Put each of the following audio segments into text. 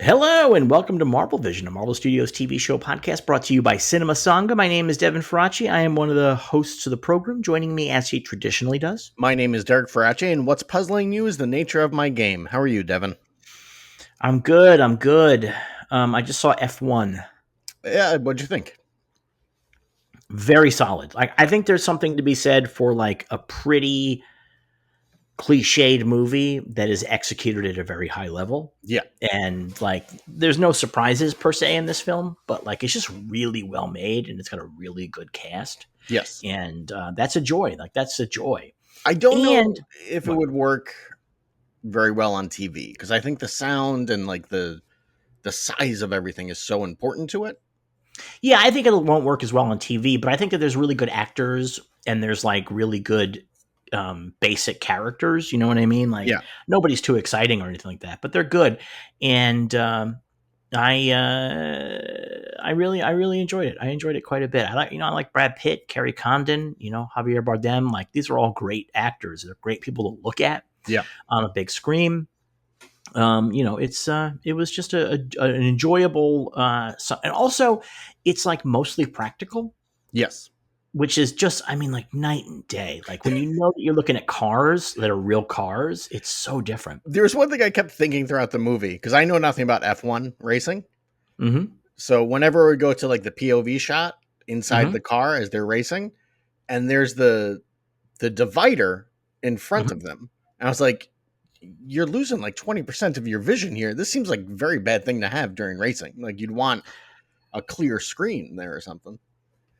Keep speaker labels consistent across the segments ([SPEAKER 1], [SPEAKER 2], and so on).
[SPEAKER 1] Hello and welcome to Marvel Vision, a Marvel Studios TV show podcast brought to you by Cinema Sangha. My name is Devin Faraci. I am one of the hosts of the program. Joining me as he traditionally does.
[SPEAKER 2] My name is Derek Faraci, and what's puzzling you is the nature of my game. How are you, Devin?
[SPEAKER 1] I'm good. I just saw F1.
[SPEAKER 2] Yeah, what'd you think?
[SPEAKER 1] Very solid. I think there's something to be said for like a pretty cliched movie that is executed at a very high level.
[SPEAKER 2] Yeah.
[SPEAKER 1] And like there's no surprises per se in this film, but like it's just really well made and it's got a really good cast.
[SPEAKER 2] Yes.
[SPEAKER 1] And that's a joy. That's a joy.
[SPEAKER 2] I don't know if it would work very well on TV because I think the sound and like the size of everything is so important to it.
[SPEAKER 1] Yeah, I think it won't work as well on TV, but I think that there's really good actors and there's like really good basic characters. You know what I mean? Like nobody's too exciting or anything like that, but they're good. And I really enjoyed it. I enjoyed it quite a bit. I like Brad Pitt, Kerry Condon, Javier Bardem. Like these are all great actors. They're great people to look at.
[SPEAKER 2] Yeah,
[SPEAKER 1] on a big screen. It was just an enjoyable, and also it's like mostly practical.
[SPEAKER 2] Yes.
[SPEAKER 1] Which is just, like night and day. Like when you know that you're looking at cars that are real cars, it's so different.
[SPEAKER 2] There's one thing I kept thinking throughout the movie because I know nothing about F1 racing.
[SPEAKER 1] Mm-hmm.
[SPEAKER 2] So whenever we go to like the POV shot inside the car as they're racing, and there's the divider in front of them, and I was like, you're losing like 20% of your vision here. This seems like a very bad thing to have during racing. Like you'd want a clear screen there or something.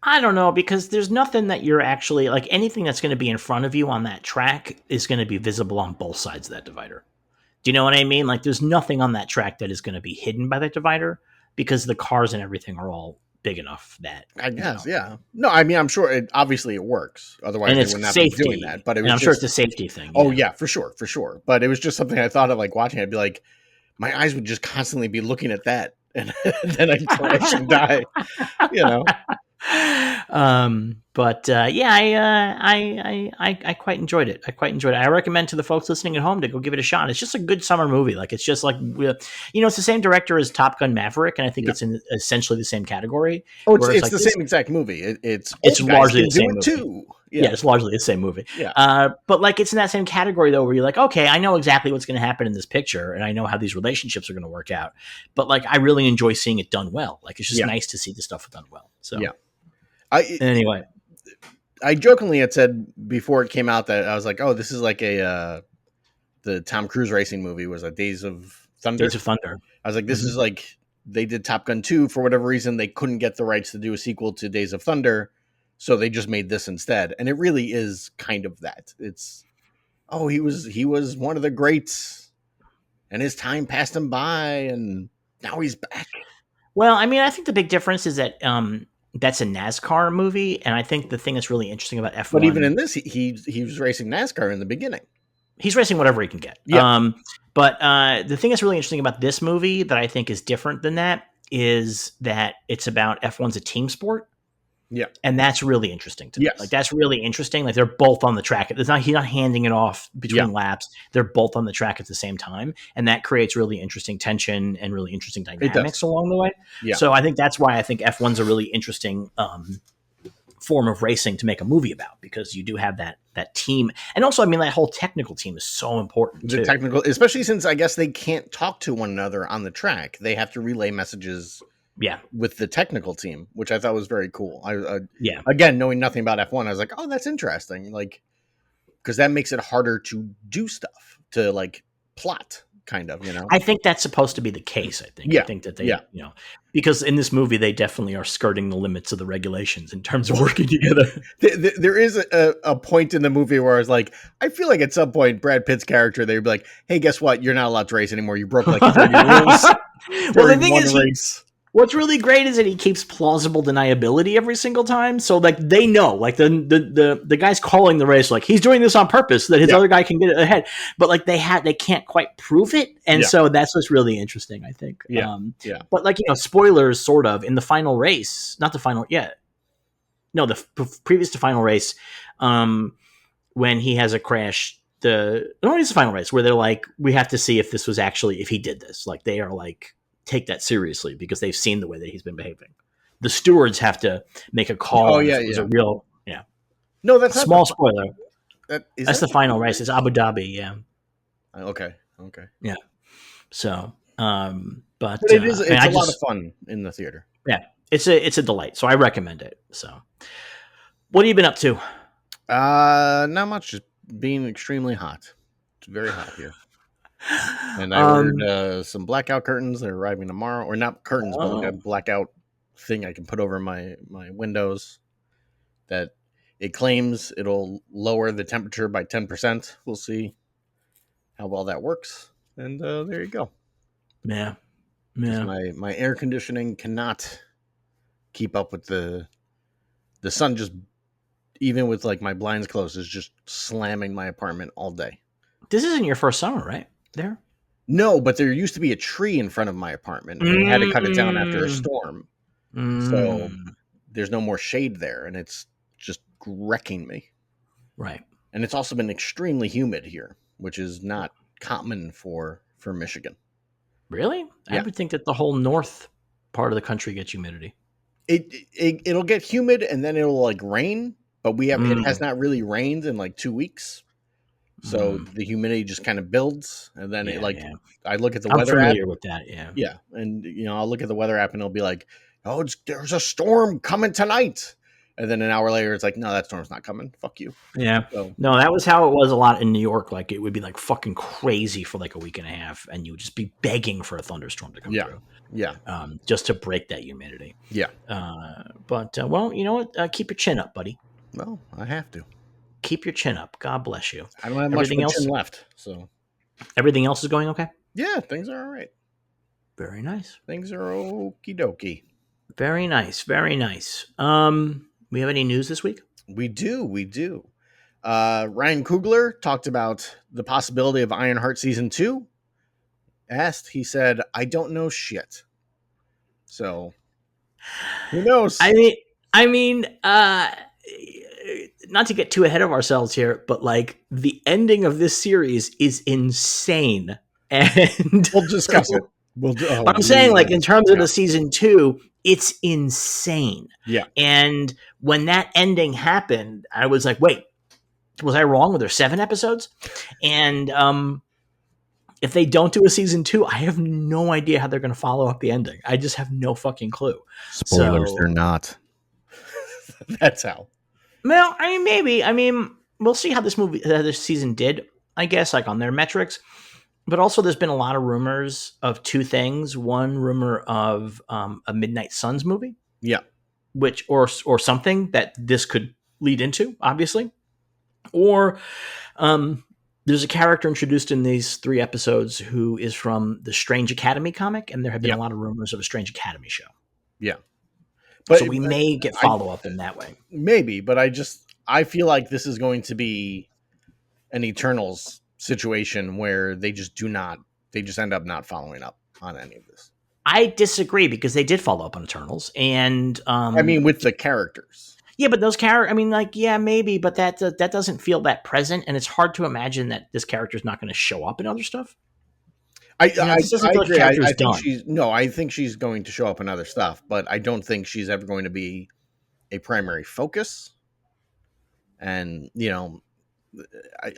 [SPEAKER 1] I don't know, because there's nothing that you're actually like anything that's going to be in front of you on that track is going to be visible on both sides of that divider. Do you know what I mean? Like there's nothing on that track that is going to be hidden by that divider because the cars and everything are all big enough that
[SPEAKER 2] I guess, yeah. No, I'm sure it works. Otherwise,
[SPEAKER 1] and
[SPEAKER 2] they
[SPEAKER 1] would not
[SPEAKER 2] safety. Be doing that. But
[SPEAKER 1] I'm sure it's a safety thing.
[SPEAKER 2] Oh yeah, for sure. But it was just something I thought of like watching. I'd be like, my eyes would just constantly be looking at that, and then I'd crash and die.
[SPEAKER 1] I quite enjoyed it. I recommend to the folks listening at home to go give it a shot. It's just a good summer movie. Like it's just like, it's the same director as Top Gun Maverick, and I think it's in essentially the same category.
[SPEAKER 2] Oh, it's the same exact movie. It's
[SPEAKER 1] largely the same movie
[SPEAKER 2] too.
[SPEAKER 1] Yeah, it's largely the same movie.
[SPEAKER 2] Yeah.
[SPEAKER 1] But like it's in that same category though, where you're like, okay, I know exactly what's going to happen in this picture, and I know how these relationships are going to work out. But like, I really enjoy seeing it done well. Like it's just nice to see the stuff done well. So
[SPEAKER 2] yeah.
[SPEAKER 1] Anyway,
[SPEAKER 2] I jokingly had said before it came out that I was like, "Oh, this is like the Tom Cruise racing movie was a Days of Thunder."
[SPEAKER 1] Days of Thunder.
[SPEAKER 2] I was like, "This is like they did Top Gun 2 for whatever reason they couldn't get the rights to do a sequel to Days of Thunder, so they just made this instead." And it really is kind of that. It's he was one of the greats, and his time passed him by, and now he's back.
[SPEAKER 1] Well, I think the big difference is that that's a NASCAR movie, and I think the thing that's really interesting about F1.
[SPEAKER 2] But even in this, he was racing NASCAR in the beginning.
[SPEAKER 1] He's racing whatever he can get.
[SPEAKER 2] Yeah.
[SPEAKER 1] But the thing that's really interesting about this movie that I think is different than that is that it's about F1's a team sport.
[SPEAKER 2] Yeah.
[SPEAKER 1] And that's really interesting to me.
[SPEAKER 2] Yes.
[SPEAKER 1] Like that's really interesting. Like they're both on the track. He's not handing it off between laps. They're both on the track at the same time. And that creates really interesting tension and really interesting dynamics along the way.
[SPEAKER 2] Yeah.
[SPEAKER 1] So I think that's why I think F1's a really interesting form of racing to make a movie about, because you do have that team. And also, that whole technical team is so important too.
[SPEAKER 2] The technical, especially since I guess they can't talk to one another on the track. They have to relay messages with the technical team, which I thought was very cool. Again, knowing nothing about F1, I was like, oh, that's interesting. Like, because that makes it harder to do stuff, to like plot, kind of,
[SPEAKER 1] I think that's supposed to be the case. I think that they, because in this movie, they definitely are skirting the limits of the regulations in terms of working together.
[SPEAKER 2] There is a point in the movie where I was like, I feel like at some point, Brad Pitt's character, they'd be like, hey, guess what? You're not allowed to race anymore. You broke like 30 rules.
[SPEAKER 1] Well, the thing is, what's really great is that he keeps plausible deniability every single time. So like they know, like the guy's calling the race, like he's doing this on purpose so that his other guy can get it ahead. But like they can't quite prove it, and so that's what's really interesting, I think. But like spoilers, sort of in the final race, not the final yet. No, the previous to final race, when he has a crash. It's the final race where they're like, we have to see if this was actually if he did this. Like they are like take that seriously because they've seen the way that he's been behaving. The stewards have to make a call. If it was a real,
[SPEAKER 2] No, that's
[SPEAKER 1] small
[SPEAKER 2] not
[SPEAKER 1] spoiler. That's the final race. It's Abu Dhabi. Yeah.
[SPEAKER 2] Okay.
[SPEAKER 1] Yeah. So, but
[SPEAKER 2] it is. It's a lot of fun in the theater.
[SPEAKER 1] Yeah, it's a delight. So I recommend it. So, what have you been up to?
[SPEAKER 2] Not much. Just being extremely hot. It's very hot here. And I ordered some blackout curtains. They're arriving tomorrow, or not curtains, but like a blackout thing I can put over my windows. That it claims it'll lower the temperature by 10%. We'll see how well that works. And there you go.
[SPEAKER 1] Yeah.
[SPEAKER 2] My air conditioning cannot keep up with the sun. Just even with like my blinds closed, is just slamming my apartment all day.
[SPEAKER 1] This isn't your first summer, right? There?
[SPEAKER 2] No, but there used to be a tree in front of my apartment, and they had to cut it down after a storm. So there's no more shade there, and it's just wrecking me.
[SPEAKER 1] Right.
[SPEAKER 2] And it's also been extremely humid here, which is not common for Michigan.
[SPEAKER 1] Really? Yeah. I would think that the whole north part of the country gets humidity.
[SPEAKER 2] It'll get humid, and then it'll like rain, but it has not really rained in like 2 weeks. So the humidity just kind of builds, and then I look at the weather app. I'm familiar
[SPEAKER 1] with that, yeah.
[SPEAKER 2] Yeah, and I'll look at the weather app, and it'll be like, "Oh, there's a storm coming tonight," and then an hour later, it's like, "No, that storm's not coming. Fuck you."
[SPEAKER 1] Yeah. So, no, that was how it was a lot in New York. Like it would be like fucking crazy for like a week and a half, and you would just be begging for a thunderstorm to come through.
[SPEAKER 2] Yeah.
[SPEAKER 1] Just to break that humidity.
[SPEAKER 2] Yeah.
[SPEAKER 1] But well, you know what? Keep your chin up, buddy.
[SPEAKER 2] Well, I have to.
[SPEAKER 1] Keep your chin up. God bless you.
[SPEAKER 2] I don't have much chin left, so
[SPEAKER 1] everything else is going okay.
[SPEAKER 2] Yeah, things are all right.
[SPEAKER 1] Very nice.
[SPEAKER 2] Things are okie dokie.
[SPEAKER 1] Very nice. Very nice. We have any news this week?
[SPEAKER 2] We do. Ryan Coogler talked about the possibility of Ironheart season 2. He said, "I don't know shit." So who knows?
[SPEAKER 1] I mean, not to get too ahead of ourselves here, but like the ending of this series is insane, and
[SPEAKER 2] we'll discuss it.
[SPEAKER 1] I'm saying, like, in terms of the season 2, it's insane.
[SPEAKER 2] Yeah.
[SPEAKER 1] And when that ending happened, I was like, wait, was I wrong? Were there 7 episodes? And if they don't do a season 2, I have no idea how they're going to follow up the ending. I just have no fucking clue.
[SPEAKER 2] Spoilers, they're not. That's how.
[SPEAKER 1] Well, I mean, maybe. I mean, we'll see how this season did, I guess, like on their metrics. But also, there's been a lot of rumors of 2 things. One rumor of a Midnight Suns movie.
[SPEAKER 2] Yeah.
[SPEAKER 1] Which, or something that this could lead into, obviously. Or there's a character introduced in these 3 episodes who is from the Strange Academy comic, and there have been a lot of rumors of a Strange Academy show.
[SPEAKER 2] Yeah.
[SPEAKER 1] But so we may get follow-up in that way.
[SPEAKER 2] Maybe, but I feel like this is going to be an Eternals situation where they just end up not following up on any of this.
[SPEAKER 1] I disagree, because they did follow up on Eternals, and
[SPEAKER 2] I mean, with the characters.
[SPEAKER 1] Yeah, but those characters, I mean, like, yeah, maybe, but that doesn't feel that present, and it's hard to imagine that this character is not going to show up in other stuff.
[SPEAKER 2] I agree. I think she's going to show up in other stuff, but I don't think she's ever going to be a primary focus. And,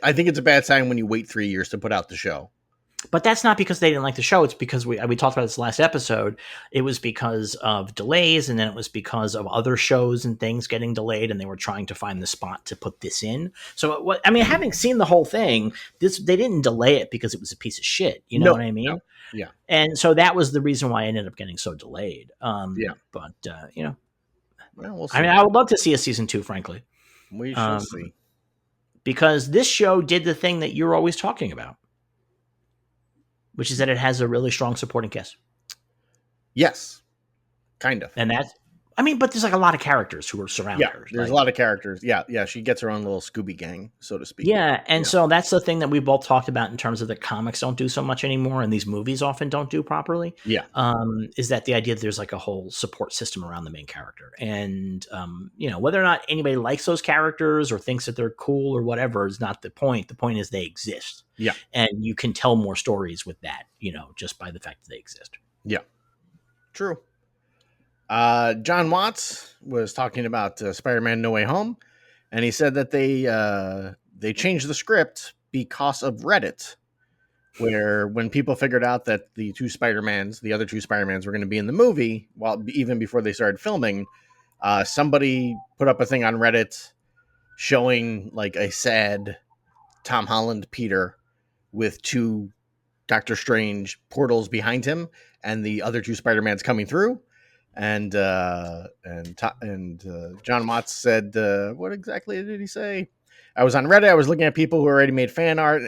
[SPEAKER 2] I think it's a bad sign when you wait 3 years to put out the show.
[SPEAKER 1] But that's not because they didn't like the show. It's because we talked about this last episode. It was because of delays, and then it was because of other shows and things getting delayed, and they were trying to find the spot to put this in. So, having seen the whole thing, they didn't delay it because it was a piece of shit. You know what I mean?
[SPEAKER 2] No. Yeah.
[SPEAKER 1] And so that was the reason why it ended up getting so delayed.
[SPEAKER 2] Well,
[SPEAKER 1] we'll see. I mean, I would love to see a season 2, frankly.
[SPEAKER 2] We shall see.
[SPEAKER 1] Because this show did the thing that you're always talking about, which is that it has a really strong supporting cast.
[SPEAKER 2] Yes, kind of.
[SPEAKER 1] And that's, but there's like a lot of characters who are surrounding her.
[SPEAKER 2] There's a lot of characters. Yeah. She gets her own little Scooby gang, so to speak.
[SPEAKER 1] Yeah. And so that's the thing that we both talked about in terms of the comics don't do so much anymore, and these movies often don't do properly.
[SPEAKER 2] Yeah.
[SPEAKER 1] Is that the idea that there's like a whole support system around the main character. And, whether or not anybody likes those characters or thinks that they're cool or whatever is not the point. The point is they exist.
[SPEAKER 2] Yeah.
[SPEAKER 1] And you can tell more stories with that, just by the fact that they exist.
[SPEAKER 2] Yeah. True. John Watts was talking about Spider-Man: No Way Home, and he said that they changed the script because of Reddit, where when people figured out that the other two Spider-Mans were going to be in the movie, even before they started filming, somebody put up a thing on Reddit showing like a sad Tom Holland Peter with two Doctor Strange portals behind him and the other two Spider-Mans coming through. And John Watts said, what exactly did he say? I was on Reddit. I was looking at people who already made fan art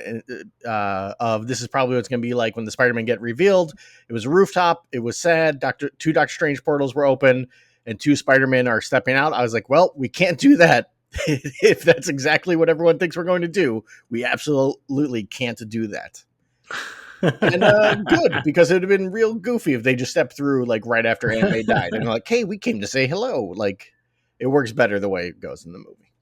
[SPEAKER 2] of this is probably what it's going to be like when the Spider-Man get revealed. It was a rooftop. It was sad. Two Doctor Strange portals were open and two Spider-Men are stepping out. I was like, well, we can't do that. If that's exactly what everyone thinks we're going to do, we absolutely can't do that. And good, because it would have been real goofy if they just stepped through like right after Aunt May died and like, hey, we came to say hello. Like, it works better the way it goes in the movie.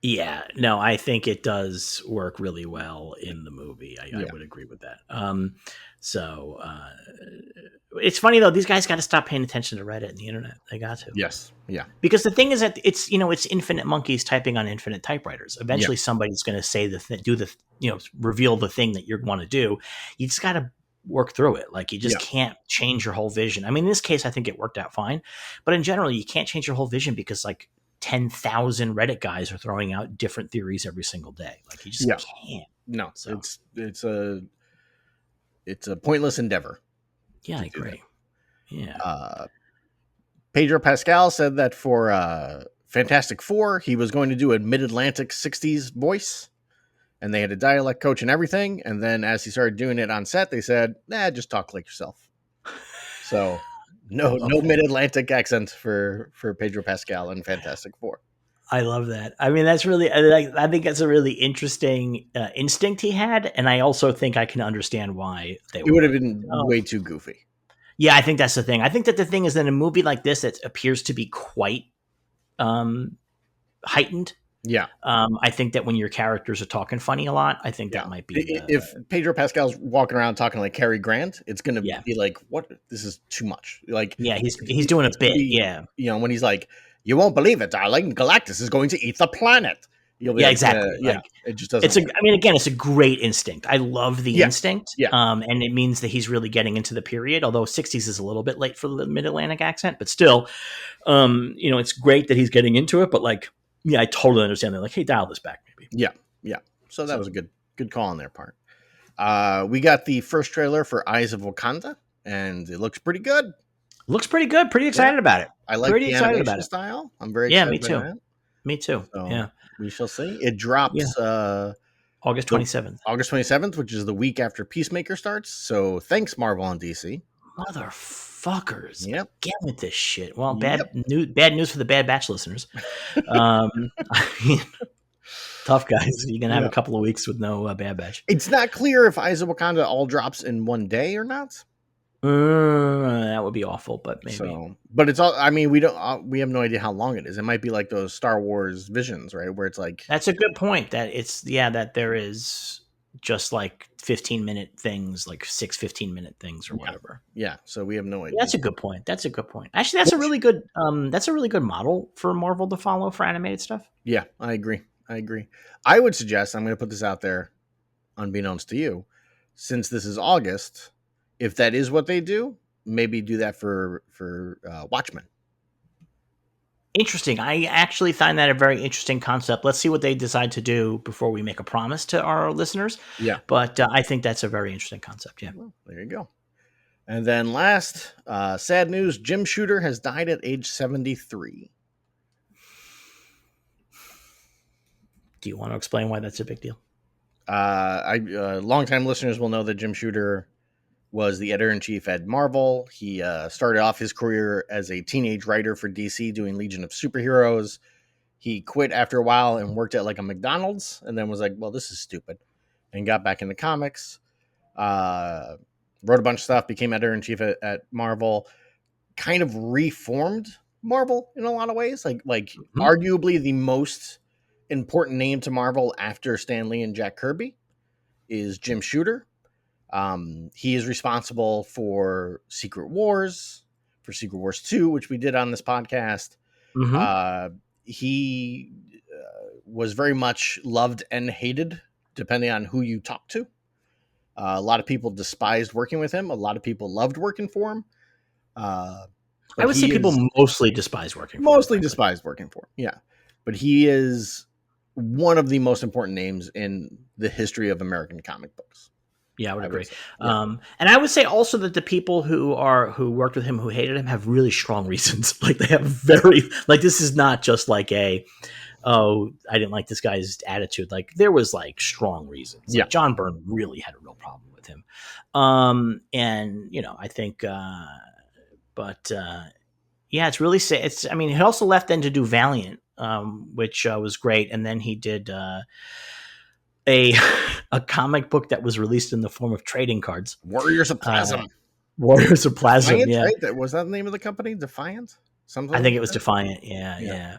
[SPEAKER 1] Yeah, no, I think it does work really well in the movie. I would agree with that. So it's funny though; these guys got to stop paying attention to Reddit and the internet. They got to.
[SPEAKER 2] Yes, yeah.
[SPEAKER 1] Because the thing is that it's infinite monkeys typing on infinite typewriters. Eventually, somebody's going to say reveal the thing that you want to do. You just got to work through it. Like you just can't change your whole vision. I mean, in this case, I think it worked out fine, but in general, you can't change your whole vision because like 10,000 Reddit guys are throwing out different theories every single day. Like you just can't.
[SPEAKER 2] No, so. It's a pointless endeavor.
[SPEAKER 1] Yeah, I agree. Yeah.
[SPEAKER 2] Pedro Pascal said that for Fantastic Four, he was going to do a mid-Atlantic 60s voice, and they had a dialect coach and everything. And then as he started doing it on set, they said, just talk like yourself. So no mid-Atlantic accent for Pedro Pascal in Fantastic Four.
[SPEAKER 1] I love that. I mean, that's really, I think that's a really interesting instinct he had. And I also think I can understand why
[SPEAKER 2] it would have been way too goofy.
[SPEAKER 1] Yeah, I think that's the thing. I think that the thing is that in a movie like this, it appears to be quite heightened.
[SPEAKER 2] Yeah.
[SPEAKER 1] I think that when your characters are talking funny a lot, I think that might be.
[SPEAKER 2] If Pedro Pascal's walking around talking like Cary Grant, it's going to be like, what? This is too much. Like,
[SPEAKER 1] yeah, he's doing a bit. Yeah.
[SPEAKER 2] When he's like, you won't believe it, darling. Galactus is going to eat the planet. You'll be
[SPEAKER 1] exactly.
[SPEAKER 2] It just doesn't.
[SPEAKER 1] I mean, again, it's a great instinct. I love the instinct.
[SPEAKER 2] Yeah.
[SPEAKER 1] And it means that he's really getting into the period. Although 60s is a little bit late for the Mid-Atlantic accent, but still, it's great that he's getting into it. But like, I totally understand. They're like, hey, dial this back, maybe.
[SPEAKER 2] Yeah. So that was a good call on their part. We got the first trailer for Eyes of Wakanda, and it looks pretty good.
[SPEAKER 1] Looks pretty good. Pretty excited about it.
[SPEAKER 2] I like the animation style. I'm very excited.
[SPEAKER 1] Me too.
[SPEAKER 2] That.
[SPEAKER 1] Me too.
[SPEAKER 2] So we shall see. It drops
[SPEAKER 1] August 27th.
[SPEAKER 2] August 27th, which is the week after Peacemaker starts. So thanks, Marvel and DC.
[SPEAKER 1] Motherfuckers.
[SPEAKER 2] Yep.
[SPEAKER 1] Get with this shit. Well, bad news for the Bad Batch listeners. I mean, tough guys. You're going to have a couple of weeks with no Bad Batch.
[SPEAKER 2] It's not clear if Eyes of Wakanda all drops in one day or not.
[SPEAKER 1] That would be awful, but maybe.
[SPEAKER 2] So, but it's all. I mean, we have no idea how long it is. It might be like those Star Wars Visions, right? Where it's like
[SPEAKER 1] that's a good point. That it's that there is just like 15-minute things, like 15-minute things or whatever.
[SPEAKER 2] Yeah. So we have no idea.
[SPEAKER 1] That's a good point. Actually, that's a really good. That's a really good model for Marvel to follow for animated stuff.
[SPEAKER 2] Yeah, I agree. I would suggest. I'm going to put this out there, unbeknownst to you, since this is August. If that is what they do, maybe do that for Watchmen.
[SPEAKER 1] Interesting. I actually find that a very interesting concept. Let's see what they decide to do before we make a promise to our listeners.
[SPEAKER 2] Yeah.
[SPEAKER 1] But I think that's a very interesting concept. Yeah.
[SPEAKER 2] Well, there you go. And then last, sad news, Jim Shooter has died at age 73.
[SPEAKER 1] Do you want to explain why that's a big deal?
[SPEAKER 2] Longtime listeners will know that Jim Shooter was the editor-in-chief at Marvel. He started off his career as a teenage writer for DC doing Legion of Superheroes. He quit after a while and worked at like a McDonald's and then was like, well, this is stupid, and got back into comics. Wrote a bunch of stuff, became editor-in-chief at Marvel, kind of reformed Marvel in a lot of ways. Like arguably the most important name to Marvel after Stan Lee and Jack Kirby is Jim Shooter. He is responsible for Secret Wars, for Secret Wars 2, which we did on this podcast. He was very much loved and hated, depending on who you talk to. A lot of people despised working with him. A lot of people loved working for him.
[SPEAKER 1] I would say people mostly despise working for him.
[SPEAKER 2] Mostly despised working for him, yeah. But he is one of the most important names in the history of American comic books.
[SPEAKER 1] Yeah, I would agree. And I would say also that the people who worked with him, who hated him, have really strong reasons. Like, they have this is not just like I didn't like this guy's attitude. Like, there was like strong reasons.
[SPEAKER 2] Yeah.
[SPEAKER 1] Like, John Byrne really had a real problem with him. And I think, it's really sad. He also left then to do Valiant, which was great. And then he did, a comic book that was released in the form of trading cards.
[SPEAKER 2] Warriors of Plasm.
[SPEAKER 1] Warriors of Plasm,
[SPEAKER 2] Defiant,
[SPEAKER 1] yeah.
[SPEAKER 2] Right? Was that the name of the company? Defiant? Something
[SPEAKER 1] I think it was Defiant, yeah.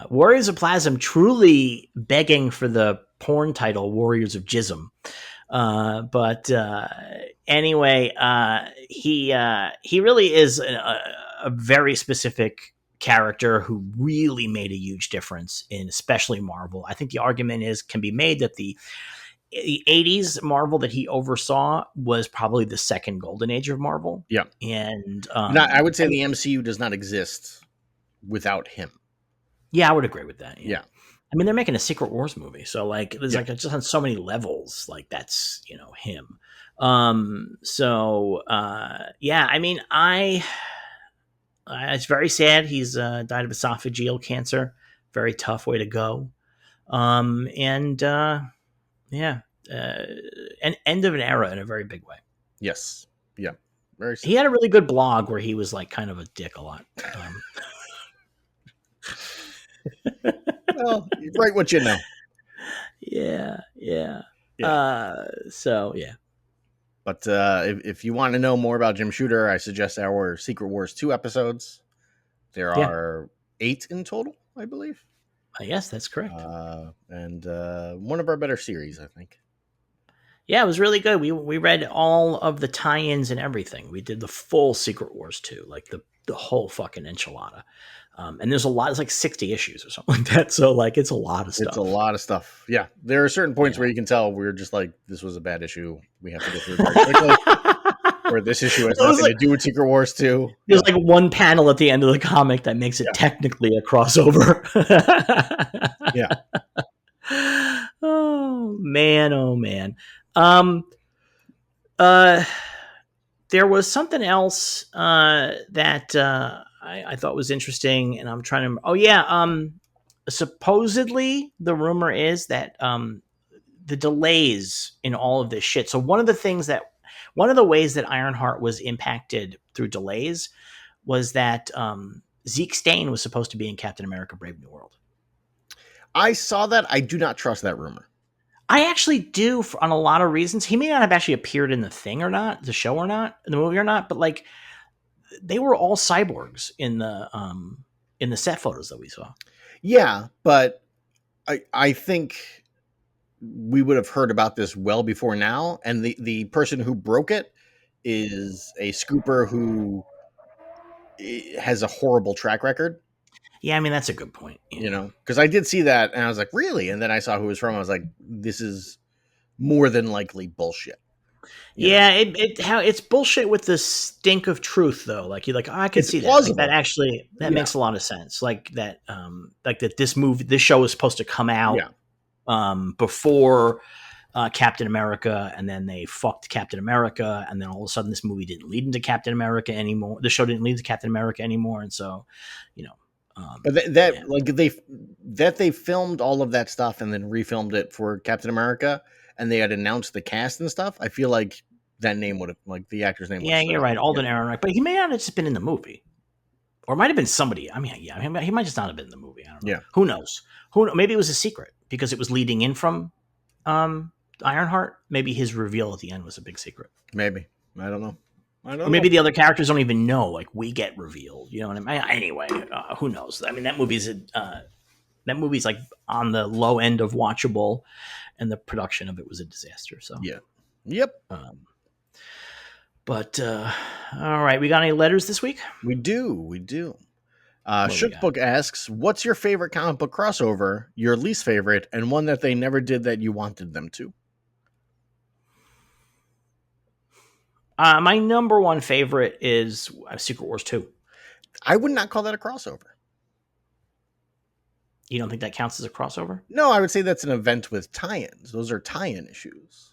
[SPEAKER 1] Warriors of Plasm, truly begging for the porn title Warriors of Jism. Anyway, he really is a very specific character who really made a huge difference in especially Marvel. I think the argument can be made that the 80s Marvel that he oversaw was probably the second golden age of Marvel.
[SPEAKER 2] Yeah.
[SPEAKER 1] And
[SPEAKER 2] I would say the MCU does not exist without him.
[SPEAKER 1] Yeah, I would agree with that.
[SPEAKER 2] Yeah.
[SPEAKER 1] I mean, they're making a Secret Wars movie, so like there's like just on so many levels, like that's him. It's very sad. He's died of esophageal cancer. Very tough way to go. An end of an era in a very big way.
[SPEAKER 2] Yes. Yeah. Very sad.
[SPEAKER 1] He had a really good blog where he was like kind of a dick a lot.
[SPEAKER 2] Well, you write what you know.
[SPEAKER 1] Yeah.
[SPEAKER 2] But if you want to know more about Jim Shooter, I suggest our Secret Wars 2 episodes. There are 8 in total, I believe.
[SPEAKER 1] Yes, that's correct.
[SPEAKER 2] And one of our better series, I think.
[SPEAKER 1] Yeah, it was really good. We read all of the tie-ins and everything. We did the full Secret Wars 2, like the whole fucking enchilada. And there's a lot. It's like 60 issues or something like that. So like, it's a lot of stuff.
[SPEAKER 2] It's a lot of stuff. Yeah, there are certain points where you can tell we're just like, this was a bad issue. We have to go through it very quickly. Or this issue has nothing to do with Secret Wars 2.
[SPEAKER 1] There's like one panel at the end of the comic that makes it technically a crossover.
[SPEAKER 2] Yeah.
[SPEAKER 1] Oh man. There was something else that I thought was interesting, and I'm trying to. Supposedly, the rumor is that the delays in all of this shit. So one of the ways that Ironheart was impacted through delays was that Zeke Stane was supposed to be in Captain America: Brave New World.
[SPEAKER 2] I saw that. I do not trust that rumor.
[SPEAKER 1] I actually do, on a lot of reasons. He may not have actually appeared in the thing or not, the show or not, in the movie or not, but like they were all cyborgs in the set photos that we saw.
[SPEAKER 2] Yeah, but I think we would have heard about this well before now, and the person who broke it is a scooper who has a horrible track record.
[SPEAKER 1] Yeah, I mean, that's a good point.
[SPEAKER 2] Because I did see that, and I was like, really? And then I saw who it was from. I was like, this is more than likely bullshit.
[SPEAKER 1] It's bullshit with the stink of truth, though. Like, you're like, I can see that. Like, that actually, makes a lot of sense. Like that this show was supposed to come out before Captain America, and then they fucked Captain America, and then all of a sudden this movie didn't lead into Captain America anymore. The show didn't lead to Captain America anymore, and so,
[SPEAKER 2] but they filmed all of that stuff and then refilmed it for Captain America, and they had announced the cast and stuff. I feel like that name would have, like, the actor's name.
[SPEAKER 1] Yeah, you're right, Alden Ehrenreich, but he may not have just been in the movie, or it might have been somebody. I mean, he might just not have been in the movie. I don't know.
[SPEAKER 2] Yeah,
[SPEAKER 1] who knows? Maybe it was a secret because it was leading in from Ironheart. Maybe his reveal at the end was a big secret.
[SPEAKER 2] Maybe, I don't know.
[SPEAKER 1] Or maybe the other characters don't even know. Like, we get revealed. You know what I mean? Anyway, who knows? I mean, that movie's like on the low end of watchable, and the production of it was a disaster. So
[SPEAKER 2] yeah, yep.
[SPEAKER 1] But all right, we got any letters this week?
[SPEAKER 2] We do.
[SPEAKER 1] What do we got?
[SPEAKER 2] Shookbook asks, what's your favorite comic book crossover, your least favorite, and one that they never did that you wanted them to?
[SPEAKER 1] My number one favorite is Secret Wars 2.
[SPEAKER 2] I would not call that a crossover.
[SPEAKER 1] You don't think that counts as a crossover?
[SPEAKER 2] No, I would say that's an event with tie-ins. Those are tie-in issues.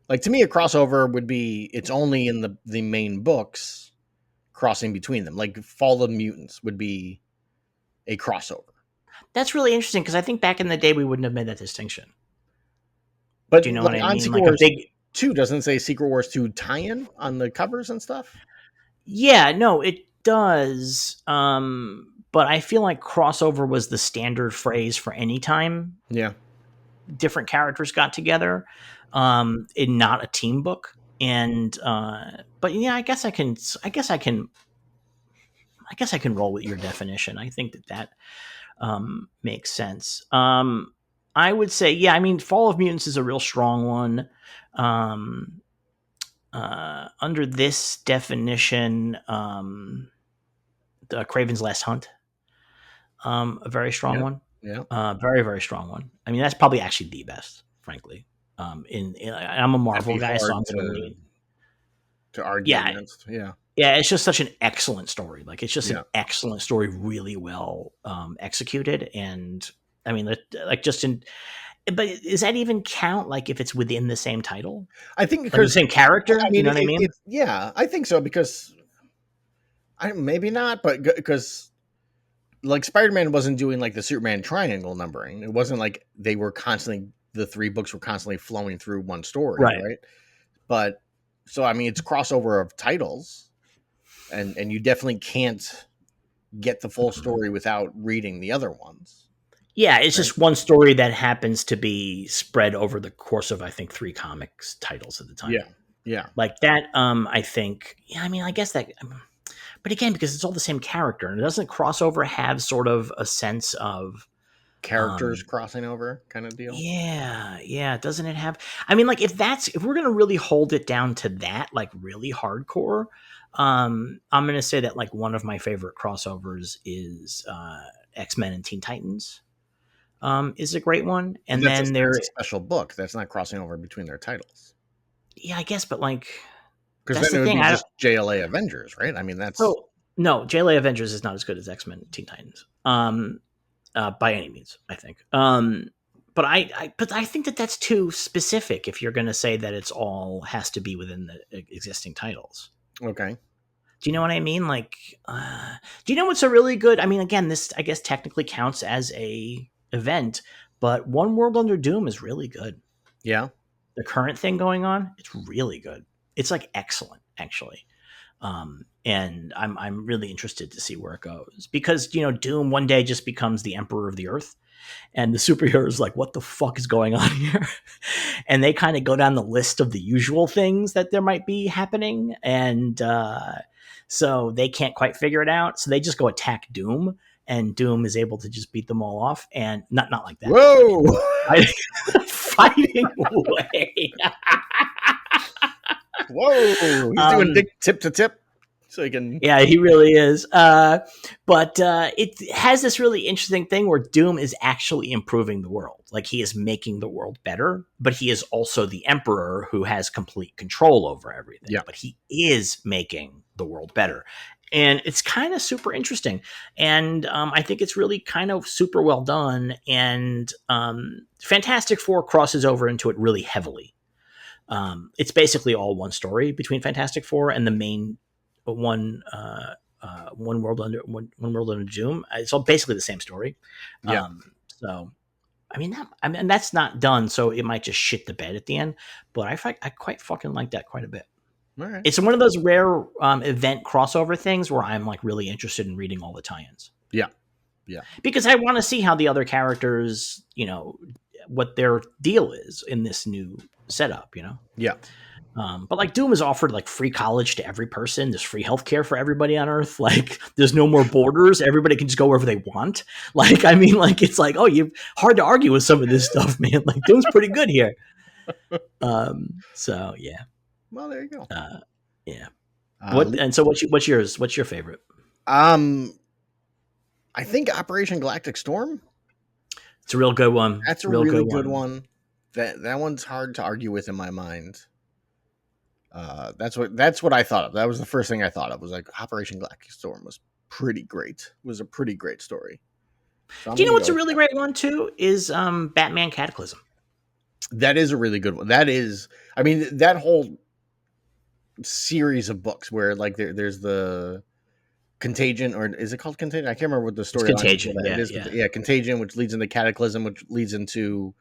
[SPEAKER 2] Like, to me, a crossover would be it's only in the main books crossing between them. Like, Fall of Mutants would be a crossover.
[SPEAKER 1] That's really interesting because I think back in the day we wouldn't have made that distinction.
[SPEAKER 2] But
[SPEAKER 1] do you know
[SPEAKER 2] like,
[SPEAKER 1] what I mean?
[SPEAKER 2] Secret
[SPEAKER 1] Like
[SPEAKER 2] Wars
[SPEAKER 1] a big
[SPEAKER 2] 2 doesn't say Secret Wars 2 tie-in on the covers and stuff?
[SPEAKER 1] Yeah, no, it does. But I feel like crossover was the standard phrase for any time different characters got together in not a team book. And but yeah, I guess I can roll with your definition. I think that makes sense. I would say, yeah, I mean, Fall of Mutants is a real strong one. Under this definition, the Kraven's Last Hunt, a very strong one.
[SPEAKER 2] Yeah.
[SPEAKER 1] Very, very strong one. I mean, that's probably actually the best, frankly. I'm a Marvel guy, so I'm going
[SPEAKER 2] to argue against. Yeah.
[SPEAKER 1] Yeah, it's just such an excellent story. Like, it's just an excellent story, really well executed. And I mean, like, just in. But does that even count? Like, if it's within the same title?
[SPEAKER 2] I think because
[SPEAKER 1] like the same character.
[SPEAKER 2] I mean,
[SPEAKER 1] you know what I mean?
[SPEAKER 2] Yeah, I think so because maybe not, but because like Spider-Man wasn't doing like the Superman triangle numbering. It wasn't like they were constantly the 3 books were constantly flowing through one story, right? But so I mean, it's crossover of titles, and you definitely can't get the full story without reading the other ones.
[SPEAKER 1] Yeah, it's just one story that happens to be spread over the course of, I think, 3 comics titles at the time.
[SPEAKER 2] Yeah.
[SPEAKER 1] Like that, I think, yeah, I mean, I guess that, but again, because it's all the same character, and doesn't crossover have sort of a sense of
[SPEAKER 2] characters crossing over kind of deal?
[SPEAKER 1] Yeah. Doesn't it have, I mean, like, if we're going to really hold it down to that, like really hardcore, I'm going to say that like one of my favorite crossovers is X-Men and Teen Titans. Is a great one, and then there's
[SPEAKER 2] a special book that's not crossing over between their titles.
[SPEAKER 1] Yeah, I guess, but like,
[SPEAKER 2] because then it would be just JLA Avengers, right? I mean, that's
[SPEAKER 1] no, JLA Avengers is not as good as X-Men and Teen Titans, by any means, I think. But I think that that's too specific if you're going to say that it's all has to be within the existing titles.
[SPEAKER 2] Okay.
[SPEAKER 1] Do you know what I mean? Like, do you know what's a really good? I mean, again, this I guess technically counts as a event, but One World Under Doom is really good.
[SPEAKER 2] Yeah.
[SPEAKER 1] The current thing going on, it's really good. It's like excellent, actually. And I'm really interested to see where it goes because, you know, Doom one day just becomes the Emperor of the Earth and the superheroes like, what the fuck is going on here? And they kind of go down the list of the usual things that there might be happening. And so they can't quite figure it out. So they just go attack Doom. And Doom is able to just beat them all off, and not like that.
[SPEAKER 2] Whoa!
[SPEAKER 1] Fighting away.
[SPEAKER 2] Whoa! He's doing big tip to tip, so he can.
[SPEAKER 1] Yeah, he really is. But it has this really interesting thing where Doom is actually improving the world. Like, he is making the world better, but he is also the Emperor who has complete control over everything.
[SPEAKER 2] Yeah.
[SPEAKER 1] But he is making the world better. And it's kind of super interesting. And I think it's really kind of super well done. And Fantastic Four crosses over into it really heavily. It's basically all one story between Fantastic Four and the main one World Under Doom. It's all basically the same story.
[SPEAKER 2] Yeah.
[SPEAKER 1] So, I mean, that's not done. So it might just shit the bed at the end. But I quite fucking like that quite a bit.
[SPEAKER 2] Right.
[SPEAKER 1] It's one of those rare event crossover things where I'm like really interested in reading all the tie-ins.
[SPEAKER 2] Yeah.
[SPEAKER 1] Because I want to see how the other characters, you know, what their deal is in this new setup, you know?
[SPEAKER 2] Yeah.
[SPEAKER 1] But like Doom is offered like free college to every person. There's free healthcare for everybody on Earth. Like there's no more borders. Everybody can just go wherever they want. Like, I mean, like, it's like, you hard to argue with some of this stuff, man. Like Doom's pretty good here. So yeah.
[SPEAKER 2] Well, there you go.
[SPEAKER 1] Yeah. What's yours? What's your favorite?
[SPEAKER 2] I think Operation Galactic Storm.
[SPEAKER 1] It's a real good one.
[SPEAKER 2] That's a
[SPEAKER 1] Real
[SPEAKER 2] really
[SPEAKER 1] good
[SPEAKER 2] good
[SPEAKER 1] one.
[SPEAKER 2] one. That one's hard to argue with in my mind. That's what I thought of. That was the first thing I thought of. Was like Operation Galactic Storm was pretty great. It was a pretty great story. So I'm
[SPEAKER 1] Do you know
[SPEAKER 2] gonna
[SPEAKER 1] what's
[SPEAKER 2] go
[SPEAKER 1] a
[SPEAKER 2] with
[SPEAKER 1] really
[SPEAKER 2] that.
[SPEAKER 1] great one too? Is Batman Cataclysm.
[SPEAKER 2] That is a really good one. That is, I mean, that whole series of books where like there's the Contagion, or is it called Contagion? I can't remember what the
[SPEAKER 1] It's
[SPEAKER 2] storyline is.
[SPEAKER 1] Contagion.
[SPEAKER 2] It
[SPEAKER 1] Yeah,
[SPEAKER 2] is,
[SPEAKER 1] yeah.
[SPEAKER 2] yeah, Contagion, which leads into Cataclysm, which leads into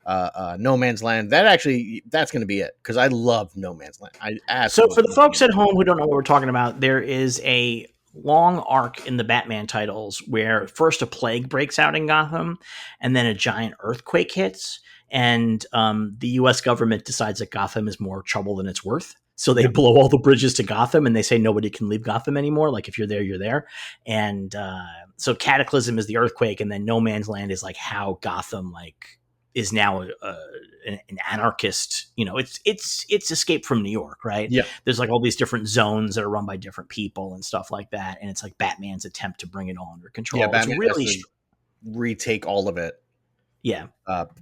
[SPEAKER 2] No Man's Land. That's going to be it because I love No Man's Land. I
[SPEAKER 1] So for the
[SPEAKER 2] absolutely love No
[SPEAKER 1] folks at
[SPEAKER 2] Man's
[SPEAKER 1] home who don't know what we're talking about, there is a long arc in the Batman titles where first a plague breaks out in Gotham, and then a giant earthquake hits, and the U.S. government decides that Gotham is more trouble than it's worth. So they
[SPEAKER 2] Yeah.
[SPEAKER 1] blow all the bridges to Gotham, and they say nobody can leave Gotham anymore. Like if you're there, you're there. And so Cataclysm is the earthquake, and then No Man's Land is like how Gotham is now an anarchist. You know, it's Escape from New York, right?
[SPEAKER 2] Yeah,
[SPEAKER 1] There's like all these different zones that are run by different people and stuff like that, and it's like Batman's attempt to bring it all under
[SPEAKER 2] yeah.
[SPEAKER 1] control. It's
[SPEAKER 2] Batman has
[SPEAKER 1] really,
[SPEAKER 2] to retake all of it,
[SPEAKER 1] yeah,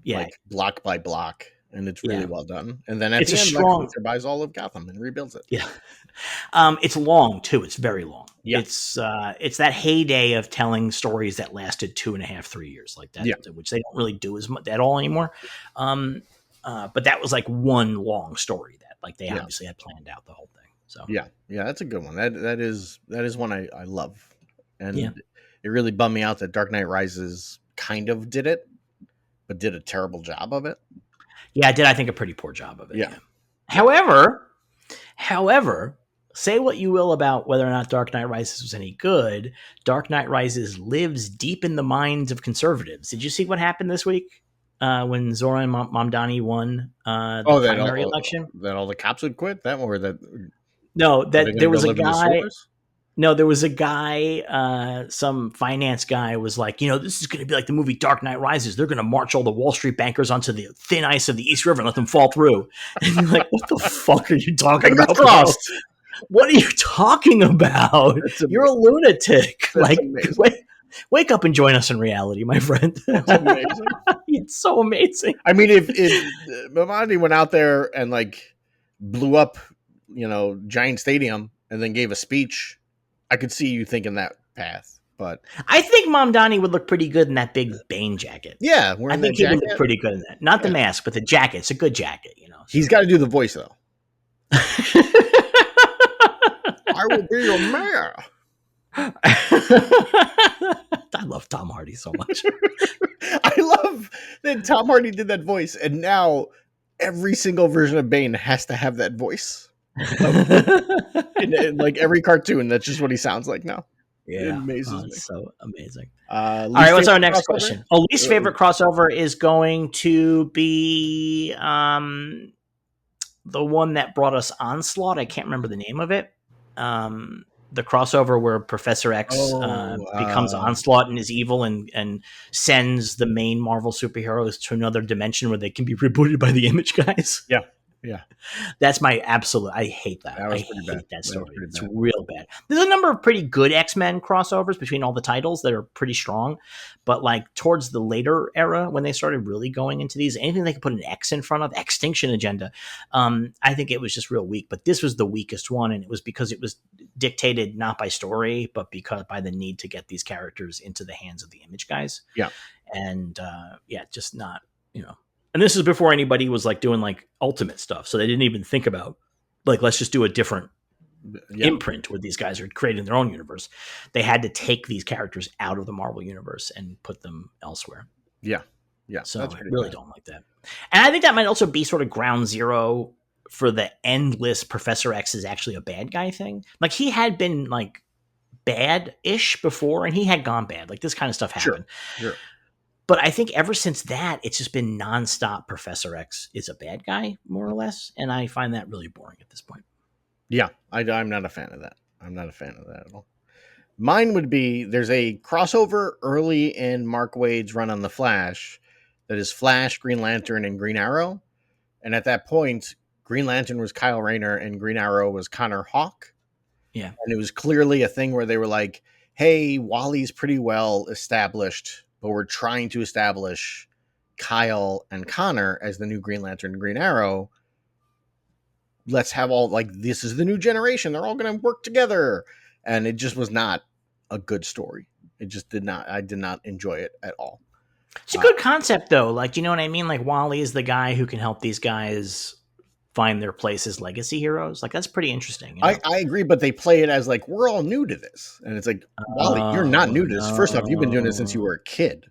[SPEAKER 1] yeah,
[SPEAKER 2] like block by block, and it's really
[SPEAKER 1] yeah.
[SPEAKER 2] well done. And then at
[SPEAKER 1] It's a
[SPEAKER 2] the end, Lex
[SPEAKER 1] strong,
[SPEAKER 2] Luthor buys all of Gotham and rebuilds it.
[SPEAKER 1] yeah. It's long too. It's very long.
[SPEAKER 2] Yeah,
[SPEAKER 1] It's that heyday of telling stories that lasted 2.5, 3 years, like that,
[SPEAKER 2] yeah,
[SPEAKER 1] which they don't really do as much at all anymore. Um, but that was like one long story that like they
[SPEAKER 2] yeah,
[SPEAKER 1] obviously had planned out the whole thing. So
[SPEAKER 2] yeah, yeah. That's a good one. That is one I love,
[SPEAKER 1] yeah,
[SPEAKER 2] and it really bummed me out that Dark Knight Rises kind of did it, but did a terrible job of it.
[SPEAKER 1] yeah, I did. I think a pretty poor job of it.
[SPEAKER 2] Yeah,
[SPEAKER 1] Yeah.
[SPEAKER 2] yeah.
[SPEAKER 1] However, say what you will about whether or not Dark Knight Rises was any good. Dark Knight Rises lives deep in the minds of conservatives. Did you see what happened this week when Zoran Mamdani won the
[SPEAKER 2] Oh,
[SPEAKER 1] primary election?
[SPEAKER 2] that all the cops would quit. That or that
[SPEAKER 1] No,
[SPEAKER 2] are they
[SPEAKER 1] that
[SPEAKER 2] going to
[SPEAKER 1] there
[SPEAKER 2] go
[SPEAKER 1] was a
[SPEAKER 2] live in the
[SPEAKER 1] guy.
[SPEAKER 2] sewers?
[SPEAKER 1] No, there was a guy, some finance guy was like, this is going to be like the movie Dark Knight Rises. They're going to march all the Wall Street bankers onto the thin ice of the East River and let them fall through. And you're like, what the fuck are you talking
[SPEAKER 2] Fingers
[SPEAKER 1] about, bro?
[SPEAKER 2] crossed.
[SPEAKER 1] What are you talking about?
[SPEAKER 2] That's
[SPEAKER 1] You're a lunatic.
[SPEAKER 2] That's
[SPEAKER 1] Like,
[SPEAKER 2] amazing.
[SPEAKER 1] wake up and join us in reality, my friend.
[SPEAKER 2] That's amazing.
[SPEAKER 1] It's so amazing.
[SPEAKER 2] I mean, if Mamadi went out there and like blew up, Giant Stadium and then gave a speech, I could see you thinking that path. But
[SPEAKER 1] I think Mom Donnie would look pretty good in that big Bane jacket.
[SPEAKER 2] yeah,
[SPEAKER 1] I
[SPEAKER 2] wearing that
[SPEAKER 1] think he would look
[SPEAKER 2] jacket,
[SPEAKER 1] pretty good in that. Not the
[SPEAKER 2] yeah.
[SPEAKER 1] mask, but the jacket. It's a good jacket, so.
[SPEAKER 2] He's got to do the voice though. I will be your mayor.
[SPEAKER 1] I love Tom Hardy so much.
[SPEAKER 2] I love that Tom Hardy did that voice, and now every single version of Bane has to have that voice. In like every cartoon, that's just what he sounds like now. It
[SPEAKER 1] Yeah,
[SPEAKER 2] amazes me.
[SPEAKER 1] it's so amazing.
[SPEAKER 2] All
[SPEAKER 1] All right, what's our next question? Least favorite crossover is going to be the one that brought us Onslaught. I can't remember the name of it. The crossover where Professor X becomes Onslaught and is evil and sends the main Marvel superheroes to another dimension where they can be rebooted by the Image guys.
[SPEAKER 2] Yeah. Yeah.
[SPEAKER 1] That's my absolute. I hate that. I hate
[SPEAKER 2] bad.
[SPEAKER 1] that story. It's real bad. There's a number of pretty good X-Men crossovers between all the titles that are pretty strong, but like towards the later era when they started really going into these, anything they could put an X in front of, Extinction Agenda, I think it was just real weak. But this was the weakest one, and it was because it was dictated not by story, but because by the need to get these characters into the hands of the Image guys.
[SPEAKER 2] Yeah,
[SPEAKER 1] and just not. And this is before anybody was like doing like Ultimate stuff. So they didn't even think about like, let's just do a different imprint where these guys are creating their own universe. They had to take these characters out of the Marvel universe and put them elsewhere.
[SPEAKER 2] Yeah. Yeah.
[SPEAKER 1] So I really don't like that. And I think that might also be sort of ground zero for the endless Professor X is actually a bad guy thing. Like he had been like bad-ish before and he had gone bad. Like this kind of stuff happened.
[SPEAKER 2] Sure.
[SPEAKER 1] But I think ever since that, it's just been nonstop. Professor X is a bad guy, more or less, and I find that really boring at this point.
[SPEAKER 2] Yeah, I'm not a fan of that. I'm not a fan of that at all. Mine would be there's a crossover early in Mark Waid's run on the Flash that is Flash, Green Lantern, and Green Arrow, and at that point, Green Lantern was Kyle Rayner and Green Arrow was Connor Hawke.
[SPEAKER 1] Yeah.
[SPEAKER 2] And it was clearly a thing where they were like, hey, Wally's pretty well established, but we're trying to establish Kyle and Connor as the new Green Lantern and Green Arrow. Let's have all, like, this is the new generation. They're all going to work together. And it just was not a good story. It just I did not enjoy it at all.
[SPEAKER 1] It's a good concept, though. Like, you know what I mean? Like, Wally is the guy who can help these guys find their place as legacy heroes. Like, that's pretty interesting. You know?
[SPEAKER 2] I agree, but they play it as like, we're all new to this. And it's like, Wally, you're not new to this. First off, you've been doing this since you were a kid.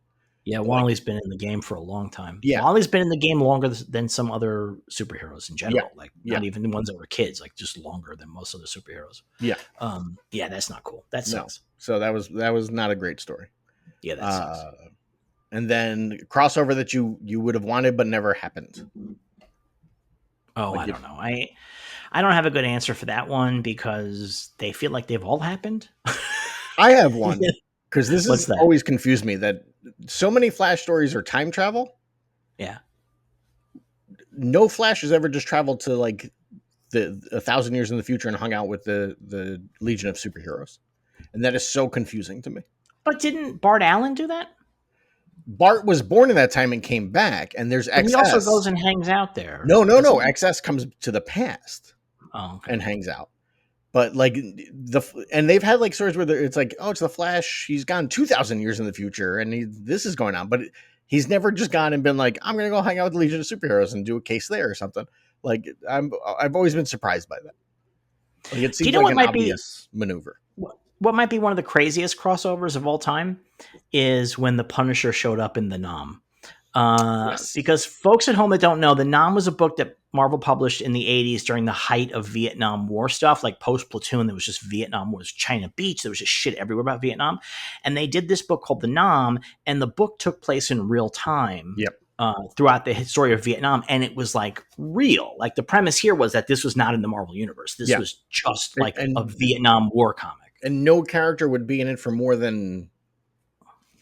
[SPEAKER 1] Yeah, Wally's been in the game for a long time.
[SPEAKER 2] Yeah.
[SPEAKER 1] Wally's been in the game longer than some other superheroes in general. Yeah. Like, not even the ones that were kids, like just longer than most of the superheroes.
[SPEAKER 2] Yeah.
[SPEAKER 1] Yeah, that's not cool. That sucks.
[SPEAKER 2] No. So that was not a great story.
[SPEAKER 1] Yeah, that sucks.
[SPEAKER 2] And then crossover that you would have wanted but never happened.
[SPEAKER 1] Oh, like I don't know. I don't have a good answer for that one because they feel like they've all happened.
[SPEAKER 2] I have one because this has
[SPEAKER 1] that?
[SPEAKER 2] Always confused me that so many Flash stories are time travel.
[SPEAKER 1] Yeah.
[SPEAKER 2] No Flash has ever just traveled to like 1,000 years in the future and hung out with the Legion of Superheroes. And that is so confusing to me.
[SPEAKER 1] But didn't Bart Allen do that?
[SPEAKER 2] Bart was born in that time and came back, and there's XS.
[SPEAKER 1] He also goes and hangs out there.
[SPEAKER 2] No. XS comes to the past and hangs out. But like and they've had like stories where it's like, oh, it's the Flash. He's gone 2,000 years in the future, and this is going on. But he's never just gone and been like, I'm going to go hang out with the Legion of Superheroes and do a case there or something. Like I've always been surprised by that. Like, it seems like an obvious maneuver.
[SPEAKER 1] What might be one of the craziest crossovers of all time is when the Punisher showed up in the Nam. Yes. Because folks at home that don't know, the Nam was a book that Marvel published in the 80s during the height of Vietnam War stuff, like post-Platoon. There was just Vietnam War, China Beach. There was just shit everywhere about Vietnam. And they did this book called the Nam, and the book took place in real time.
[SPEAKER 2] Yep.
[SPEAKER 1] Throughout the story of Vietnam, and it was like real. Like the premise here was that this was not in the Marvel universe. This was just like a Vietnam War comic.
[SPEAKER 2] And no character would be in it for more than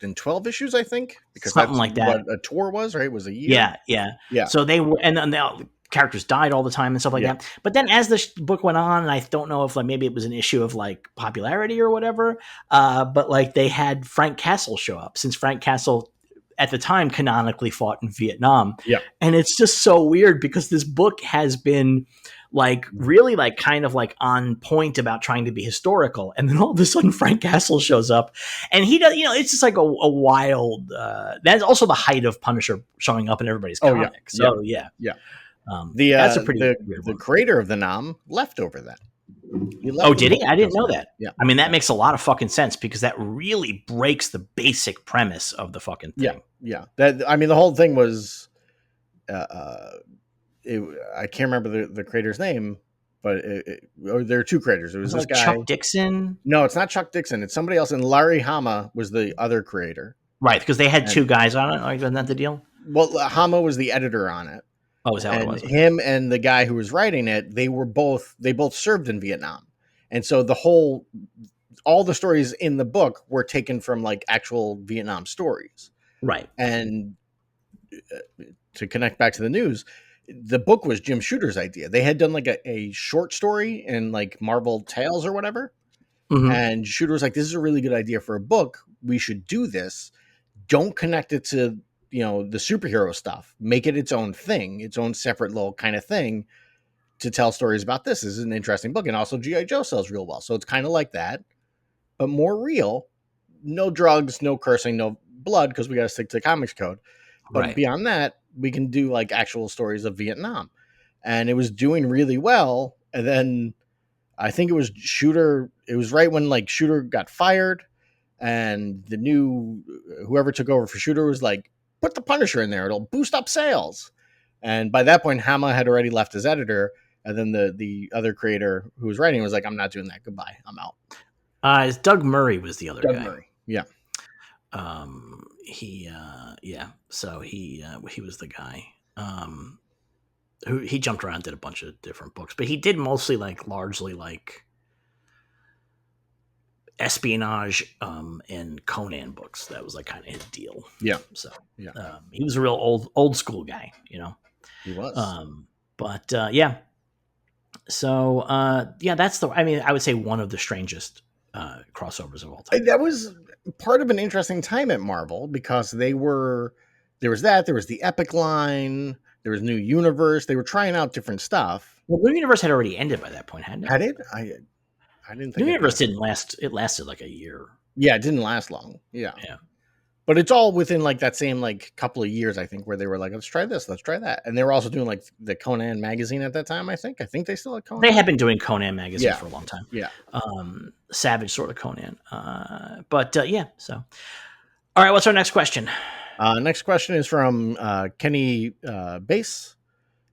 [SPEAKER 2] 12 issues, I think, because
[SPEAKER 1] something like that.
[SPEAKER 2] What a tour was, right? It was a year.
[SPEAKER 1] Yeah. So they were, and then the characters died all the time and stuff like that. But then as the book went on, and I don't know if like maybe it was an issue of like popularity or whatever, but like they had Frank Castle show up, since Frank Castle at the time canonically fought in Vietnam.
[SPEAKER 2] Yeah.
[SPEAKER 1] And it's just so weird because this book has been like really like kind of like on point about trying to be historical. And then all of a sudden Frank Castle shows up and he does, it's just like a wild, that's also the height of Punisher showing up in everybody's comic. So yeah. That's a pretty
[SPEAKER 2] the creator of the Nam left over that.
[SPEAKER 1] Did he? I didn't know that.
[SPEAKER 2] Yeah.
[SPEAKER 1] I mean, that makes a lot of fucking sense because that really breaks the basic premise of the fucking thing.
[SPEAKER 2] Yeah. The whole thing was, I can't remember the creator's name, but there are two creators. It was this guy,
[SPEAKER 1] Chuck Dixon.
[SPEAKER 2] No, it's not Chuck Dixon. It's somebody else. And Larry Hama was the other creator.
[SPEAKER 1] Right, because they had two guys on it. Like, wasn't that the deal?
[SPEAKER 2] Well, Hama was the editor on it.
[SPEAKER 1] Oh, is that what it was?
[SPEAKER 2] Him and the guy who was writing it, they both served in Vietnam. And so all the stories in the book were taken from like actual Vietnam stories.
[SPEAKER 1] Right.
[SPEAKER 2] And to connect back to the news, the book was Jim Shooter's idea. They had done like a short story in like Marvel Tales or whatever. Mm-hmm. And Shooter was like, this is a really good idea for a book. We should do this. Don't connect it to the superhero stuff, make it its own thing, its own separate little kind of thing to tell stories about this. This is an interesting book. And also G.I. Joe sells real well. So it's kind of like that, but more real, no drugs, no cursing, no blood, because we got to stick to the comics code. But beyond that, we can do like actual stories of Vietnam. And it was doing really well. And then I think it was Shooter. It was right when like Shooter got fired and the new, whoever took over for Shooter was like, put the Punisher in there. It'll boost up sales. And by that point, Hama had already left as editor. And then the other creator who was writing was like, I'm not doing that. Goodbye. I'm out.
[SPEAKER 1] Doug Murray was the other guy.
[SPEAKER 2] Doug Murray. Yeah.
[SPEAKER 1] So he was the guy. Who he jumped around, did a bunch of different books, but he did mostly like largely like espionage and Conan books. That was like kind of his deal.
[SPEAKER 2] Yeah.
[SPEAKER 1] So he was a real old school guy,
[SPEAKER 2] He was.
[SPEAKER 1] But yeah. So yeah, that's the. I mean, I would say one of the strangest crossovers of all time.
[SPEAKER 2] That was part of an interesting time at Marvel because there was the Epic line, there was New Universe. They were trying out different stuff.
[SPEAKER 1] Well, New Universe had already ended by that point, hadn't it?
[SPEAKER 2] Had it? I didn't think
[SPEAKER 1] New Universe didn't last. It lasted like a year.
[SPEAKER 2] Yeah, it didn't last long. Yeah.
[SPEAKER 1] Yeah.
[SPEAKER 2] But it's all within like that same like couple of years, I think, where they were like, let's try this, let's try that. And they were also doing like the Conan magazine at that time, I think. I think they still had Conan.
[SPEAKER 1] They had been doing Conan magazine for a long time.
[SPEAKER 2] Yeah.
[SPEAKER 1] Savage sort of Conan. But yeah, so. All right, what's our next question?
[SPEAKER 2] Next question is from Kenny Base.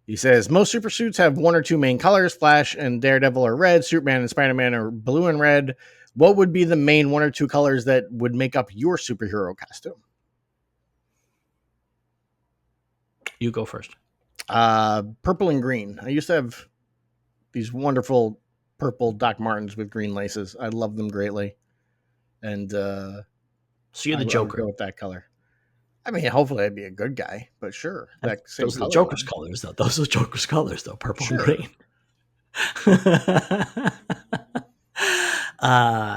[SPEAKER 2] He says, most super suits have one or two main colors. Flash and Daredevil are red. Superman and Spider-Man are blue and red. What would be the main one or two colors that would make up your superhero costume?
[SPEAKER 1] You go first.
[SPEAKER 2] Purple and green. I used to have these wonderful purple Doc Martens with green laces. I love them greatly. And so
[SPEAKER 1] you're the Joker.
[SPEAKER 2] Go with that color. I mean, hopefully I'd be a good guy, but sure.
[SPEAKER 1] Those are the Joker's colors, though. Those are Joker's colors, though. Purple and green. I'm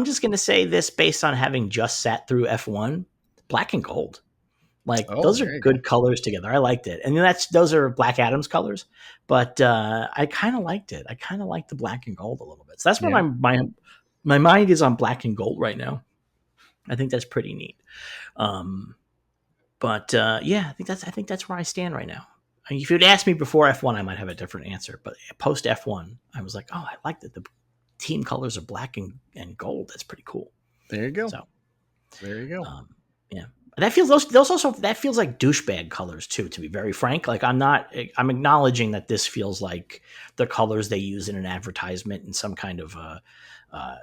[SPEAKER 1] just going to say this based on having just sat through F1, black and gold. Those are good colors together. I liked it. And those are Black Adam's colors, but I kind of liked it. I kind of liked the black and gold a little bit. So that's where my mind is on black and gold right now. I think that's pretty neat. But yeah, I think that's where I stand right now. I mean, if you'd asked me before F1, I might have a different answer. But post F1, I was like, oh, I like that the team colors are black and gold. That's pretty cool.
[SPEAKER 2] There you go.
[SPEAKER 1] So
[SPEAKER 2] there you go.
[SPEAKER 1] Yeah. That feels that feels like douchebag colors too, to be very frank. Like I'm acknowledging that this feels like the colors they use in an advertisement in some kind of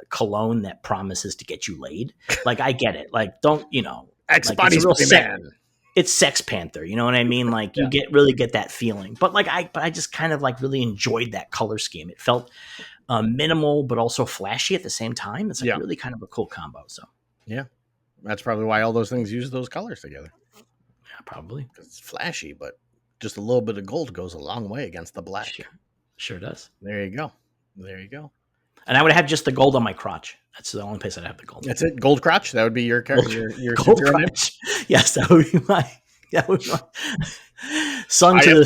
[SPEAKER 1] cologne that promises to get you laid. Like I get it. Like don't,
[SPEAKER 2] X-Body Man.
[SPEAKER 1] It's Sex Panther, you know what I mean? Like you really get that feeling. But I just kind of like really enjoyed that color scheme. It felt minimal but also flashy at the same time. It's like really kind of a cool combo. So
[SPEAKER 2] yeah. That's probably why all those things use those colors together.
[SPEAKER 1] Yeah, probably.
[SPEAKER 2] It's flashy, but just a little bit of gold goes a long way against the black.
[SPEAKER 1] Sure does.
[SPEAKER 2] There you go.
[SPEAKER 1] And I would have just the gold on my crotch. That's the only place I'd have the gold.
[SPEAKER 2] That's it. Gold crotch. That would be your
[SPEAKER 1] gold crotch. Yes, that would be my. Sung to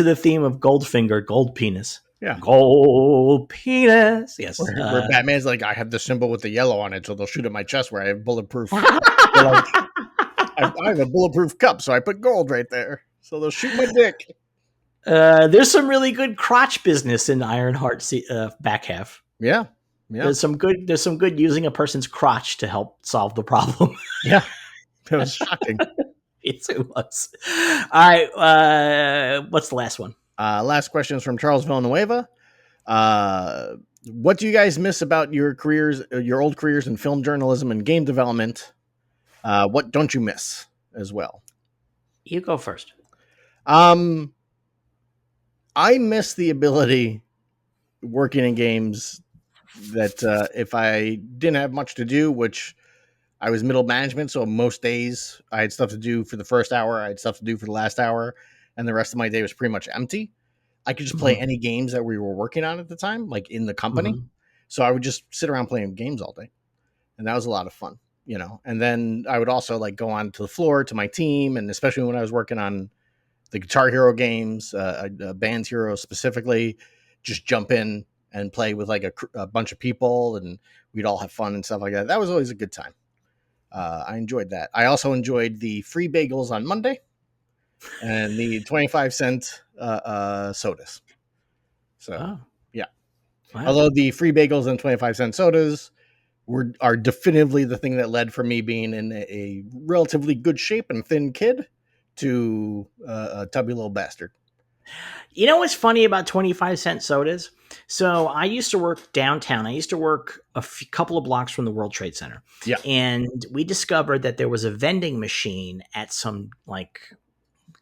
[SPEAKER 1] the theme of Goldfinger, gold penis.
[SPEAKER 2] Yeah,
[SPEAKER 1] gold penis. Yes,
[SPEAKER 2] where Batman's like, I have the symbol with the yellow on it, so they'll shoot at my chest where I have bulletproof. I have a bulletproof cup, so I put gold right there, so they'll shoot my dick.
[SPEAKER 1] There's some really good crotch business in Ironheart back half.
[SPEAKER 2] Yeah.
[SPEAKER 1] There's some good using a person's crotch to help solve the problem.
[SPEAKER 2] Yeah, that was shocking.
[SPEAKER 1] It was. All right, what's the last one?
[SPEAKER 2] Last question is from Charles Villanueva. What do you guys miss about your old careers in film journalism and game development? What don't you miss as well?
[SPEAKER 1] You go first.
[SPEAKER 2] I miss the ability working in games that if I didn't have much to do, which I was middle management, so most days I had stuff to do for the first hour, I had stuff to do for the last hour, and the rest of my day was pretty much empty. I could just play any games that we were working on at the time, like in the company. So I would just sit around playing games all day. And that was a lot of fun, And then I would also like go on to the floor to my team. And especially when I was working on the Guitar Hero games, Band Hero specifically, just jump in and play with like a bunch of people and we'd all have fun and stuff like that. That was always a good time. I enjoyed that. I also enjoyed the free bagels on Monday and the 25-cent sodas. So, yeah. Wow. Although the free bagels and 25-cent sodas are definitively the thing that led for me being in a relatively good shape and thin kid to a tubby little bastard.
[SPEAKER 1] You know what's funny about 25-cent sodas? So I used to work downtown. I used to work couple of blocks from the World Trade Center.
[SPEAKER 2] Yeah.
[SPEAKER 1] And we discovered that there was a vending machine at some like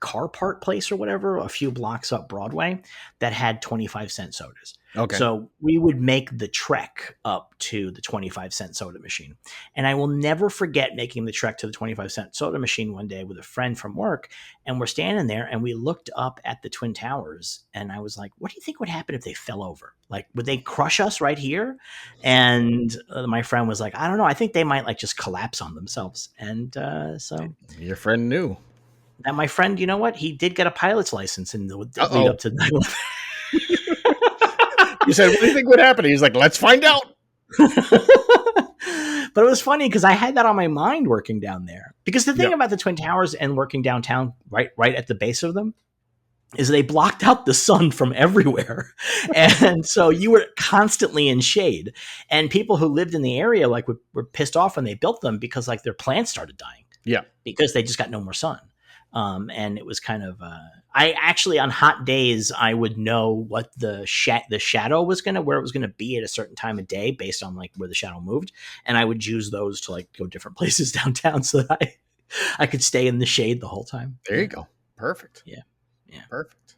[SPEAKER 1] car part place or whatever, a few blocks up Broadway, that had 25-cent sodas.
[SPEAKER 2] Okay.
[SPEAKER 1] So we would make the trek up to the 25-cent soda machine. And I will never forget making the trek to the 25-cent soda machine one day with a friend from work. And we're standing there and we looked up at the Twin Towers. And I was like, what do you think would happen if they fell over? Like, would they crush us right here? And my friend was like, I don't know. I think they might like just collapse on themselves. And so
[SPEAKER 2] your friend knew.
[SPEAKER 1] That my friend, you know what? He did get a pilot's license in the lead up to 9/11.
[SPEAKER 2] You said, what do you think would happen? He's like, let's find out.
[SPEAKER 1] But it was funny because I had that on my mind working down there. Because the thing about the Twin Towers and working downtown, right at the base of them, is they blocked out the sun from everywhere. And so you were constantly in shade. And people who lived in the area like were pissed off when they built them because like their plants started dying.
[SPEAKER 2] Yeah.
[SPEAKER 1] Because they just got no more sun. And it was kind of, I actually on hot days, I would know what the shadow was where it was going to be at a certain time of day based on like where the shadow moved. And I would use those to like go different places downtown so that I could stay in the shade the whole time.
[SPEAKER 2] There you go. Perfect.
[SPEAKER 1] Yeah.
[SPEAKER 2] Perfect.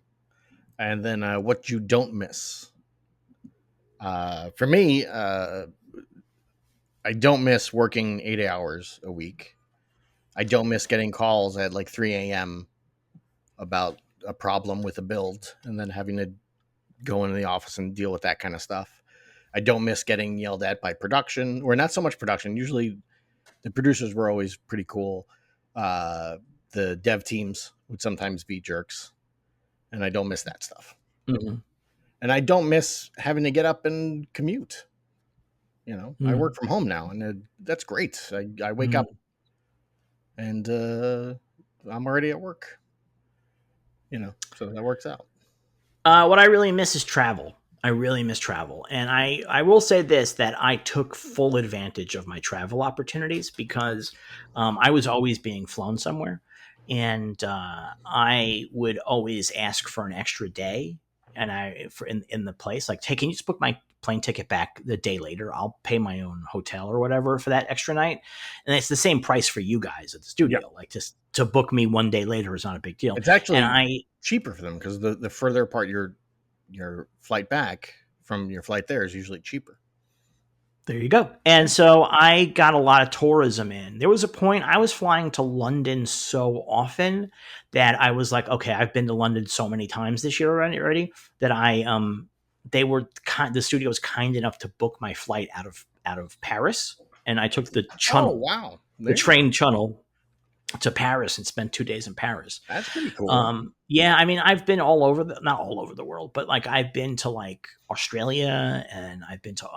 [SPEAKER 2] And then what you don't miss. For me, I don't miss working 8 hours a week. I don't miss getting calls at like 3 a.m. about a problem with a build and then having to go into the office and deal with that kind of stuff. I don't miss getting yelled at by production, or not so much production. Usually the producers were always pretty cool. The dev teams would sometimes be jerks, and I don't miss that stuff.
[SPEAKER 1] Mm-hmm.
[SPEAKER 2] And I don't miss having to get up and commute. You know, I work from home now, and that's great. I wake up and I'm already at work, you know, so that works out.
[SPEAKER 1] What I really miss is travel. I really miss travel. And I will say this, that I took full advantage of my travel opportunities because I was always being flown somewhere. And I would always ask for an extra day. And in the place, like, hey, can you just book my plane ticket back the day later? I'll pay my own hotel or whatever for that extra night. And it's the same price for you guys at the studio. Yep. Like, just to book me one day later is not a big deal.
[SPEAKER 2] It's actually cheaper for them because the further apart your flight back from your flight there is usually cheaper.
[SPEAKER 1] There you go. And so I got a lot of tourism in. There was a point I was flying to London so often that I was like, okay, I've been to London so many times this year already that the studio was kind enough to book my flight out of Paris, and I took the channel.
[SPEAKER 2] Oh wow,
[SPEAKER 1] the train channel to Paris and spent 2 days in Paris.
[SPEAKER 2] That's pretty cool.
[SPEAKER 1] Yeah, I mean, I've been not all over the world, but like I've been to like Australia, and I've been to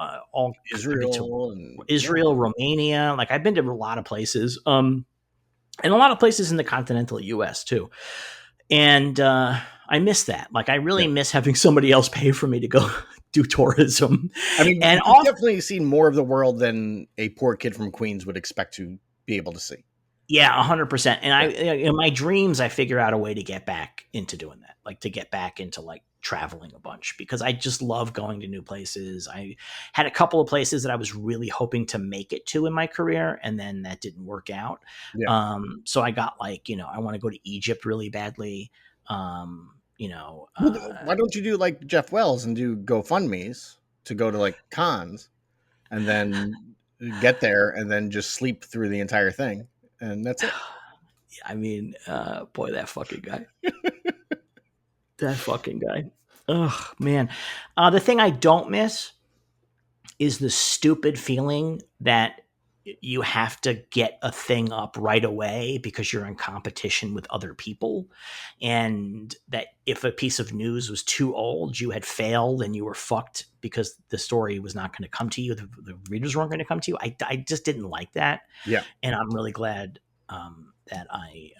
[SPEAKER 1] Israel, Romania. Like I've been to a lot of places, and a lot of places in the continental U.S. too. And I miss that. Like I really miss having somebody else pay for me to go do tourism. I mean,
[SPEAKER 2] and I've definitely seen more of the world than a poor kid from Queens would expect to be able to see.
[SPEAKER 1] Yeah, 100%. And in my dreams, I figure out a way to get back into doing that, like to get back into like traveling a bunch, because I just love going to new places. I had a couple of places that I was really hoping to make it to in my career, and then that didn't work out. Yeah. So I got like, I want to go to Egypt really badly. Why
[SPEAKER 2] don't you do like Jeff Wells and do GoFundMes to go to like cons and then get there and then just sleep through the entire thing? And that's it.
[SPEAKER 1] I mean, boy, that fucking guy. That fucking guy. Oh, man. The thing I don't miss is the stupid feeling that you have to get a thing up right away because you're in competition with other people. And that if a piece of news was too old, you had failed and you were fucked because the story was not going to come to you. The readers weren't going to come to you. I just didn't like that.
[SPEAKER 2] Yeah.
[SPEAKER 1] And I'm really glad that I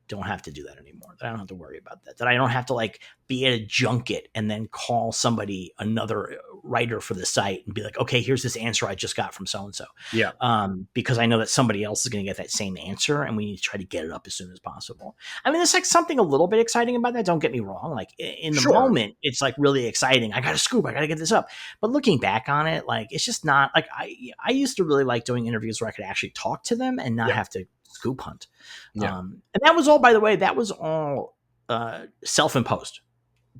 [SPEAKER 1] don't have to do that anymore, that I don't have to worry about that I don't have to like be at a junket and then call somebody, another writer for the site, and be like, okay, here's this answer I just got from so-and-so.
[SPEAKER 2] Yeah.
[SPEAKER 1] Because I know that somebody else is going to get that same answer, and we need to try to get it up as soon as possible. I mean, there's like something a little bit exciting about that. Don't get me wrong. Like in the moment, it's like really exciting. I got to scoop. I got to get this up. But looking back on it, like, it's just not like I used to really like doing interviews where I could actually talk to them and not have to scoop hunt.
[SPEAKER 2] Yeah.
[SPEAKER 1] And that was all, by the way, that was all self-imposed.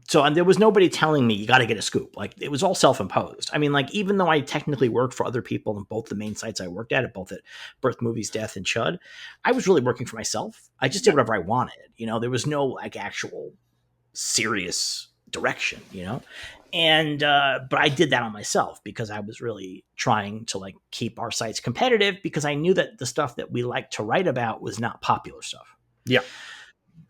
[SPEAKER 1] So there was nobody telling me you got to get a scoop. Like, it was all self-imposed. I mean, like, even though I technically worked for other people in both the main sites I worked at both at Birth, Movies, Death, and Chud, I was really working for myself. I just did whatever I wanted. You know, there was no like actual serious direction, you know? And but I did that on myself because I was really trying to like keep our sites competitive, because I knew that the stuff that we like to write about was not popular stuff.
[SPEAKER 2] Yeah.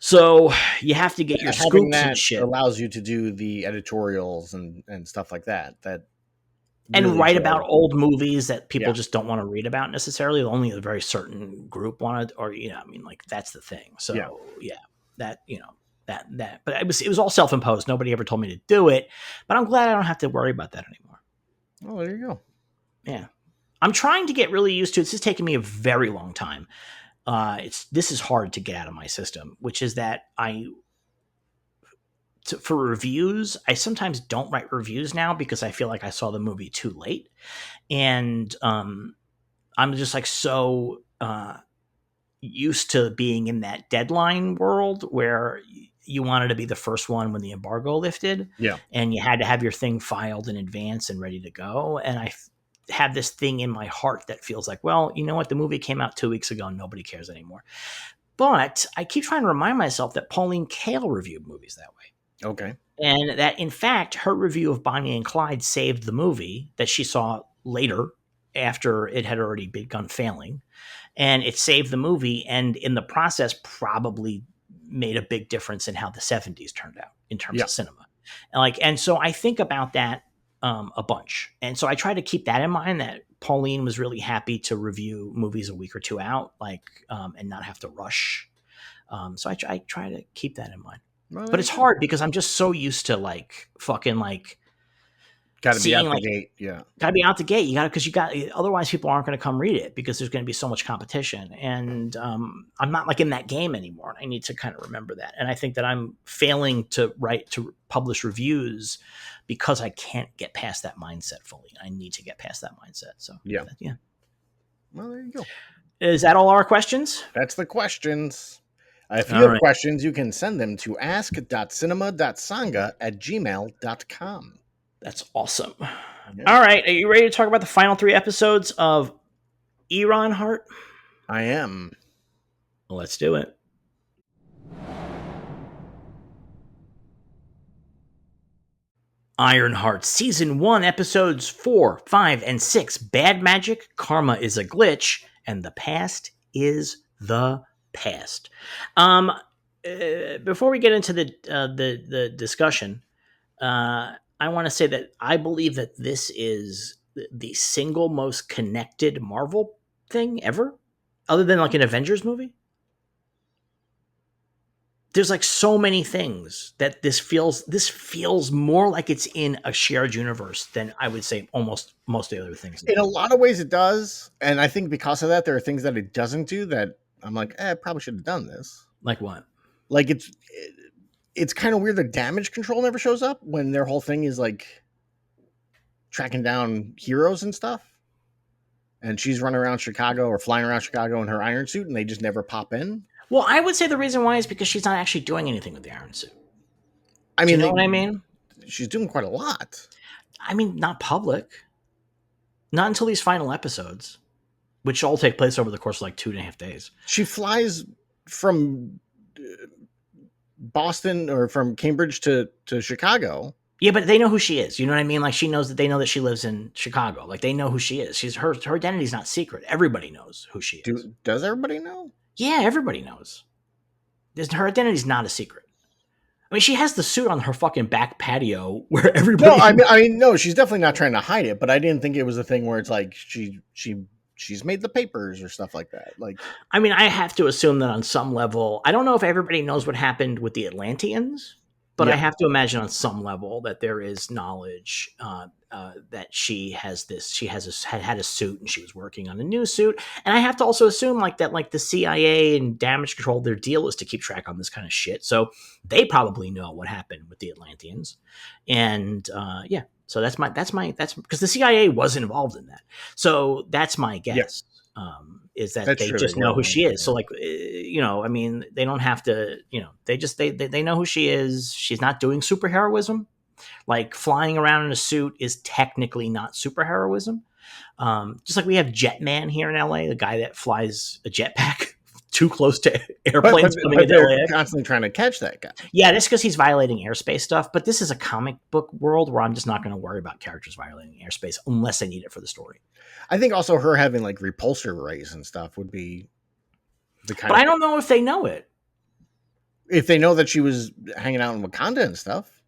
[SPEAKER 1] So you have to get your scoops
[SPEAKER 2] that
[SPEAKER 1] and shit.
[SPEAKER 2] Allows you to do the editorials and stuff like that.
[SPEAKER 1] And really write about old movies that people just don't want to read about necessarily. Only a very certain group wanted, or, you know, I mean, like, that's the thing. So yeah, that, you know, that, but it was all self-imposed. Nobody ever told me to do it, but I'm glad I don't have to worry about that anymore.
[SPEAKER 2] Oh, there you go.
[SPEAKER 1] Yeah. I'm trying to get really used to it. This is taking me a very long time. This is hard to get out of my system, which is that for reviews, I sometimes don't write reviews now because I feel like I saw the movie too late. And I'm just like so used to being in that deadline world where you wanted to be the first one when the embargo lifted.
[SPEAKER 2] Yeah.
[SPEAKER 1] And you had to have your thing filed in advance and ready to go. And I have this thing in my heart that feels like, well, you know what? The movie came out 2 weeks ago and nobody cares anymore. But I keep trying to remind myself that Pauline Kael reviewed movies that way.
[SPEAKER 2] Okay.
[SPEAKER 1] And that, in fact, her review of Bonnie and Clyde saved the movie that she saw later after it had already begun failing. And it saved the movie, and in the process probably made a big difference in how the 70s turned out in terms of cinema. And so I think about that a bunch. And so I try to keep that in mind, that Pauline was really happy to review movies a week or two out, and not have to rush. So I try to keep that in mind. Well, but it's hard because I'm just so used to
[SPEAKER 2] gotta be out the gate. Yeah.
[SPEAKER 1] Gotta be out the gate. Otherwise people aren't going to come read it because there's going to be so much competition. And I'm not like in that game anymore. I need to kind of remember that. And I think that I'm failing to publish reviews because I can't get past that mindset fully. I need to get past that mindset. So yeah.
[SPEAKER 2] Well, there you go.
[SPEAKER 1] Is that all our questions?
[SPEAKER 2] That's the questions. If you have questions, you can send them to ask.cinema.sanga@gmail.com.
[SPEAKER 1] That's awesome. Yeah. All right. Are you ready to talk about the final 3 episodes of IRONHEART?
[SPEAKER 2] I am.
[SPEAKER 1] Let's do it. IRONHEART Season 1, Episodes 4, 5, and 6. Bad Magic, Karma is a Glitch, and the Past is the Past. Before we get into the discussion, I want to say that I believe that this is the single most connected Marvel thing ever, other than like an Avengers movie. There's like so many things that this feels more like it's in a shared universe than I would say almost most of the other things.
[SPEAKER 2] In a lot of ways it does. And I think because of that, there are things that it doesn't do that I'm like, I probably should have done this.
[SPEAKER 1] Like what?
[SPEAKER 2] Like it's kind of weird that damage control never shows up when their whole thing is like tracking down heroes and stuff. And she's running around Chicago or flying around Chicago in her iron suit and they just never pop in.
[SPEAKER 1] Well, I would say the reason why is because she's not actually doing anything with the iron suit.
[SPEAKER 2] I mean,
[SPEAKER 1] you know what I mean?
[SPEAKER 2] She's doing quite a lot.
[SPEAKER 1] I mean, not public. Not until these final episodes, which all take place over the course of like 2.5 days.
[SPEAKER 2] She flies from Boston or from Cambridge to Chicago.
[SPEAKER 1] Yeah, but they know who she is. You know what I mean? Like, they know that she lives in Chicago. Like, they know who she is. Her identity's not secret. Everybody knows who she is.
[SPEAKER 2] Does everybody know?
[SPEAKER 1] Yeah, everybody knows. Her identity's not a secret. I mean, she has the suit on her fucking back patio where everybody.
[SPEAKER 2] No, I mean, no, she's definitely not trying to hide it. But I didn't think it was a thing where it's like she's made the papers or stuff like that. Like,
[SPEAKER 1] I mean, I have to assume that on some level, I don't know if everybody knows what happened with the Atlanteans, but I have to imagine on some level that there is knowledge that she had a suit and she was working on a new suit. And I have to also assume like the CIA and damage control, their deal is to keep track on this kind of shit. So they probably know what happened with the Atlanteans. And so that's because the CIA was involved in that. So that's my guess.
[SPEAKER 2] Yes.
[SPEAKER 1] Is that
[SPEAKER 2] That's
[SPEAKER 1] they
[SPEAKER 2] true. They
[SPEAKER 1] just know
[SPEAKER 2] were
[SPEAKER 1] who she
[SPEAKER 2] around,
[SPEAKER 1] is. So like, I mean, they don't have to, they know who she is. She's not doing superheroism. Like flying around in a suit is technically not superheroism. Just like we have Jetman here in LA, the guy that flies a jetpack too close to airplanes coming
[SPEAKER 2] but
[SPEAKER 1] into
[SPEAKER 2] they're
[SPEAKER 1] LAX.
[SPEAKER 2] constantly trying to catch that guy.
[SPEAKER 1] Yeah, that's because he's violating airspace stuff. But this is a comic book world where I'm just not going to worry about characters violating airspace unless I need it for the story.
[SPEAKER 2] I think also her having like repulsor rays and stuff would be the kind
[SPEAKER 1] But
[SPEAKER 2] of
[SPEAKER 1] I don't know if they know it.
[SPEAKER 2] if they know that she was hanging out in Wakanda and stuff.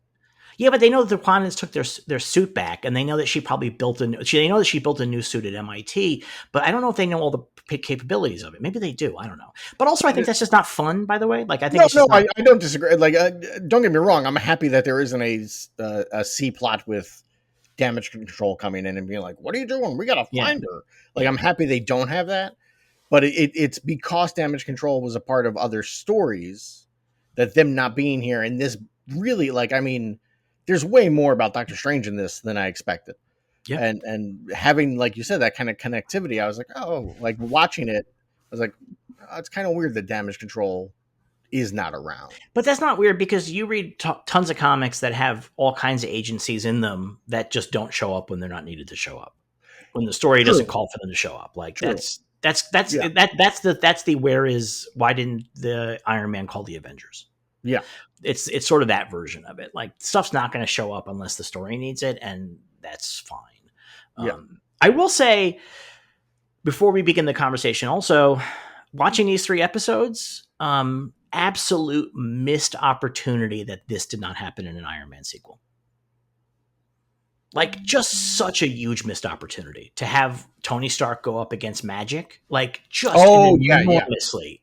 [SPEAKER 1] Yeah, but they know that the Wakandans took their suit back, and they know that she probably they know that she built a new suit at MIT. But I don't know if they know all the capabilities of it. Maybe they do. I don't know. But also, I think that's just not fun. By the way, like I think
[SPEAKER 2] I don't disagree. Like, don't get me wrong. I'm happy that there isn't a C plot with damage control coming in and being like, "What are you doing? We gotta find her." Like, I'm happy they don't have that. But it's because damage control was a part of other stories that them not being here and this really like I mean. There's way more about Doctor Strange in this than I expected.
[SPEAKER 1] Yeah.
[SPEAKER 2] And having, like you said, that kind of connectivity, I was like, oh, like watching it, I was like, oh, it's kind of weird that damage control is not around.
[SPEAKER 1] But that's not weird because you read tons of comics that have all kinds of agencies in them that just don't show up when they're not needed to show up. When the story doesn't call for them to show up. Like that's the why didn't the Iron Man call the Avengers?
[SPEAKER 2] Yeah.
[SPEAKER 1] It's sort of that version of it. Like stuff's not going to show up unless the story needs it, and that's fine.
[SPEAKER 2] Yeah.
[SPEAKER 1] I will say before we begin the conversation, also watching these 3 episodes, absolute missed opportunity that this did not happen in an Iron Man sequel. Like just such a huge missed opportunity to have Tony Stark go up against magic, like just enormously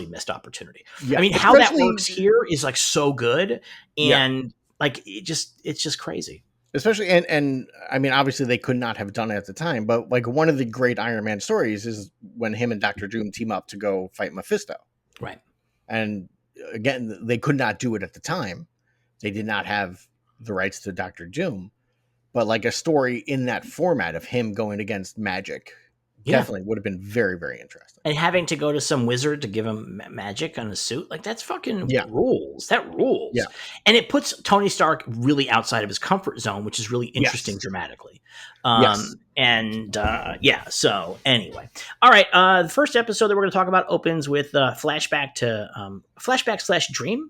[SPEAKER 1] missed opportunity. Yeah. I mean, how that works here is like so good, and like it's just crazy.
[SPEAKER 2] Especially and I mean, obviously they could not have done it at the time, but like one of the great Iron Man stories is when him and Dr. Doom team up to go fight Mephisto.
[SPEAKER 1] Right.
[SPEAKER 2] And again, they could not do it at the time. They did not have the rights to Dr. Doom, but like a story in that format of him going against magic definitely would have been very, very interesting.
[SPEAKER 1] And having to go to some wizard to give him magic on a suit, like that's fucking rules. That rules.
[SPEAKER 2] Yeah.
[SPEAKER 1] And it puts Tony Stark really outside of his comfort zone, which is really interesting dramatically. So anyway. All right. The first episode that we're going to talk about opens with flashback / dream.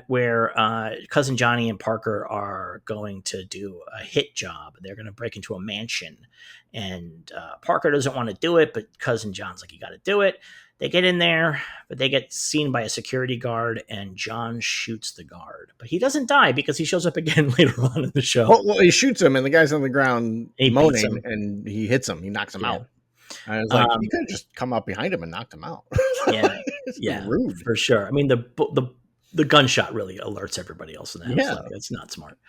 [SPEAKER 1] Where Cousin Johnny and Parker are going to do a hit job. They're going to break into a mansion, and Parker doesn't want to do it, but Cousin John's like, you got to do it. They get in there, but they get seen by a security guard, and John shoots the guard. But he doesn't die because he shows up again later on in the show.
[SPEAKER 2] Well, he shoots him, and the guy's on the ground moaning, and he hits him. He knocks him out. I was like, you could have just come up behind him and knocked him out.
[SPEAKER 1] Rude for sure. I mean, the gunshot really alerts everybody else in the house. Like, it's not smart.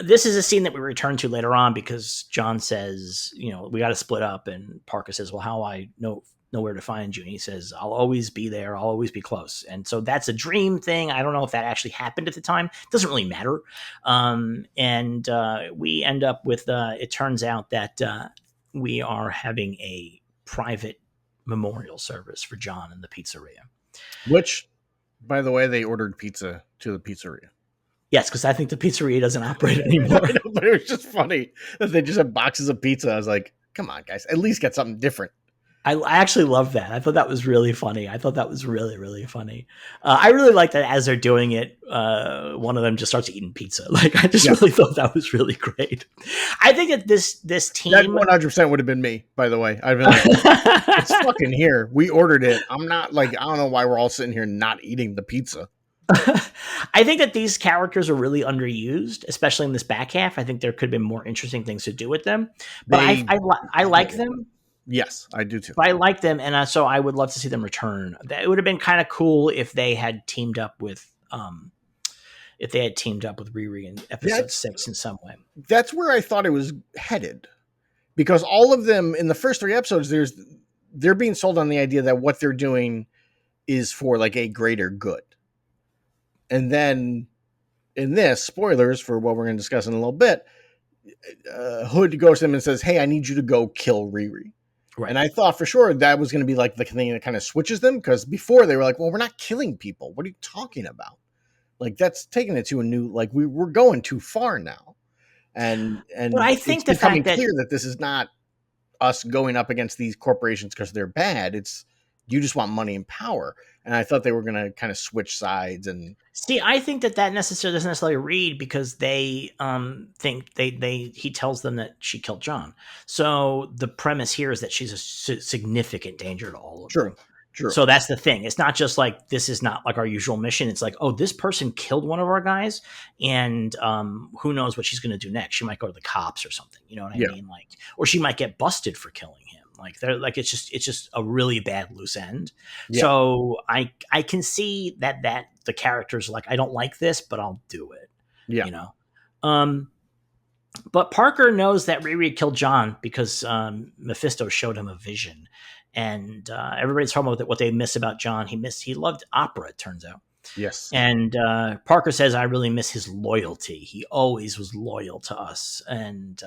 [SPEAKER 1] This is a scene that we return to later on because John says, we got to split up. And Parker says, well, how I know where to find you? And he says, I'll always be there. I'll always be close. And so that's a dream thing. I don't know if that actually happened at the time. It doesn't really matter. And we end up with, it turns out that we are having a private memorial service for John in the pizzeria.
[SPEAKER 2] Which, by the way, they ordered pizza to the pizzeria.
[SPEAKER 1] Yes, because I think the pizzeria doesn't operate anymore.
[SPEAKER 2] But it was just funny that they just have boxes of pizza. I was like, come on, guys, at least get something different.
[SPEAKER 1] I actually love that. I thought that was really funny. I thought that was really, really funny. I really like that as they're doing it, one of them just starts eating pizza. Like, I just really thought that was really great. I think that this team...
[SPEAKER 2] That 100% would have been me, by the way. I'd been like, it's fucking here. We ordered it. I'm not like, I don't know why we're all sitting here not eating the pizza.
[SPEAKER 1] I think that these characters are really underused, especially in this back half. I think there could have been more interesting things to do with them. But I like them.
[SPEAKER 2] Yes, I do too.
[SPEAKER 1] But I like them, and so I would love to see them return. It would have been kind of cool if they had teamed up with Riri in episode 6 in some way.
[SPEAKER 2] That's where I thought it was headed, because all of them in the first 3 episodes, they're being sold on the idea that what they're doing is for like a greater good, and then in this, spoilers for what we're going to discuss in a little bit, Hood goes to him and says, "Hey, I need you to go kill Riri."
[SPEAKER 1] Right.
[SPEAKER 2] And I thought for sure that was going to be like the thing that kind of switches them, because before they were like, well, we're not killing people. What are you talking about? Like, that's taking it to a new, like, we're going too far now. And
[SPEAKER 1] But I
[SPEAKER 2] it's
[SPEAKER 1] think the
[SPEAKER 2] becoming
[SPEAKER 1] fact that
[SPEAKER 2] clear that this is not us going up against these corporations because they're bad. It's you just want money and power. And I thought they were going to kind of switch sides. And
[SPEAKER 1] I think that necessarily doesn't necessarily read because they think he tells them that she killed John. So the premise here is that she's a significant danger to all of
[SPEAKER 2] true,
[SPEAKER 1] them.
[SPEAKER 2] true,
[SPEAKER 1] So that's the thing. It's not just like this is not like our usual mission. It's like, oh, this person killed one of our guys, and who knows what she's going to do next? She might go to the cops or something. You know what I
[SPEAKER 2] yeah,
[SPEAKER 1] mean? Like, or she might get busted for killing him. Like they're like it's just a really bad loose end.
[SPEAKER 2] yeah,
[SPEAKER 1] So I can see that the characters are like, I don't like this, but I'll do it.
[SPEAKER 2] yeah.
[SPEAKER 1] You know. But Parker knows that Riri killed John because Mephisto showed him a vision, and everybody's talking about what they miss about John. He loved opera, it turns out.
[SPEAKER 2] Yes.
[SPEAKER 1] And Parker says, "I really miss his loyalty. He always was loyal to us." And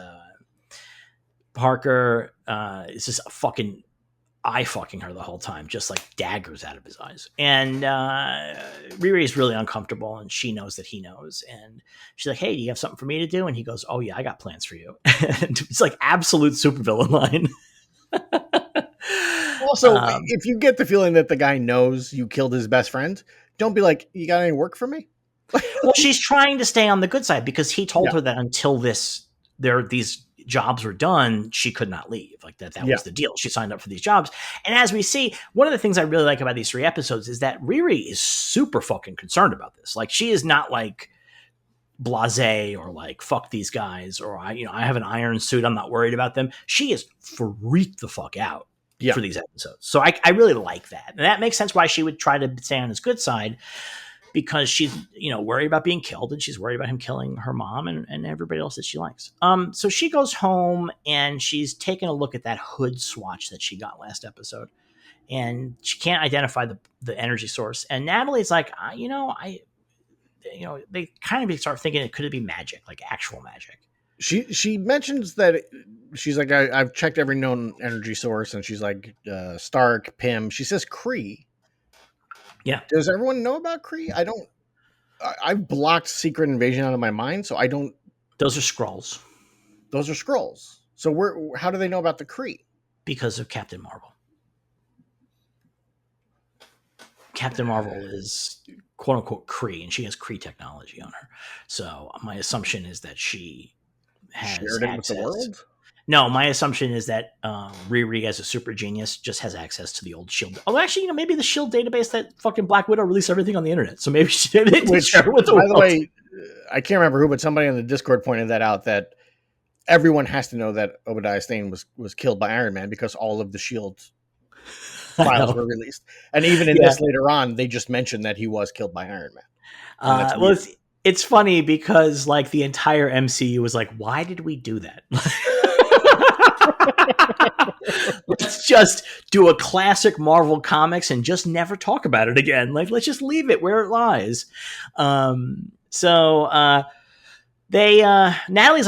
[SPEAKER 1] Parker is just fucking eye fucking her the whole time, just like daggers out of his eyes. And Riri is really uncomfortable, and she knows that he knows. And she's like, "Hey, do you have something for me to do?" And he goes, "Oh yeah, I got plans for you." And it's like absolute supervillain line.
[SPEAKER 2] Also, if you get the feeling that the guy knows you killed his best friend, don't be like, "You got any work for me?"
[SPEAKER 1] Well, she's trying to stay on the good side because he told
[SPEAKER 2] Yeah.
[SPEAKER 1] her that until these jobs were done, she could not leave. Like that
[SPEAKER 2] Yeah.
[SPEAKER 1] was the deal. She signed up for these jobs. And as we see, one of the things I really like about these 3 episodes is that Riri is super fucking concerned about this. Like she is not like blasé or like fuck these guys or I have an iron suit, I'm not worried about them. She is freaked the fuck out for these episodes. So I really like that. And that makes sense why she would try to stay on his good side, because she's worried about being killed, and she's worried about him killing her mom and everybody else that she likes. So she goes home and she's taking a look at that hood swatch that she got last episode, and she can't identify the energy source. And Natalie's like, they kind of start thinking it could be magic, like actual magic.
[SPEAKER 2] She mentions that she's like, I've checked every known energy source, and she's like, Stark, Pym. She says Kree.
[SPEAKER 1] Yeah.
[SPEAKER 2] Does everyone know about Kree? I've blocked Secret Invasion out of my mind, so I don't.
[SPEAKER 1] Those are Skrulls.
[SPEAKER 2] Those are Skrulls. So how do they know about the Kree?
[SPEAKER 1] Because of Captain Marvel. Captain Marvel is quote unquote Kree, and she has Kree technology on her. So my assumption is that she has
[SPEAKER 2] shared it with the world.
[SPEAKER 1] No, my assumption is that Riri, as a super genius, just has access to the old Shield. Oh, actually, maybe the Shield database that fucking Black Widow released everything on the internet. So maybe she did it.
[SPEAKER 2] Which,
[SPEAKER 1] share with the
[SPEAKER 2] by
[SPEAKER 1] world.
[SPEAKER 2] the way, I can't remember who, but somebody on the Discord pointed that out, that everyone has to know that Obadiah Stane was killed by Iron Man because all of the Shield files were released. And even in this later on, they just mentioned that he was killed by Iron Man.
[SPEAKER 1] Well, it's funny because like the entire MCU was like, why did we do that? Let's just do a classic Marvel comics and just never talk about it again. Like, let's just leave it where it lies. Natalie's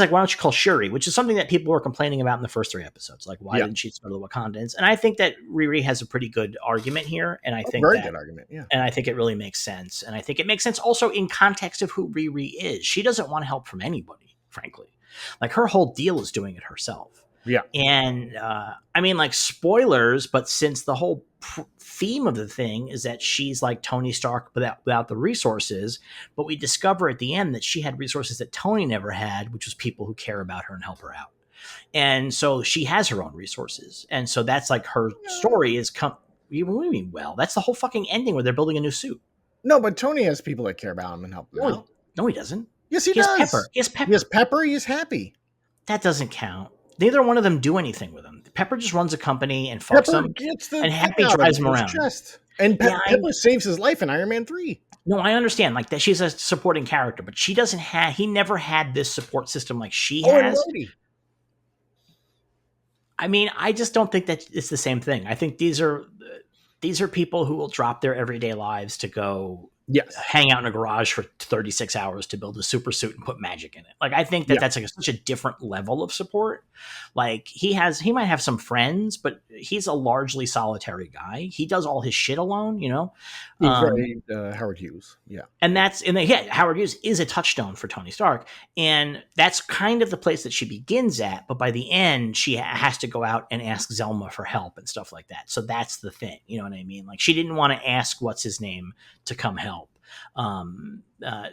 [SPEAKER 1] like, why don't you call Shuri? Which is something that people were complaining about in the first 3 episodes. Like, why didn't she go to the Wakandans? And I think that Riri has a pretty good argument here. And I think
[SPEAKER 2] very good argument. Yeah.
[SPEAKER 1] And I think it really makes sense. And I think it makes sense also in context of who Riri is. She doesn't want help from anybody, frankly. Like her whole deal is doing it herself.
[SPEAKER 2] Yeah.
[SPEAKER 1] And I mean, like, spoilers, but since the whole theme of the thing is that she's like Tony Stark without the resources, but we discover at the end that she had resources that Tony never had, which was people who care about her and help her out. And so she has her own resources. And so that's like her story is what do you mean? Well, that's the whole fucking ending where they're building a new suit.
[SPEAKER 2] No, but Tony has people that care about him and help him out.
[SPEAKER 1] No, he doesn't.
[SPEAKER 2] Yes, he does.
[SPEAKER 1] Pepper. He has Pepper.
[SPEAKER 2] He has Pepper. He's happy.
[SPEAKER 1] That doesn't count. Neither one of them do anything with him. Pepper just runs a company and fucks them, and Happy drives him around.
[SPEAKER 2] And Pepper saves his life in Iron Man 3.
[SPEAKER 1] No, I understand. Like that, she's a supporting character, but she doesn't have. He never had this support system like she has. I mean, I just don't think that it's the same thing. I think these are people who will drop their everyday lives to go
[SPEAKER 2] Yes.
[SPEAKER 1] hang out in a garage for 36 hours to build a super suit and put magic in it. Like, I think that that's like such a different level of support. Like, he might have some friends, but he's a largely solitary guy. He does all his shit alone, you know?
[SPEAKER 2] He's very Howard Hughes. Yeah.
[SPEAKER 1] And Howard Hughes is a touchstone for Tony Stark. And that's kind of the place that she begins at. But by the end, she has to go out and ask Zelma for help and stuff like that. So that's the thing. You know what I mean? Like, she didn't want to ask what's his name to come help.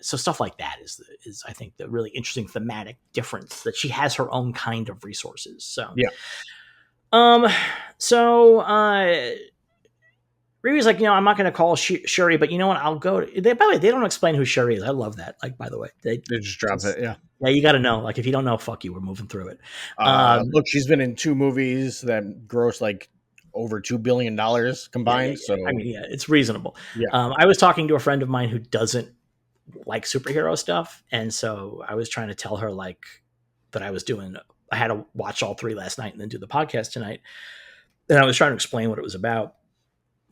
[SPEAKER 1] So stuff like that is I think the really interesting thematic difference, that she has her own kind of resources. So Riri's like, I'm not going to call Shuri, but you know what? I'll go. By the way, they don't explain who Shuri is. I love that. Like, by the way, they
[SPEAKER 2] just drop it. Yeah.
[SPEAKER 1] Yeah, you got to know. Like, if you don't know, fuck you. We're moving through it.
[SPEAKER 2] Look, she's been in 2 movies that gross like over $2 billion combined.
[SPEAKER 1] Yeah.
[SPEAKER 2] So
[SPEAKER 1] I mean, yeah, it's reasonable.
[SPEAKER 2] Yeah.
[SPEAKER 1] I was talking to a friend of mine who doesn't like superhero stuff, and so I was trying to tell her like that I had to watch all 3 last night and then do the podcast tonight. And I was trying to explain what it was about.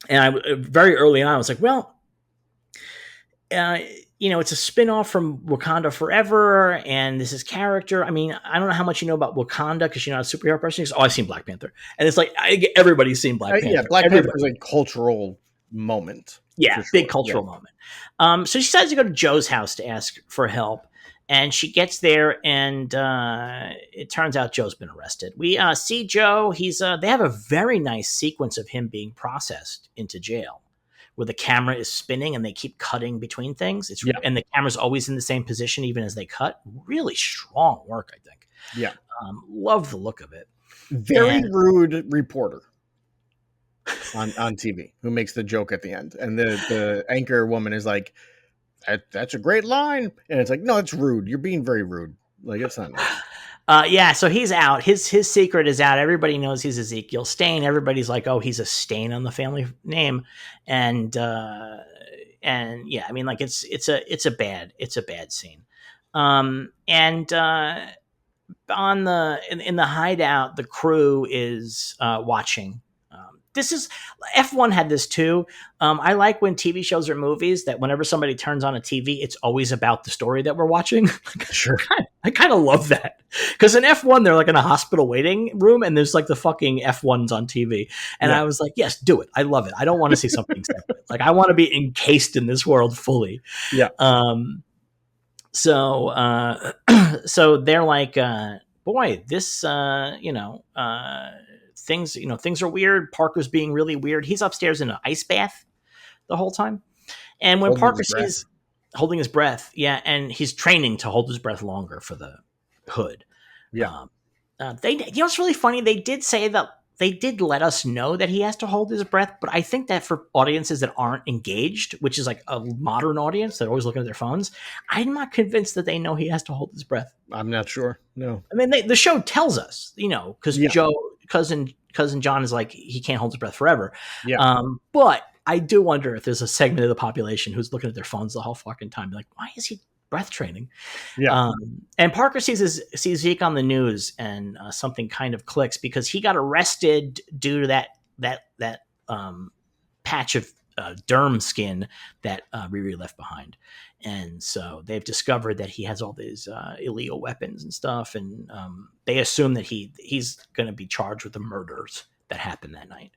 [SPEAKER 1] And very early on, I was like, well, it's a spin-off from Wakanda Forever, and this is character. I mean, I don't know how much you know about Wakanda because you're not a superhero person. Goes, I've seen Black Panther. And it's like, everybody's seen Black Panther.
[SPEAKER 2] Yeah, Black Panther is a cultural moment.
[SPEAKER 1] Yeah, big cultural moment. So she decides to go to Joe's house to ask for help. And she gets there, and it turns out Joe's been arrested. We see Joe. They have a very nice sequence of him being processed into jail, where the camera is spinning and they keep cutting between things. And the camera's always in the same position, even as they cut. Really strong work, I think.
[SPEAKER 2] Yeah.
[SPEAKER 1] Love the look of it.
[SPEAKER 2] Very rude reporter on TV who makes the joke at the end. And the anchor woman is like, that's a great line. And it's like, no, it's rude. You're being very rude. Like, it's not nice.
[SPEAKER 1] So he's out. His secret is out. Everybody knows he's Ezekiel Stain. Everybody's like, oh, he's a stain on the family name. And yeah, I mean, like, it's a bad scene. In the hideout, the crew is watching. This is F1 had this too. I like when TV shows or movies that whenever somebody turns on a TV, it's always about the story that we're watching.
[SPEAKER 2] Sure.
[SPEAKER 1] I kind of love that, because in F1, they're like in a hospital waiting room and there's like the fucking F1s on TV. And I was like, yes, do it. I love it. I don't want to see something separate. Like, I want to be encased in this world fully.
[SPEAKER 2] Yeah.
[SPEAKER 1] So they're like, boy, this, things are weird. Parker's being really weird. He's upstairs in an ice bath the whole time. And when Parker sees holding his breath, and he's training to hold his breath longer for the hood.
[SPEAKER 2] Yeah.
[SPEAKER 1] It's really funny. They did say that they did let us know that he has to hold his breath, but I think that for audiences that aren't engaged, which is like a modern audience that are always looking at their phones, I'm not convinced that they know he has to hold his breath.
[SPEAKER 2] I'm not sure. No.
[SPEAKER 1] I mean, the show tells us, because Joe, cousin John is like, he can't hold his breath forever.
[SPEAKER 2] Yeah.
[SPEAKER 1] But I do wonder if there's a segment of the population who's looking at their phones the whole fucking time. Like, why is he breath training?
[SPEAKER 2] Yeah.
[SPEAKER 1] And Parker sees Zeke on the news, and something kind of clicks, because he got arrested due to that patch of derm skin that Riri left behind. And so they've discovered that he has all these illegal weapons and stuff, and they assume that he's going to be charged with the murders that happened that night.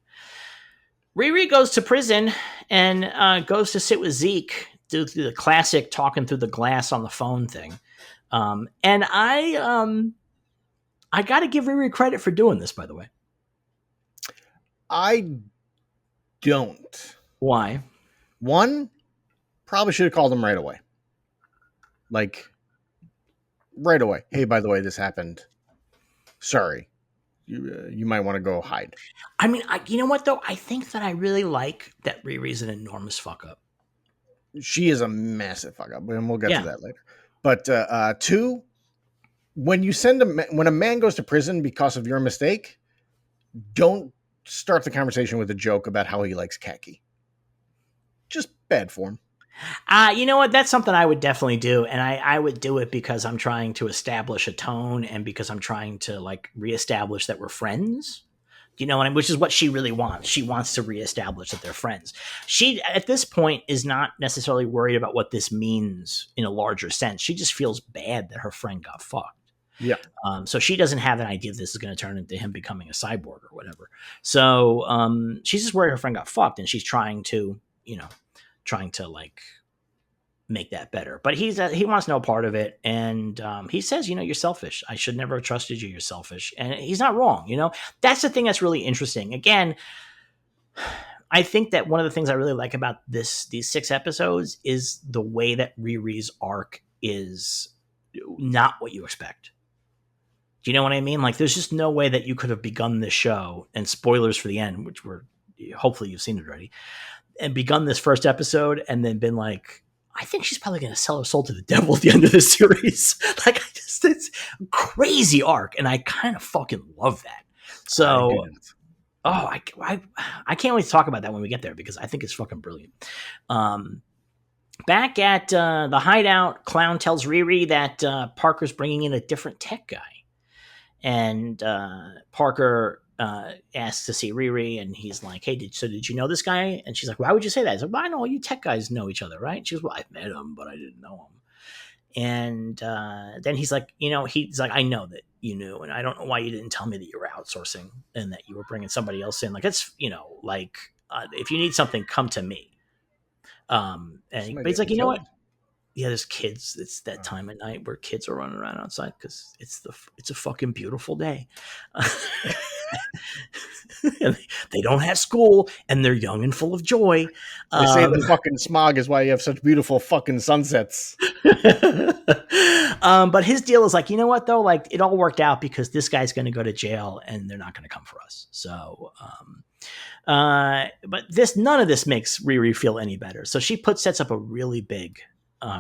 [SPEAKER 1] Riri goes to prison and goes to sit with Zeke, do the classic talking through the glass on the phone thing. And I got to give Riri credit for doing this, by the way.
[SPEAKER 2] I don't.
[SPEAKER 1] Why?
[SPEAKER 2] One, probably should have called him right away. Like, right away. Hey, by the way, this happened. Sorry. You might want to go hide.
[SPEAKER 1] I mean, you know what, though? I think that I really like that Riri's an enormous fuck up.
[SPEAKER 2] She is a massive fuck up, and we'll get to that later. But 2, when a man goes to prison because of your mistake, don't start the conversation with a joke about how he likes khaki. Just bad form.
[SPEAKER 1] You know what? That's something I would definitely do. And I would do it because I'm trying to establish a tone, and because I'm trying to like reestablish that we're friends. You know what I mean? Which is what she really wants. She wants to reestablish that they're friends. She, at this point, is not necessarily worried about what this means in a larger sense. She just feels bad that her friend got fucked.
[SPEAKER 2] Yeah.
[SPEAKER 1] So she doesn't have an idea this is going to turn into him becoming a cyborg or whatever. So she's just worried her friend got fucked, and she's trying to like make that better. But he wants no part of it, and he says, you're selfish. I should never have trusted you. You're selfish, and he's not wrong. That's the thing that's really interesting. Again, I think that one of the things I really like about these 6 episodes is the way that Riri's arc is not what you expect. Do you know what I mean? Like, there's just no way that you could have begun this show, and spoilers for the end, which hopefully you've seen it already, and begun this first episode and then been like, I think she's probably going to sell her soul to the devil at the end of this series. Like, it's a crazy arc, and I kind of fucking love that. So, I can't wait to talk about that when we get there, because I think it's fucking brilliant. Back at the hideout, Clown tells Riri that Parker's bringing in a different tech guy. And Parker asks to see Riri, and he's like, hey, did you know this guy? And she's like, why would you say that? He's like, well, I know you tech guys know each other, right? She goes, well, I've met him, but I didn't know him. And then he's like, I know that you knew, and I don't know why you didn't tell me that you were outsourcing and that you were bringing somebody else in. Like, that's, if you need something, come to me. But he's like, you know what? Yeah, there's kids. It's that time of night where kids are running around outside because it's a fucking beautiful day. And they don't have school, and they're young and full of joy.
[SPEAKER 2] They say the fucking smog is why you have such beautiful fucking sunsets.
[SPEAKER 1] But his deal is like, you know what though? Like, it all worked out because this guy's going to go to jail, and they're not going to come for us. So, but none of this makes Riri feel any better. So she sets up a really big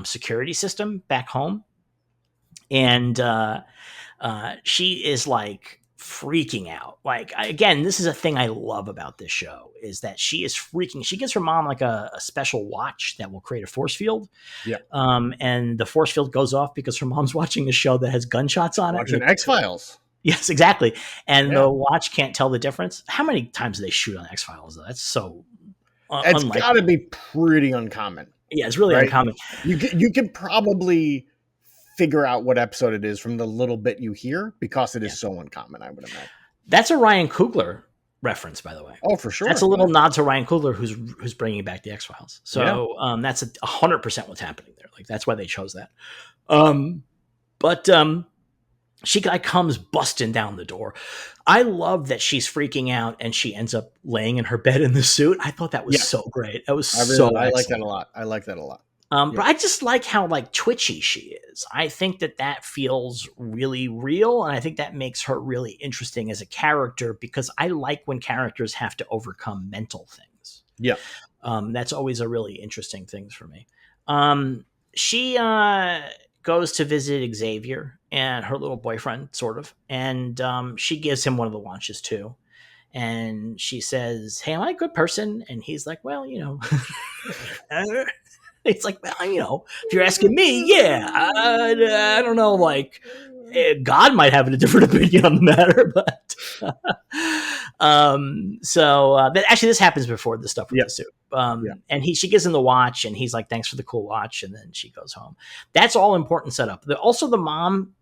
[SPEAKER 1] security system back home, and she is like freaking out. Like, again, this is a thing I love about this show, is that she is freaking. She gives her mom like a special watch that will create a force field.
[SPEAKER 2] Yeah.
[SPEAKER 1] And the force field goes off because her mom's watching a show that has gunshots on
[SPEAKER 2] watching
[SPEAKER 1] it.
[SPEAKER 2] X-Files.
[SPEAKER 1] Yes, exactly. And the watch can't tell the difference. How many times do they shoot on X-Files though? That's so
[SPEAKER 2] it's got to be pretty uncommon.
[SPEAKER 1] Yeah, it's really uncommon.
[SPEAKER 2] You can probably figure out what episode it is from the little bit you hear, because it is so uncommon, I would imagine.
[SPEAKER 1] That's a Ryan Coogler reference, by the way.
[SPEAKER 2] Oh, for sure.
[SPEAKER 1] That's a little nod to Ryan Coogler, who's bringing back the X-Files. So that's 100% what's happening there. Like, that's why they chose that. But she comes busting down the door. I love that she's freaking out and she ends up laying in her bed in the suit. I thought that was so great. That was
[SPEAKER 2] I like that a lot. I like that a lot.
[SPEAKER 1] But I just like how like twitchy she is. I think that feels really real, and I think that makes her really interesting as a character, because I like when characters have to overcome mental things.
[SPEAKER 2] Yeah.
[SPEAKER 1] That's always a really interesting thing for me. She goes to visit Xavier and her little boyfriend, sort of, and she gives him one of the watches too. And she says, hey, am I a good person? And he's like, well, it's like, well, if you're asking me, yeah, I don't know, like, God might have a different opinion on the matter, but actually this happens before the stuff with the suit. And she gives him the watch, and he's like, thanks for the cool watch, and then she goes home. That's all important setup. Also, the mom,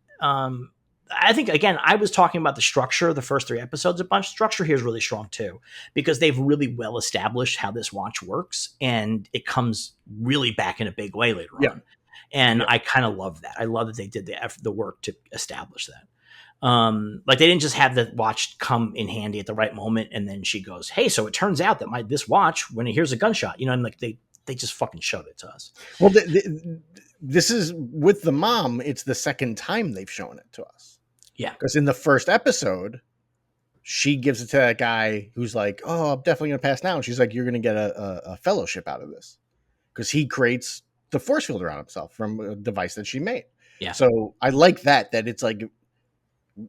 [SPEAKER 1] I think, again, I was talking about the structure of the first 3 episodes a bunch. Structure here is really strong too, because they've really well established how this watch works, and it comes really back in a big way later on. And I kind of love that. I love that they did the work to establish that. Like, they didn't just have the watch come in handy at the right moment, and then she goes, hey, so it turns out that this watch, when it hears a gunshot, and like they just fucking showed it to us.
[SPEAKER 2] Well, this is with the mom. It's the second time they've shown it to us.
[SPEAKER 1] Yeah.
[SPEAKER 2] Because in the first episode, she gives it to that guy who's like, oh, I'm definitely going to pass now. And she's like, you're going to get a fellowship out of this. Because he creates the force field around himself from a device that she made.
[SPEAKER 1] Yeah.
[SPEAKER 2] So I like that it's like,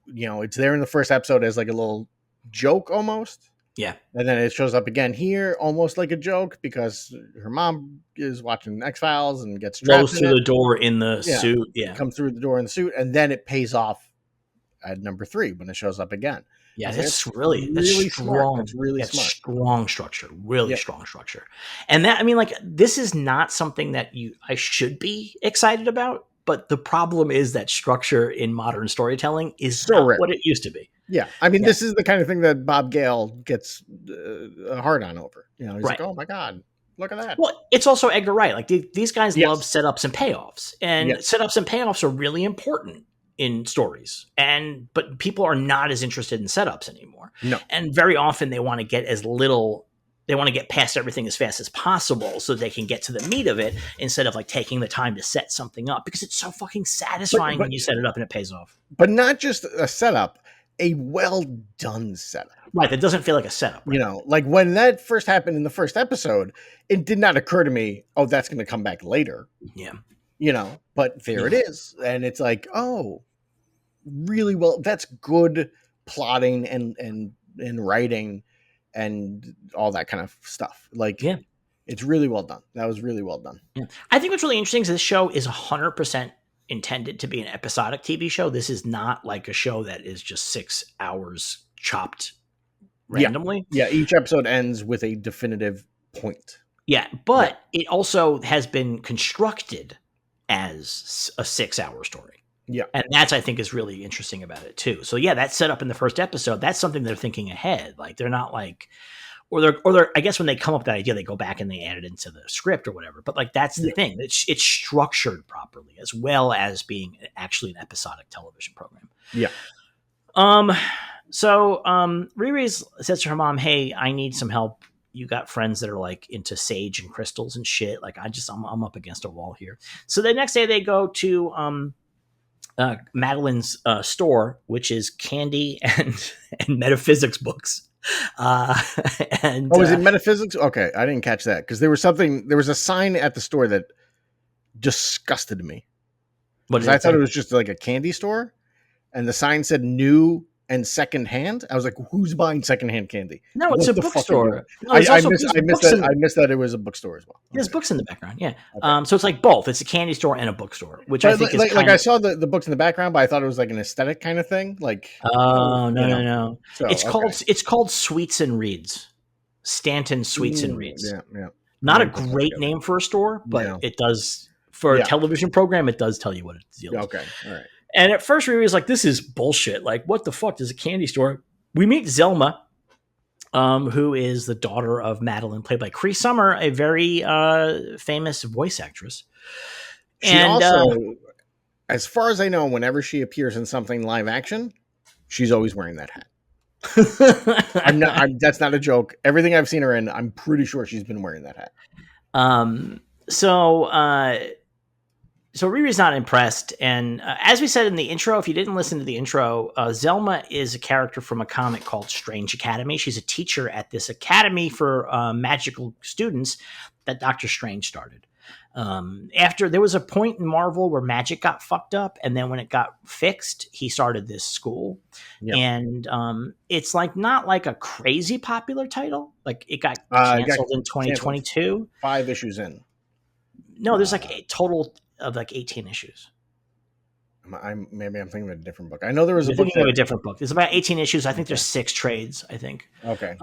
[SPEAKER 2] it's there in the first episode as like a little joke almost.
[SPEAKER 1] Yeah.
[SPEAKER 2] And then it shows up again here almost like a joke, because her mom is watching X-Files and gets
[SPEAKER 1] trapped through the door in the suit. Yeah.
[SPEAKER 2] Come through the door in the suit. And then it pays off at number 3 when it shows up again.
[SPEAKER 1] Yeah,
[SPEAKER 2] That's
[SPEAKER 1] that's
[SPEAKER 2] really smart.
[SPEAKER 1] strong.
[SPEAKER 2] That's really
[SPEAKER 1] That's
[SPEAKER 2] smart.
[SPEAKER 1] strong structure, really
[SPEAKER 2] Yeah.
[SPEAKER 1] strong structure. And that, I mean, like, this is not something that I should be excited about, but the problem is that structure in modern storytelling is
[SPEAKER 2] So
[SPEAKER 1] not
[SPEAKER 2] rare.
[SPEAKER 1] what it used to be.
[SPEAKER 2] Yeah. I mean,
[SPEAKER 1] Yeah.
[SPEAKER 2] this is the kind of thing that Bob Gale gets hard on over. You know, he's
[SPEAKER 1] Right.
[SPEAKER 2] like, oh my God, look at that.
[SPEAKER 1] Well, it's also Edgar Wright. Like, these guys love
[SPEAKER 2] Yes.
[SPEAKER 1] setups and payoffs, and
[SPEAKER 2] Yes.
[SPEAKER 1] setups and payoffs are really important in stories. But people are not as interested in setups anymore.
[SPEAKER 2] No.
[SPEAKER 1] And very often they want to get as little. They want to get past everything as fast as possible so they can get to the meat of it instead of like taking the time to set something up, because it's so fucking satisfying when you set it up and it pays off.
[SPEAKER 2] But not just a setup, a well done setup.
[SPEAKER 1] Right. That doesn't feel like a setup. Right?
[SPEAKER 2] You know, like when that first happened in the first episode, it did not occur to me, oh, that's going to come back later.
[SPEAKER 1] Yeah.
[SPEAKER 2] You know, but there it is. And it's like, oh, really well. That's good plotting and writing and all that kind of stuff. Like,
[SPEAKER 1] yeah,
[SPEAKER 2] it's really well done. That was really well done.
[SPEAKER 1] Yeah. I think what's really interesting is this show is 100% intended to be an episodic TV show. This is not like a show that is just 6 hours chopped randomly.
[SPEAKER 2] Yeah, each episode ends with a definitive point.
[SPEAKER 1] Yeah, but it also has been constructed as a 6-hour story.
[SPEAKER 2] Yeah.
[SPEAKER 1] And that's, I think, is really interesting about it too. So yeah, that's set up in the first episode. That's something they're thinking ahead. Like, they're not like, or they're, I guess when they come up with that idea, they go back and they add it into the script or whatever. But like, that's the thing. It's structured properly, as well as being actually an episodic television program.
[SPEAKER 2] Yeah.
[SPEAKER 1] So Riri says to her mom, "Hey, I need some help. You got friends that are like into sage and crystals and shit. Like, I'm up against a wall here." So the next day they go to Madeline's store, which is candy and metaphysics books.
[SPEAKER 2] Is it metaphysics? Okay, I didn't catch that because there was a sign at the store that disgusted me. Because I thought it was just like a candy store, and the sign said new and secondhand. I was like, who's buying secondhand candy?
[SPEAKER 1] No, it's a bookstore. No,
[SPEAKER 2] I missed that it was a bookstore as well.
[SPEAKER 1] There's books in the background, yeah. Okay. So it's like both. It's a candy store and a bookstore, which I think is
[SPEAKER 2] like I saw the books in the background, but I thought it was like an aesthetic kind of thing. Like,
[SPEAKER 1] no.
[SPEAKER 2] So,
[SPEAKER 1] it's called Sweets and Reads. Stanton Sweets and Reads.
[SPEAKER 2] Yeah.
[SPEAKER 1] Not a great name for a store, but it does for a television program. It does tell you what it's dealing.
[SPEAKER 2] Okay, all right.
[SPEAKER 1] And at first, Riri was like, "This is bullshit. Like, what the fuck is a candy store?" We meet Zelma, who is the daughter of Madeline, played by Cree Summer, a very famous voice actress.
[SPEAKER 2] She also, as far as I know, whenever she appears in something live action, she's always wearing that hat. That's not a joke. Everything I've seen her in, I'm pretty sure she's been wearing that hat.
[SPEAKER 1] So Riri's not impressed. And as we said in the intro, if you didn't listen to the intro, Zelma is a character from a comic called Strange Academy. She's a teacher at this academy for magical students that Doctor Strange started. After there was a point in Marvel where magic got fucked up, and then when it got fixed, he started this school. Yeah. And it's like not like a crazy popular title. Like, it got canceled in 2022.
[SPEAKER 2] 5 issues in.
[SPEAKER 1] No, there's like a total of like 18 issues.
[SPEAKER 2] Maybe I'm thinking of a different book. I know there was a book.
[SPEAKER 1] Thinking of a different book. There's about 18 issues. I think there's 6 trades, I think.
[SPEAKER 2] Okay.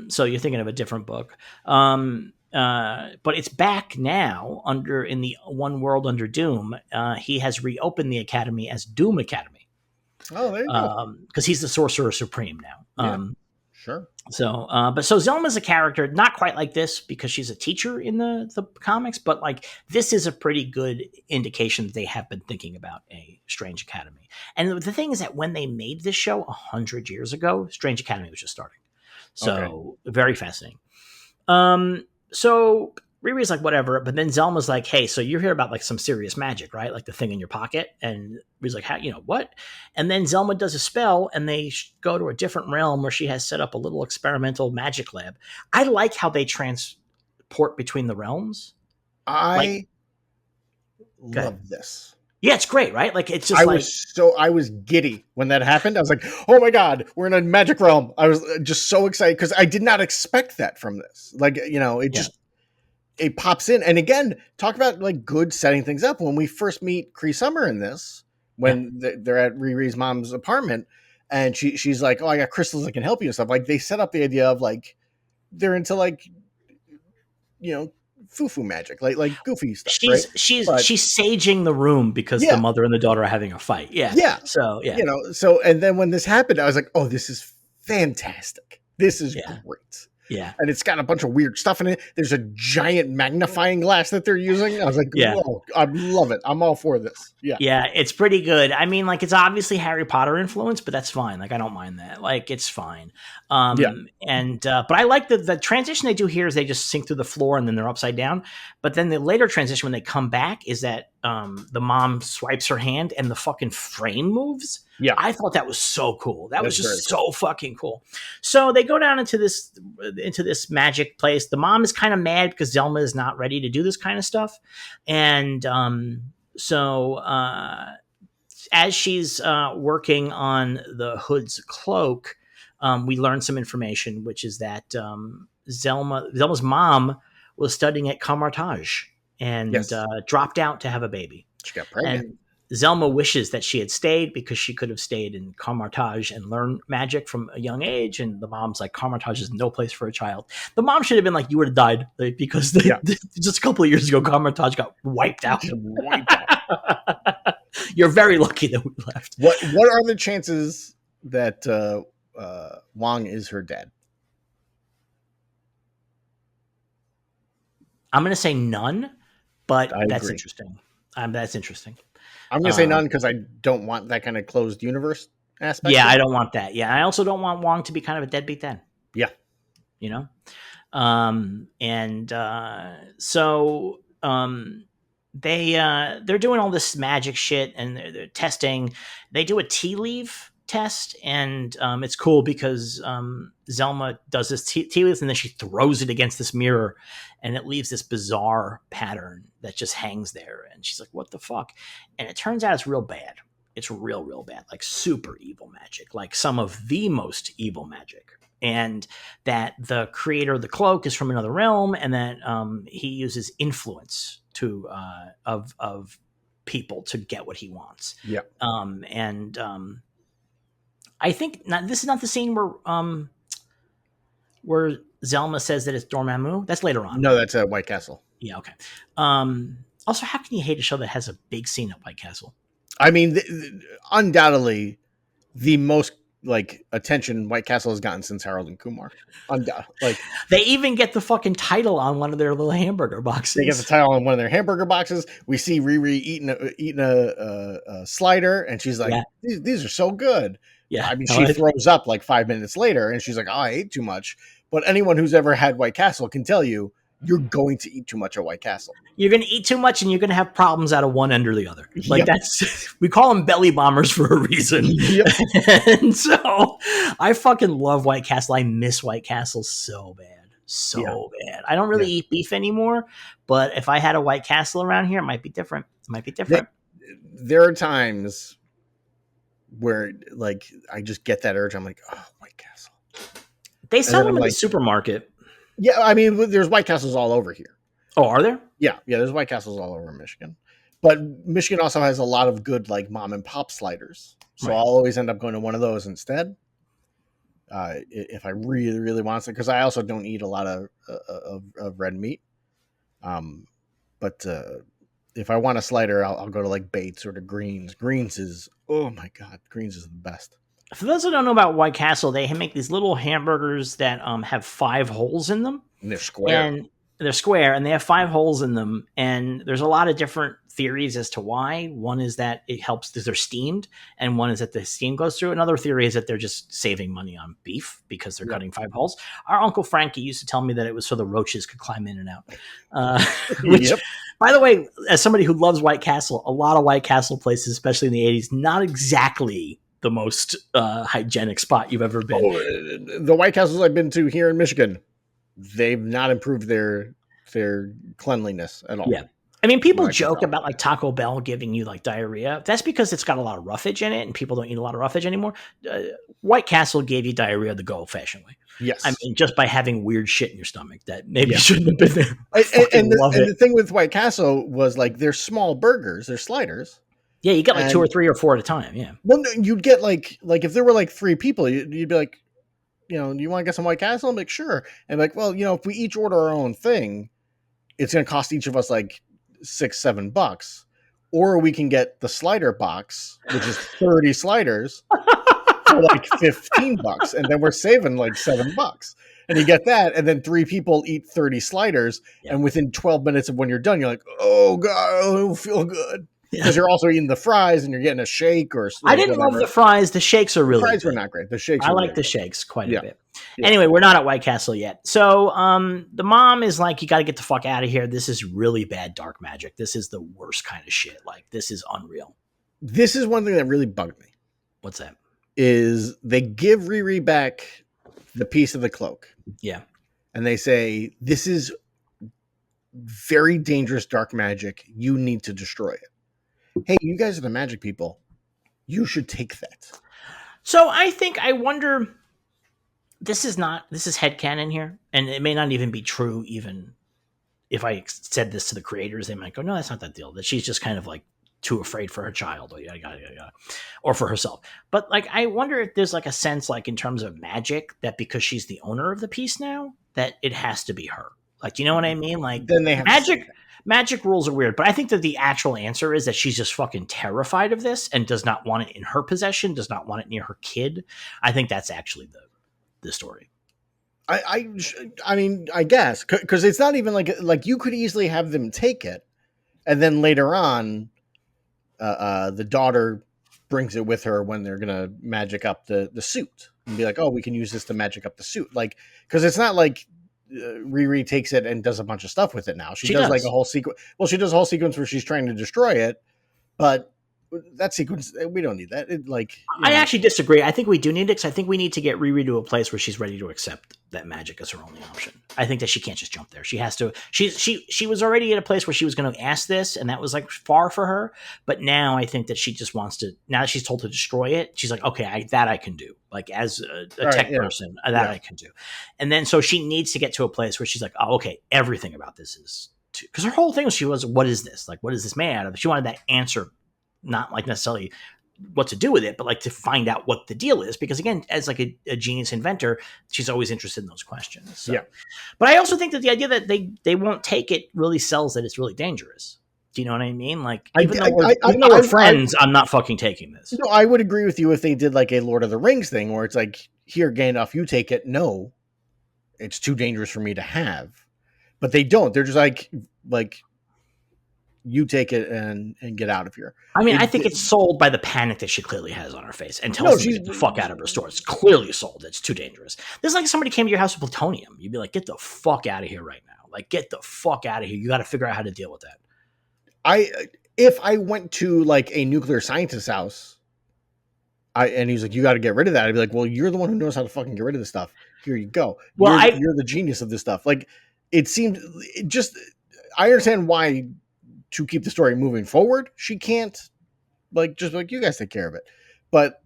[SPEAKER 1] So you're thinking of a different book. But it's back now in the One World Under Doom. He has reopened the Academy as Doom Academy.
[SPEAKER 2] Oh, there you go.
[SPEAKER 1] Because he's the Sorcerer Supreme now.
[SPEAKER 2] Sure.
[SPEAKER 1] So Zelma's a character not quite like this because she's a teacher in the comics, but like this is a pretty good indication that they have been thinking about a Strange Academy. And the thing is that when they made this show 100 years ago, Strange Academy was just starting. So very fascinating. So Riri's like, whatever. But then Zelma's like, "Hey, so you're here about like some serious magic, right? Like the thing in your pocket." And Riri's like, what? And then Zelma does a spell and they go to a different realm where she has set up a little experimental magic lab. I like how they transport between the realms.
[SPEAKER 2] I love this.
[SPEAKER 1] Yeah, it's great, right? Like, it's just
[SPEAKER 2] I was giddy when that happened. I was like, "Oh my God, we're in a magic realm." I was just so excited because I did not expect that from this. Like, it pops in. And again, talk about like good setting things up. When we first meet Cree Summer in this, when they're at Riri's mom's apartment and she's like, oh, I got crystals that can help you and stuff. Like they set up the idea of like they're into like, you know, foo magic, like goofy stuff, right?
[SPEAKER 1] She's saging the room because the mother and the daughter are having a fight. Yeah. So
[SPEAKER 2] you know, so and then when this happened, I was like, oh, this is fantastic. This is great.
[SPEAKER 1] Yeah.
[SPEAKER 2] And it's got a bunch of weird stuff in it. There's a giant magnifying glass that they're using. I was like, whoa, I love it. I'm all for this. Yeah.
[SPEAKER 1] Yeah, it's pretty good. I mean, like, it's obviously Harry Potter influence, but that's fine. Like, I don't mind that. Like, it's fine. And but I like the transition they do here is they just sink through the floor and then they're upside down. But then the later transition when they come back is that the mom swipes her hand and the fucking frame moves.
[SPEAKER 2] Yeah.
[SPEAKER 1] I thought that was so cool. That was just so fucking cool. So they go down into this magic place. The mom is kind of mad because Zelma is not ready to do this kind of stuff. And so as she's working on the Hood's cloak, we learn some information, which is that Zelma's mom was studying at Carmartage and dropped out to have a baby.
[SPEAKER 2] She got pregnant.
[SPEAKER 1] And Zelma wishes that she had stayed because she could have stayed in Carmartage and learned magic from a young age. And the mom's like, Carmartage is no place for a child. The mom should have been like, you would have died because just a couple of years ago, Carmartage got wiped out. You're very lucky that we left.
[SPEAKER 2] What are the chances that Wong is her dad?
[SPEAKER 1] I'm going to say none, but that's interesting. That's interesting.
[SPEAKER 2] I'm going to say none because I don't want that kind of closed universe aspect.
[SPEAKER 1] Yeah, I don't want that. Yeah, I also don't want Wong to be kind of a deadbeat then.
[SPEAKER 2] Yeah.
[SPEAKER 1] You know? So they're doing all this magic shit and they're testing. They do a tea leaf test and it's cool because Zelma does this tea leaf and then she throws it against this mirror and it leaves this bizarre pattern that just hangs there and she's like, what the fuck? And it turns out it's real bad. It's real bad, like super evil magic, like some of the most evil magic. And that the creator of the cloak is from another realm and that he uses influence to of people to get what he wants.
[SPEAKER 2] Yeah.
[SPEAKER 1] I think this is not the scene where Zelma says that it's Dormammu. That's later on.
[SPEAKER 2] No, that's White Castle.
[SPEAKER 1] Yeah, okay. Also, how can you hate a show that has a big scene at White Castle?
[SPEAKER 2] I mean, undoubtedly, the most attention White Castle has gotten since Harold and Kumar.
[SPEAKER 1] They even get the fucking title on one of their little hamburger boxes.
[SPEAKER 2] They get the title on one of their hamburger boxes. We see Riri eating a slider, and she's like, "These are so good."
[SPEAKER 1] Yeah,
[SPEAKER 2] I mean, she throws up like 5 minutes later, and she's like, "Oh, I ate too much." But anyone who's ever had White Castle can tell you, you're going to eat too much at White Castle.
[SPEAKER 1] You're going to eat too much, and you're going to have problems out of one end or the other. That's we call them belly bombers for a reason. Yep. And so, I fucking love White Castle. I miss White Castle so bad, bad. I don't really eat beef anymore, but if I had a White Castle around here, it might be different.
[SPEAKER 2] There are times where I just get that urge. I'm like, oh, White Castle.
[SPEAKER 1] They sell them in the supermarket.
[SPEAKER 2] Yeah, I mean, there's White Castles all over here.
[SPEAKER 1] Oh, are there?
[SPEAKER 2] Yeah, there's White Castles all over Michigan. But Michigan also has a lot of good mom and pop sliders. So I'll always end up going to one of those instead. If I really, really want something, because I also don't eat a lot of red meat. But if I want a slider, I'll go to Bates or to Greens. Greens is, oh my God, Greens is the best.
[SPEAKER 1] For those who don't know about White Castle, they make these little hamburgers that have 5 holes in them.
[SPEAKER 2] And they're square.
[SPEAKER 1] And they have 5 holes in them. And there's a lot of different theories as to why. One is that it helps because they're steamed. And one is that the steam goes through. Another theory is that they're just saving money on beef because they're cutting 5 holes. Our Uncle Frankie used to tell me that it was so the roaches could climb in and out. Which, by the way, as somebody who loves White Castle, a lot of White Castle places, especially in the 80s, not exactly the most hygienic spot you've ever been.
[SPEAKER 2] Oh, the White Castles I've been to here in Michigan, they've not improved their cleanliness at all.
[SPEAKER 1] Yeah. I mean, people joke about Taco Bell giving you diarrhea. That's because it's got a lot of roughage in it and people don't eat a lot of roughage anymore. White Castle gave you diarrhea the good old-fashioned way.
[SPEAKER 2] Yes.
[SPEAKER 1] I mean, just by having weird shit in your stomach that maybe shouldn't have been there.
[SPEAKER 2] And the thing with White Castle was they're small burgers, they're sliders.
[SPEAKER 1] Yeah, you get like 2 or 3 or 4 at a time. Yeah.
[SPEAKER 2] Well, no, you'd get like if there were like 3 people, you'd be like, you want to get some White Castle? I'm like, sure. And like, well, if we each order our own thing, it's going to cost each of us like $6-7, or we can get the slider box, which is 30 sliders for like $15, and then we're saving like $7. And you get that, and then 3 people eat 30 sliders, and within 12 minutes of when you're done, you're like, oh god, I don't feel good. Because you're also eating the fries and you're getting a shake or
[SPEAKER 1] I didn't love the fries. The shakes are really
[SPEAKER 2] the fries
[SPEAKER 1] good.
[SPEAKER 2] were not great. The shakes
[SPEAKER 1] I like the shakes quite a bit. Anyway, we're not at White Castle yet. So the mom is like, you got to get the fuck out of here. This is really bad dark magic. This is the worst kind of shit. Like, this is unreal.
[SPEAKER 2] This is one thing that really bugged me.
[SPEAKER 1] What's that?
[SPEAKER 2] Is they give Riri back the piece of the cloak.
[SPEAKER 1] Yeah.
[SPEAKER 2] And they say, this is very dangerous dark magic. You need to destroy it. Hey, you guys are the magic people. You should take that.
[SPEAKER 1] So I wonder, this is headcanon here, and it may not even be true. Even if I said this to the creators, they might go, no, that's not that deal. That she's just kind of like too afraid for her child or for herself. But like, I wonder if there's like a sense, like in terms of magic, that because she's the owner of the piece now, that it has to be her. Like, do you know what I mean? Like,
[SPEAKER 2] then they have
[SPEAKER 1] magic rules are weird, but I think that the actual answer is that she's just fucking terrified of this and does not want it in her possession, does not want it near her kid. I think that's actually the story.
[SPEAKER 2] I mean, I guess, because it's not even like you could easily have them take it, and then later on, the daughter brings it with her when they're gonna magic up the suit and be like, oh, we can use this to magic up the suit, like, because it's not like Riri takes it and does a bunch of stuff with it now. She does like a whole sequence. Well, she does a whole sequence where she's trying to destroy it, but that sequence, we don't need that.
[SPEAKER 1] I actually disagree. I think we do need it, because I think we need to get Riri to a place where she's ready to accept that magic is her only option. I think that she can't just jump there. She has to. She was already at a place where she was going to ask this, and that was like far for her. But now I think that she just wants to. Now that she's told to destroy it, she's like, okay, I can do. Like, as a tech person, I can do. And then so she needs to get to a place where she's like, oh, okay, everything about this is, because her whole thing was, what is this? Like, what is this made out of? She wanted that answer. Not like necessarily what to do with it, but like to find out what the deal is. Because again, as like a genius inventor, she's always interested in those questions. So. Yeah. But I also think that the idea that they won't take it really sells that it's really dangerous. Do you know what I mean? Like, even though we're friends, I'm not fucking taking this.
[SPEAKER 2] No, I would agree with you if they did like a Lord of the Rings thing where it's like, here, Gandalf, you take it. No, it's too dangerous for me to have. But they don't. They're just like you take it and get out of here.
[SPEAKER 1] I mean, I think it's sold by the panic that she clearly has on her face and tells them to get the fuck out of her store. It's clearly sold. It's too dangerous. This is like somebody came to your house with plutonium. You'd be like, get the fuck out of here right now. Like, get the fuck out of here. You got to figure out how to deal with that.
[SPEAKER 2] If I went to like a nuclear scientist's house, and he's like, you got to get rid of that. I'd be like, well, you're the one who knows how to fucking get rid of this stuff. Here you go. Well, you're the genius of this stuff. Like, I understand why, to keep the story moving forward, she can't just like, you guys take care of it. But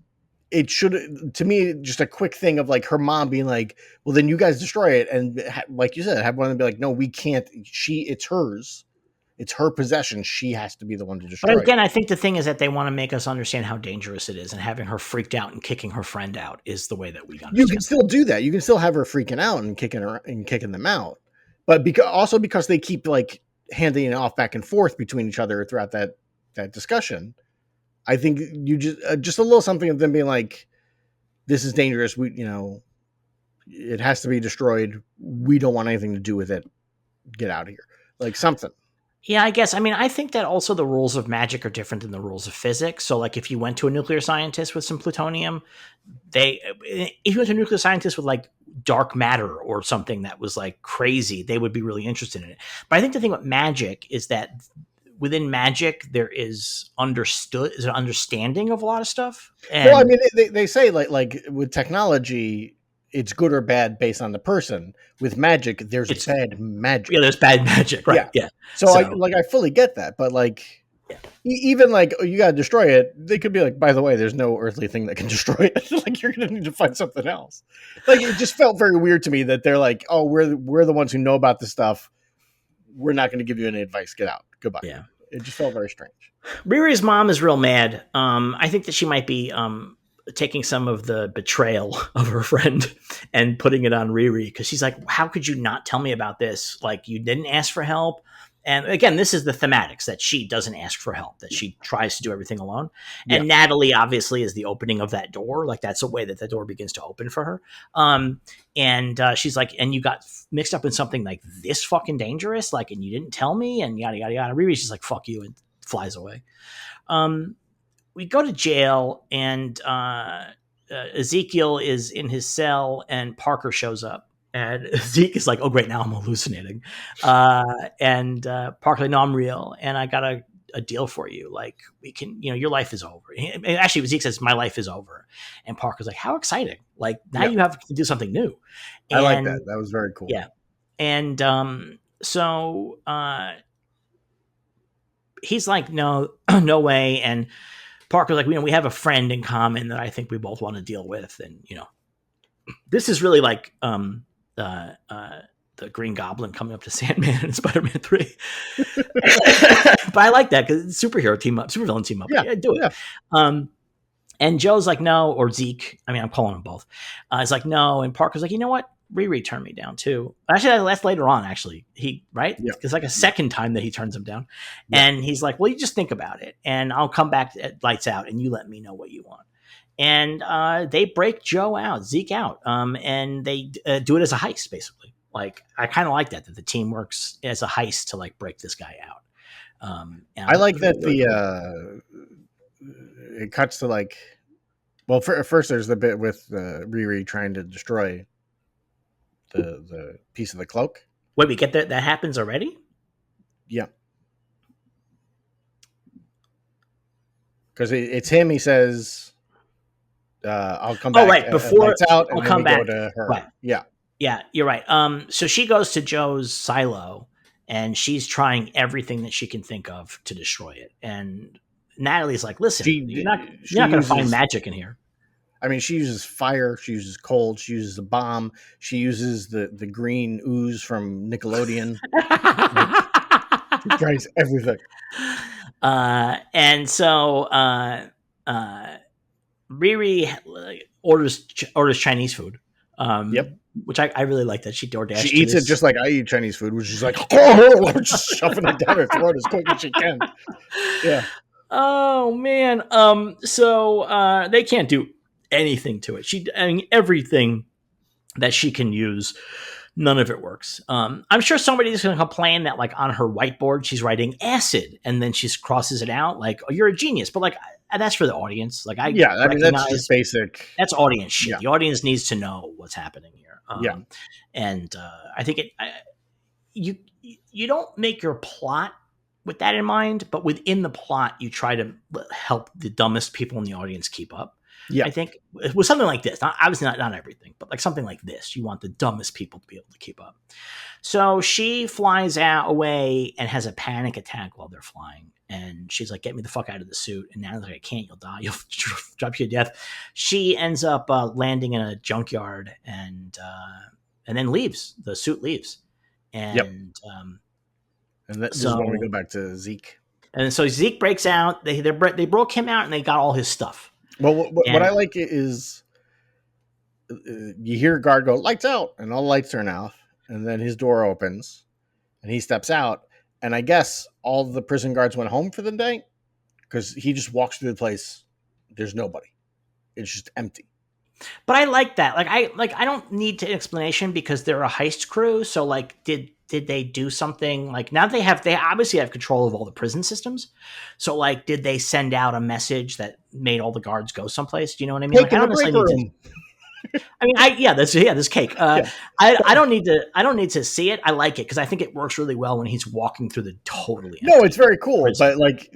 [SPEAKER 2] it should, to me, just a quick thing of like her mom being like, well, then you guys destroy it. And like you said, have one of them be like, no, we can't. It's hers. It's her possession. She has to be the one to destroy it.
[SPEAKER 1] But again, I think the thing is that they want to make us understand how dangerous it is, and having her freaked out and kicking her friend out is the way that we understand.
[SPEAKER 2] You can still do that. You can still have her freaking out and kicking them out. But because they keep like handing it off back and forth between each other throughout that discussion, I think you just a little something of them being like, this is dangerous. It has to be destroyed. We don't want anything to do with it. Get out of here. Like something.
[SPEAKER 1] Yeah, I guess. I mean, I think that also the rules of magic are different than the rules of physics. So like if you went to a nuclear scientist with some plutonium, if you went to a nuclear scientist with like dark matter or something that was like crazy, they would be really interested in it. But I think the thing with magic is that within magic, there is an understanding of a lot of stuff.
[SPEAKER 2] Well, I mean, they say like with technology, it's good or bad based on the person. With magic, there's bad magic.
[SPEAKER 1] Yeah, there's bad magic, right? Yeah.
[SPEAKER 2] So I fully get that, but like, even like, oh, you got to destroy it. They could be like, by the way, there's no earthly thing that can destroy it. Like, you're going to need to find something else. Like, it just felt very weird to me that they're like, oh, we're the ones who know about this stuff. We're not going to give you any advice. Get out. Goodbye.
[SPEAKER 1] Yeah.
[SPEAKER 2] It just felt very strange.
[SPEAKER 1] Riri's mom is real mad. I think that she might be taking some of the betrayal of her friend and putting it on Riri because she's like, "How could you not tell me about this? Like, you didn't ask for help." And again, this is the thematics that she doesn't ask for help, that she tries to do everything alone.
[SPEAKER 2] Yeah.
[SPEAKER 1] And Natalie obviously is the opening of that door. Like that's a way that the door begins to open for her. And she's like, and you got mixed up in something like this fucking dangerous, like, and you didn't tell me, and yada yada yada. Riri's just like, "Fuck you," and flies away. We go to jail, and Ezekiel is in his cell, and Parker shows up. And Zeke is like, "Oh, great, now I'm hallucinating." And Parker's like, "No, I'm real, and I got a deal for you. Like, we can, your life is over." And actually, Zeke says, "My life is over," and Parker's like, "How exciting! Like now you have to do something new."
[SPEAKER 2] And, I like that. That was very cool.
[SPEAKER 1] Yeah, and so he's like, "No, no way," and Parker's like, we have a friend in common that I think we both want to deal with. And, this is really like the Green Goblin coming up to Sandman in Spider-Man 3. But I like that because supervillain team up. Yeah, do it. Yeah. And Joe's like, "No," or Zeke. I mean, I'm calling them both. It's like, "No." And Parker's like, "You know what? Riri turned me down too." Actually, that's later on. Actually, right?
[SPEAKER 2] Yeah.
[SPEAKER 1] It's like a second time that he turns him down, and he's like, "Well, you just think about it, and I'll come back at lights out, and you let me know what you want." And they break Zeke out, and they do it as a heist, basically. Like I kind of like that the team works as a heist to like break this guy out.
[SPEAKER 2] I like that cool. It cuts to like, well, first there's the bit with Riri trying to destroy the piece of the cloak.
[SPEAKER 1] Wait, we get that happens already?
[SPEAKER 2] Yeah. Because it's him. He says, "I'll come back."
[SPEAKER 1] Oh, right. Before
[SPEAKER 2] lights out, and
[SPEAKER 1] I'll come back.
[SPEAKER 2] Go to her.
[SPEAKER 1] Right. Yeah, you're right. So she goes to Joe's silo, and she's trying everything that she can think of to destroy it. And Natalie's like, "Listen, you're not going to find magic in here."
[SPEAKER 2] I mean, she uses fire. She uses cold. She uses a bomb. She uses the green ooze from Nickelodeon. She tries everything.
[SPEAKER 1] And so Riri orders Chinese food.
[SPEAKER 2] Yep.
[SPEAKER 1] Which I really like that she DoorDash.
[SPEAKER 2] She eats it just like I eat Chinese food, which is like, oh, just shoving it down her throat as quick as she can. Yeah.
[SPEAKER 1] Oh man. So they can't do anything to it. Everything that she can use, none of it works. I'm sure somebody's going to complain that like on her whiteboard she's writing acid and then she crosses it out like, "Oh, you're a genius," but like that's for the audience. Like I
[SPEAKER 2] mean that's just basic.
[SPEAKER 1] That's audience shit. Yeah. The audience needs to know what's happening here. And I think you don't make your plot with that in mind, but within the plot you try to help the dumbest people in the audience keep up. Yeah, I think with something like this, obviously not everything, but like something like this, you want the dumbest people to be able to keep up. So she flies away and has a panic attack while they're flying. And she's like, "Get me the fuck out of the suit." And now like, "I can't, you'll die. You'll drop you to death." She ends up landing in a junkyard and then leaves. The suit leaves. And
[SPEAKER 2] this is when we go back to Zeke.
[SPEAKER 1] And so Zeke breaks out. They broke him out and they got all his stuff.
[SPEAKER 2] Well, what I like is you hear a guard go, "Lights out," and all the lights turn off, and then his door opens, and he steps out, and I guess all the prison guards went home for the day because he just walks through the place. There's nobody; it's just empty.
[SPEAKER 1] But I like that. I don't need an explanation because they're a heist crew. So like, did they do something like now they obviously have control of all the prison systems. So like, did they send out a message that made all the guards go someplace? Do you know what I mean? Like, I don't necessarily need to. I mean, this cake. I don't need to see it. I like it because I think it works really well when he's walking through the totally.
[SPEAKER 2] No, it's very cool, prison. But like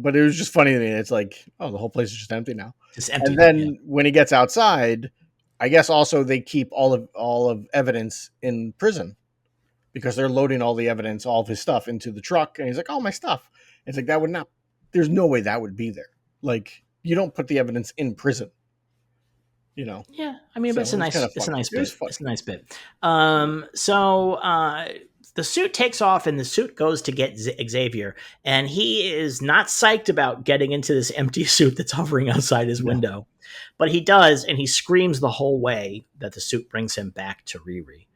[SPEAKER 2] but it was just funny to me. It's like, oh, the whole place is just empty now. Just empty. And then when he gets outside, I guess also they keep all of evidence in prison because they're loading all the evidence, all of his stuff into the truck, and he's like, "Oh, my stuff." It's like that would not. There's no way that would be there. Like you don't put the evidence in prison.
[SPEAKER 1] Yeah, I mean, but it's a nice bit. It's a nice bit. So the suit takes off and the suit goes to get Xavier, and he is not psyched about getting into this empty suit that's hovering outside his window. But he does, and he screams the whole way that the suit brings him back to Riri.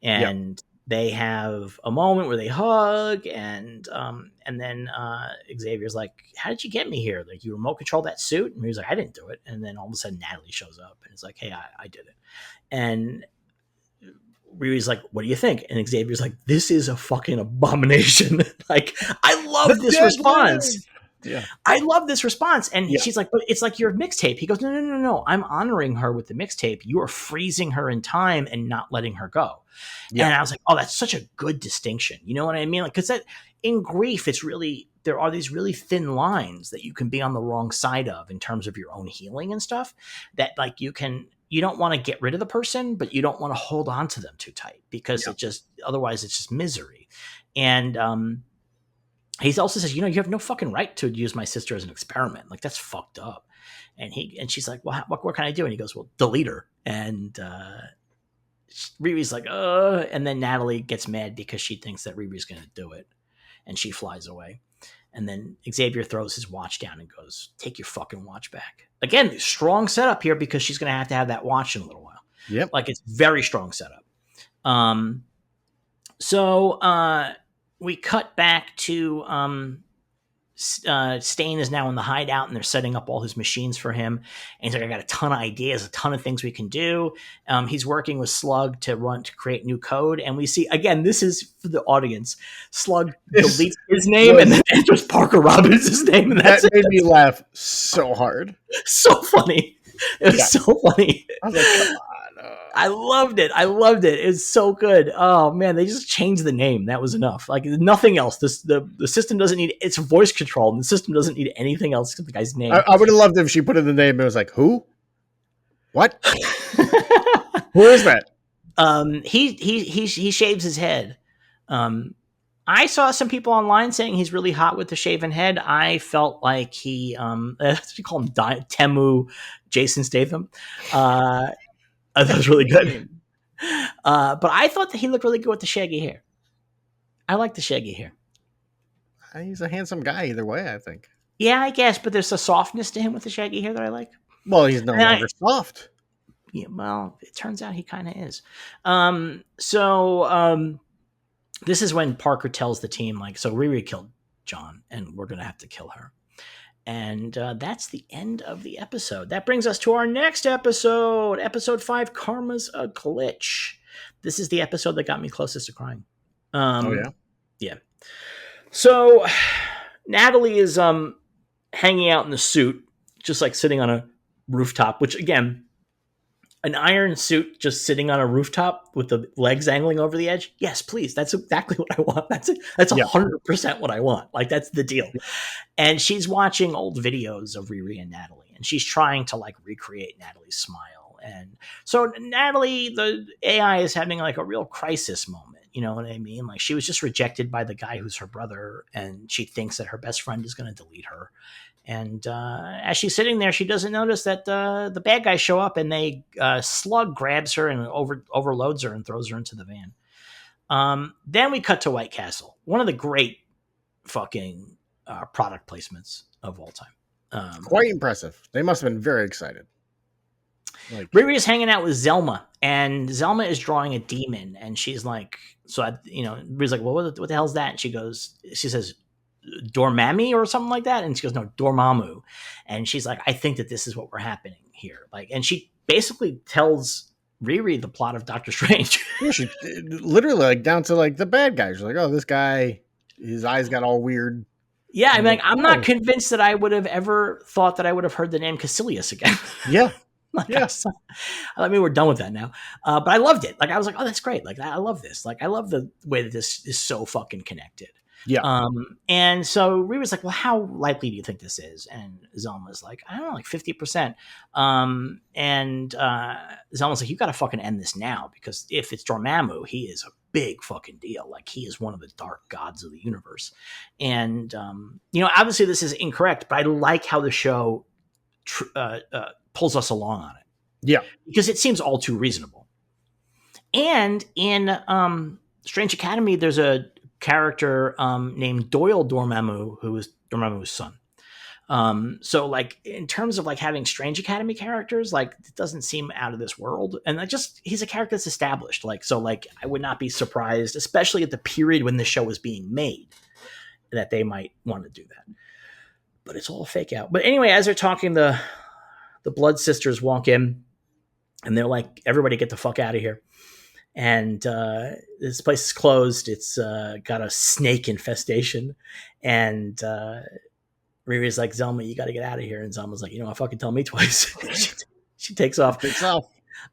[SPEAKER 1] And they have a moment where they hug, and then Xavier's like, "How did you get me here? Like, you remote control that suit?" And he's like, "I didn't do it." And then all of a sudden, Natalie shows up, and it's like, "Hey, I did it." And Riri's like, "What do you think?" And Xavier's like, "This is a fucking abomination." Like, I love this response.
[SPEAKER 2] Yeah,
[SPEAKER 1] I love this response. And she's like, "But it's like your mixtape." He goes, No. I'm honoring her with the mixtape. You are freezing her in time and not letting her go. Yeah. And I was like, oh, that's such a good distinction. You know what I mean? Like, because that in grief, it's really, there are these really thin lines that you can be on the wrong side of in terms of your own healing and stuff, that like you don't want to get rid of the person, but you don't want to hold on to them too tight, because otherwise it's just misery. And, he also says, you have no fucking right to use my sister as an experiment. Like, that's fucked up. And she's like, well, what can I do? And he goes, well, delete her. And Riri's like, and then Natalie gets mad because she thinks that Riri's going to do it. And she flies away. And then Xavier throws his watch down and goes, take your fucking watch back. Again, strong setup here, because she's going to have that watch in a little while.
[SPEAKER 2] Yep.
[SPEAKER 1] Like, it's very strong setup. So we cut back to Stain is now in the hideout, and they're setting up all his machines for him. And he's like, I got a ton of ideas, a ton of things we can do. He's working with Slug to create new code. And we see, again, this is for the audience, Slug deletes his name and then enters Parker Robbins' name. And that
[SPEAKER 2] made me laugh so hard.
[SPEAKER 1] So funny. It was so funny.
[SPEAKER 2] I was like, come on.
[SPEAKER 1] I loved it. It's so good. Oh man, they just changed the name. That was enough. Like, nothing else. The system doesn't need, it's voice control, and the system doesn't need anything else except the guy's name.
[SPEAKER 2] I would have loved if she put in the name and it was like, who? What? Who is that?
[SPEAKER 1] He shaves his head. I saw some people online saying he's really hot with the shaven head. I felt like he you call him Temu Jason Statham. I thought it was really good. But I thought that he looked really good with the shaggy hair. I like the shaggy hair.
[SPEAKER 2] He's a handsome guy either way, I think.
[SPEAKER 1] Yeah, I guess, but there's a softness to him with the shaggy hair that I like.
[SPEAKER 2] Well, he's no longer soft.
[SPEAKER 1] Yeah, well, it turns out he kind of is. This is when Parker tells the team, like, so Riri killed John, and we're going to have to kill her. And that's the end of the episode. That brings us to our next episode, episode 5, Karma's a Glitch. This is the episode that got me closest to crying. Yeah. So Natalie is hanging out in the suit, just like sitting on a rooftop, which, again, an iron suit just sitting on a rooftop with the legs angling over the edge. Yes, please. That's exactly what I want. That's 100% what I want. Like, that's the deal. And she's watching old videos of Riri and Natalie, and she's trying to like recreate Natalie's smile. And so Natalie, the AI, is having like a real crisis moment. You know what I mean? Like, she was just rejected by the guy who's her brother, and she thinks that her best friend is going to delete her. And as she's sitting there, she doesn't notice that the bad guys show up, and they Slug grabs her and overloads her and throws her into the van. Then we cut to White Castle, one of the great fucking product placements of all time.
[SPEAKER 2] Quite impressive. They must have been very excited.
[SPEAKER 1] Like, Riri is hanging out with Zelma, and Zelma is drawing a demon, and she's like, Riri's like, well, what the hell's that? And she says, Dormammu or something like that, and she goes, no, Dormammu. And she's like, I think that this is what we're happening here. Like, and she basically tells Riri the plot of Doctor Strange.
[SPEAKER 2] Yeah, she literally, like, down to like the bad guys. She's like, oh, this guy, his eyes got all weird.
[SPEAKER 1] Yeah, I'm like, I'm not convinced that I would have ever thought that I would have heard the name Caecilius again.
[SPEAKER 2] Yeah.
[SPEAKER 1] I mean, we're done with that now. But I loved it. Like, I was like, oh, that's great. Like, I love this. Like, I love the way that this is so fucking connected.
[SPEAKER 2] Yeah.
[SPEAKER 1] And so Riri's like, well, how likely do you think this is? And Zelma's like, I don't know, like 50%. And Zelma's like, you got to fucking end this now, because if it's Dormammu, he is a big fucking deal. Like, he is one of the dark gods of the universe. And, obviously this is incorrect, but I like how the show pulls us along on it.
[SPEAKER 2] Yeah.
[SPEAKER 1] Because it seems all too reasonable. And in Strange Academy, there's a character named Doyle Dormammu, who is Dormammu's son. So like in terms of like having Strange Academy characters, like it doesn't seem out of this world. And he's a character that's established. Like, so like I would not be surprised, especially at the period when the show was being made, that they might want to do that. But it's all fake out. But anyway, as they're talking, the Blood Sisters walk in and they're like, everybody get the fuck out of here. And this place is closed. It's got a snake infestation. And Riri's like, Zelma, you got to get out of here. And Zelma's like, I fucking tell me twice. she takes off. Yeah,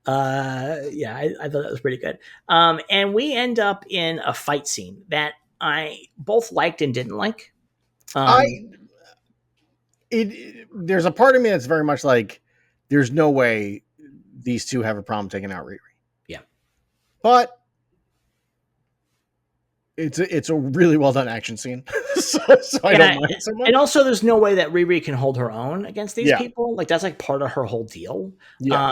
[SPEAKER 1] I thought that was pretty good. And we end up in a fight scene that I both liked and didn't like.
[SPEAKER 2] There's a part of me that's very much like, there's no way these two have a problem taking out Riri.
[SPEAKER 1] Yeah.
[SPEAKER 2] But it's a really well done action scene. so I don't mind so much.
[SPEAKER 1] And also there's no way that Riri can hold her own against these people. Like that's like part of her whole deal.
[SPEAKER 2] Yeah.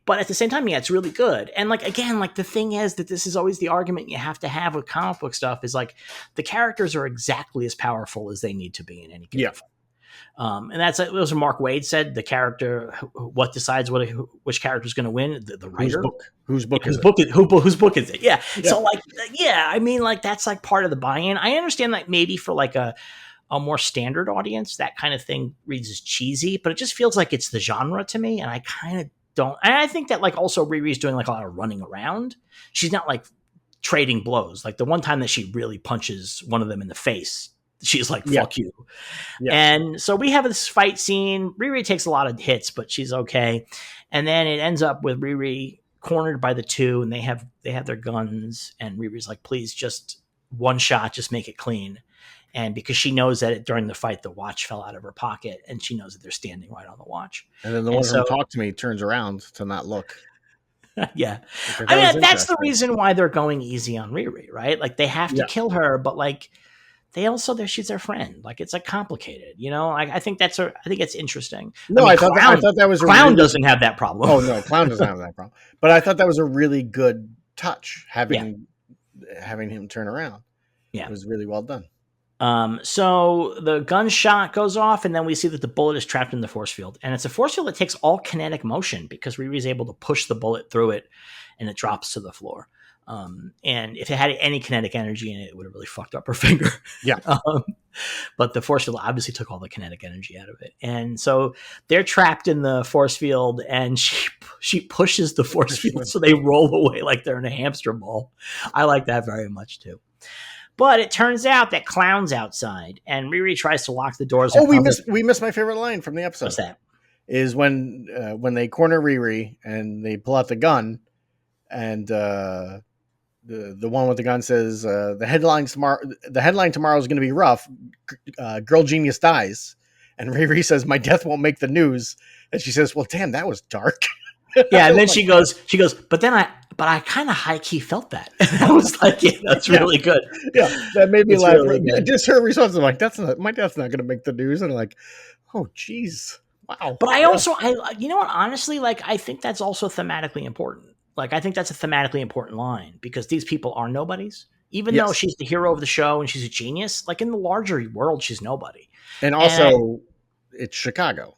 [SPEAKER 1] But at the same time, yeah, it's really good. And like, again, like the thing is that this is always the argument you have to have with comic book stuff is like the characters are exactly as powerful as they need to be in any given film. And that's what Mark Waid said. The character, what decides which character is going to win? The writer.
[SPEAKER 2] Whose book is
[SPEAKER 1] it? Yeah. So like, I mean, like that's like part of the buy-in. I understand that maybe for like a more standard audience, that kind of thing reads as cheesy, but it just feels like it's the genre to me, and I kind of don't. And I think that like also Riri's doing like a lot of running around. She's not like trading blows. Like the one time that she really punches one of them in the face, she's like, fuck you. Yeah. And so we have this fight scene. Riri takes a lot of hits, but she's okay. And then it ends up with Riri cornered by the two, and they have their guns. And Riri's like, please, just one shot, just make it clean. And because she knows that during the fight, the watch fell out of her pocket, and she knows that they're standing right on the watch.
[SPEAKER 2] And then the one who talked to me turns around to not look.
[SPEAKER 1] Yeah. I mean, that's the reason why they're going easy on Riri, right? Like they have to kill her, but like, she's their friend. Like it's like complicated, I think it's interesting.
[SPEAKER 2] No, I thought that was
[SPEAKER 1] Clown doesn't have that problem.
[SPEAKER 2] Oh no, Clown doesn't have that problem. But I thought that was a really good touch, having him turn around. Yeah, it was really well done.
[SPEAKER 1] So the gunshot goes off, and then we see that the bullet is trapped in the force field, and it's a force field that takes all kinetic motion because Riri's able to push the bullet through it, and it drops to the floor. And if it had any kinetic energy in it, it would have really fucked up her finger.
[SPEAKER 2] Yeah.
[SPEAKER 1] But the force field obviously took all the kinetic energy out of it. And so they're trapped in the force field, and she pushes the force field so they roll away like they're in a hamster ball. I like that very much too. But it turns out that Clown's outside, and Riri tries to lock the doors.
[SPEAKER 2] Oh, we missed my favorite line from the episode.
[SPEAKER 1] What's that?
[SPEAKER 2] Is when they corner Riri and they pull out the gun, and the one with the gun says the headline tomorrow is going to be rough. Girl genius dies, and Riri says my death won't make the news, and she says, well, damn, that was dark.
[SPEAKER 1] Yeah, and then she goes, but I kind of high key felt that. I was like, yeah, that's really good.
[SPEAKER 2] Yeah, that made me laugh. Really just her response, I'm like, my death's not going to make the news, and I'm like, oh, geez, wow.
[SPEAKER 1] But I also, you know what? Honestly, like, I think that's also thematically important. Like, I think that's a thematically important line because these people are nobodies. Even though she's the hero of the show and she's a genius, like in the larger world, she's nobody.
[SPEAKER 2] And also, it's Chicago.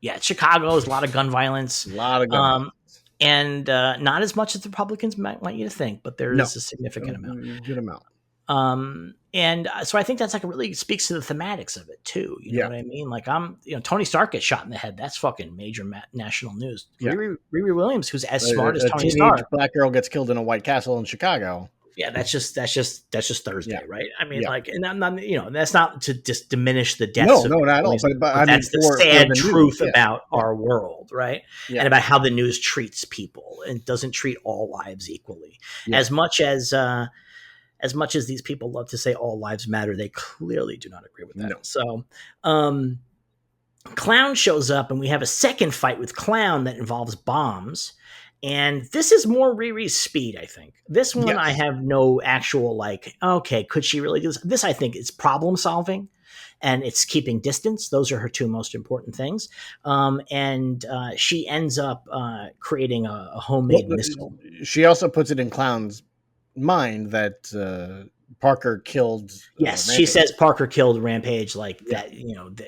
[SPEAKER 1] Yeah, it's Chicago. There's a lot of gun violence. And not as much as the Republicans might want you to think, but there is a significant amount.
[SPEAKER 2] Good amount.
[SPEAKER 1] And so I think that's like really speaks to the thematics of it too. You know what I mean? Like Tony Stark gets shot in the head. That's fucking major national news.
[SPEAKER 2] Yeah.
[SPEAKER 1] Riri Williams, who's as smart as Tony Stark,
[SPEAKER 2] black girl gets killed in a White Castle in Chicago.
[SPEAKER 1] Yeah, that's just Thursday, right? I mean, like, and I'm not, that's not to just diminish the deaths.
[SPEAKER 2] No, not at all. But
[SPEAKER 1] that's the sad truth about our world, right? Yeah. And about how the news treats people and doesn't treat all lives equally. Yeah. As much as these people love to say all lives matter, they clearly do not agree with that. No. So, Clown shows up, and we have a second fight with Clown that involves bombs. And this is more Riri's speed, I think. This one, I have no actual, like, okay, could she really do this? This, I think, is problem solving, and it's keeping distance. Those are her two most important things. And she ends up creating a homemade missile.
[SPEAKER 2] She also puts it in Clown's mind that Parker killed.
[SPEAKER 1] Yes, she
[SPEAKER 2] Rampage.
[SPEAKER 1] says Parker killed Rampage, like
[SPEAKER 2] Yeah,
[SPEAKER 1] that.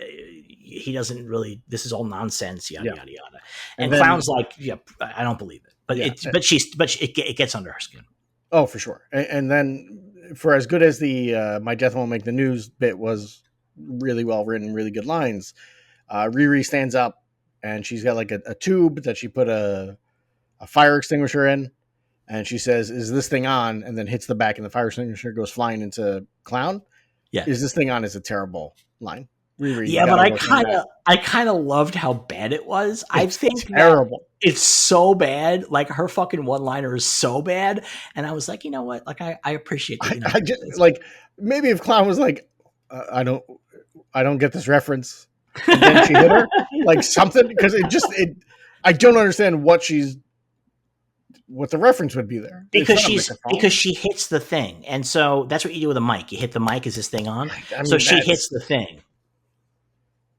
[SPEAKER 1] He doesn't really. This is all nonsense. Yada
[SPEAKER 2] yeah,
[SPEAKER 1] yada yada.
[SPEAKER 2] and
[SPEAKER 1] And
[SPEAKER 2] then
[SPEAKER 1] Clown's like, yeah, I don't believe it. But
[SPEAKER 2] yeah,
[SPEAKER 1] it gets under her skin.
[SPEAKER 2] oh for sure. And then for as good as the "My Death Won't Make the News" bit was, really well written, really good lines. Riri stands up and she's got like a tube that she put a fire extinguisher in, and she says, "Is this thing on?" And then hits the back, and the fire extinguisher goes flying into Clown.
[SPEAKER 1] Yeah.
[SPEAKER 2] "Is this thing on?" Is a terrible line. Riri, you
[SPEAKER 1] Yeah, but
[SPEAKER 2] gotta work on that.
[SPEAKER 1] I kind of loved how bad it was. I
[SPEAKER 2] It's
[SPEAKER 1] think that
[SPEAKER 2] terrible.
[SPEAKER 1] it's so bad. Like her fucking one liner is so bad, and I was like, you know what? Like I appreciate that.
[SPEAKER 2] I just like, maybe if Clown was like, I don't get this reference, and then she hit her like something, because I don't understand what the reference would be there.
[SPEAKER 1] because she hits the thing, and so that's what you do with a mic. You hit the mic. Is this thing on?
[SPEAKER 2] I mean,
[SPEAKER 1] So she hits the thing.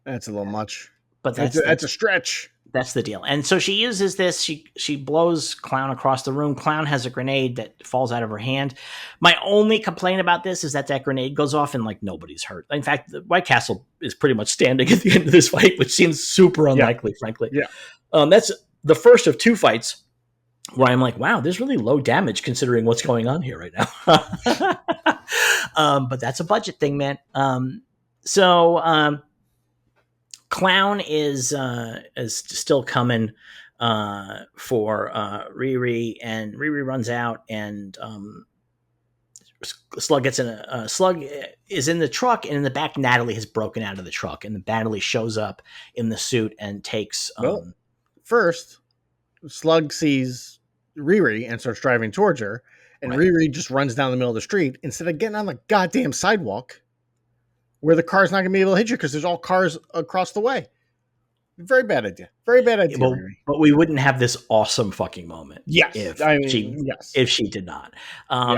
[SPEAKER 2] That's a little much.
[SPEAKER 1] But
[SPEAKER 2] That's a stretch.
[SPEAKER 1] That's the deal. And so she uses this. She blows Clown across the room. Clown has a grenade that falls out of her hand. My only complaint about this is that grenade goes off and like nobody's hurt. In fact, the White Castle is pretty much standing at the end of this fight, which seems super unlikely, frankly.
[SPEAKER 2] Yeah.
[SPEAKER 1] That's the first of two fights where I'm like, wow, there's really low damage considering what's going on here right now. But that's a budget thing, man. Clown is still coming for Riri, and Riri runs out, and Slug gets in Slug is in the truck, and in the back Natalie has broken out of the truck, and Natalie shows up in the suit and takes
[SPEAKER 2] first Slug sees Riri and starts driving towards her, and right. Riri just runs down the middle of the street instead of getting on the goddamn sidewalk where the car's not going to be able to hit you because there's all cars across the way. Very bad idea. Very bad idea.
[SPEAKER 1] But we wouldn't have this awesome fucking moment.
[SPEAKER 2] Yes.
[SPEAKER 1] If she did not.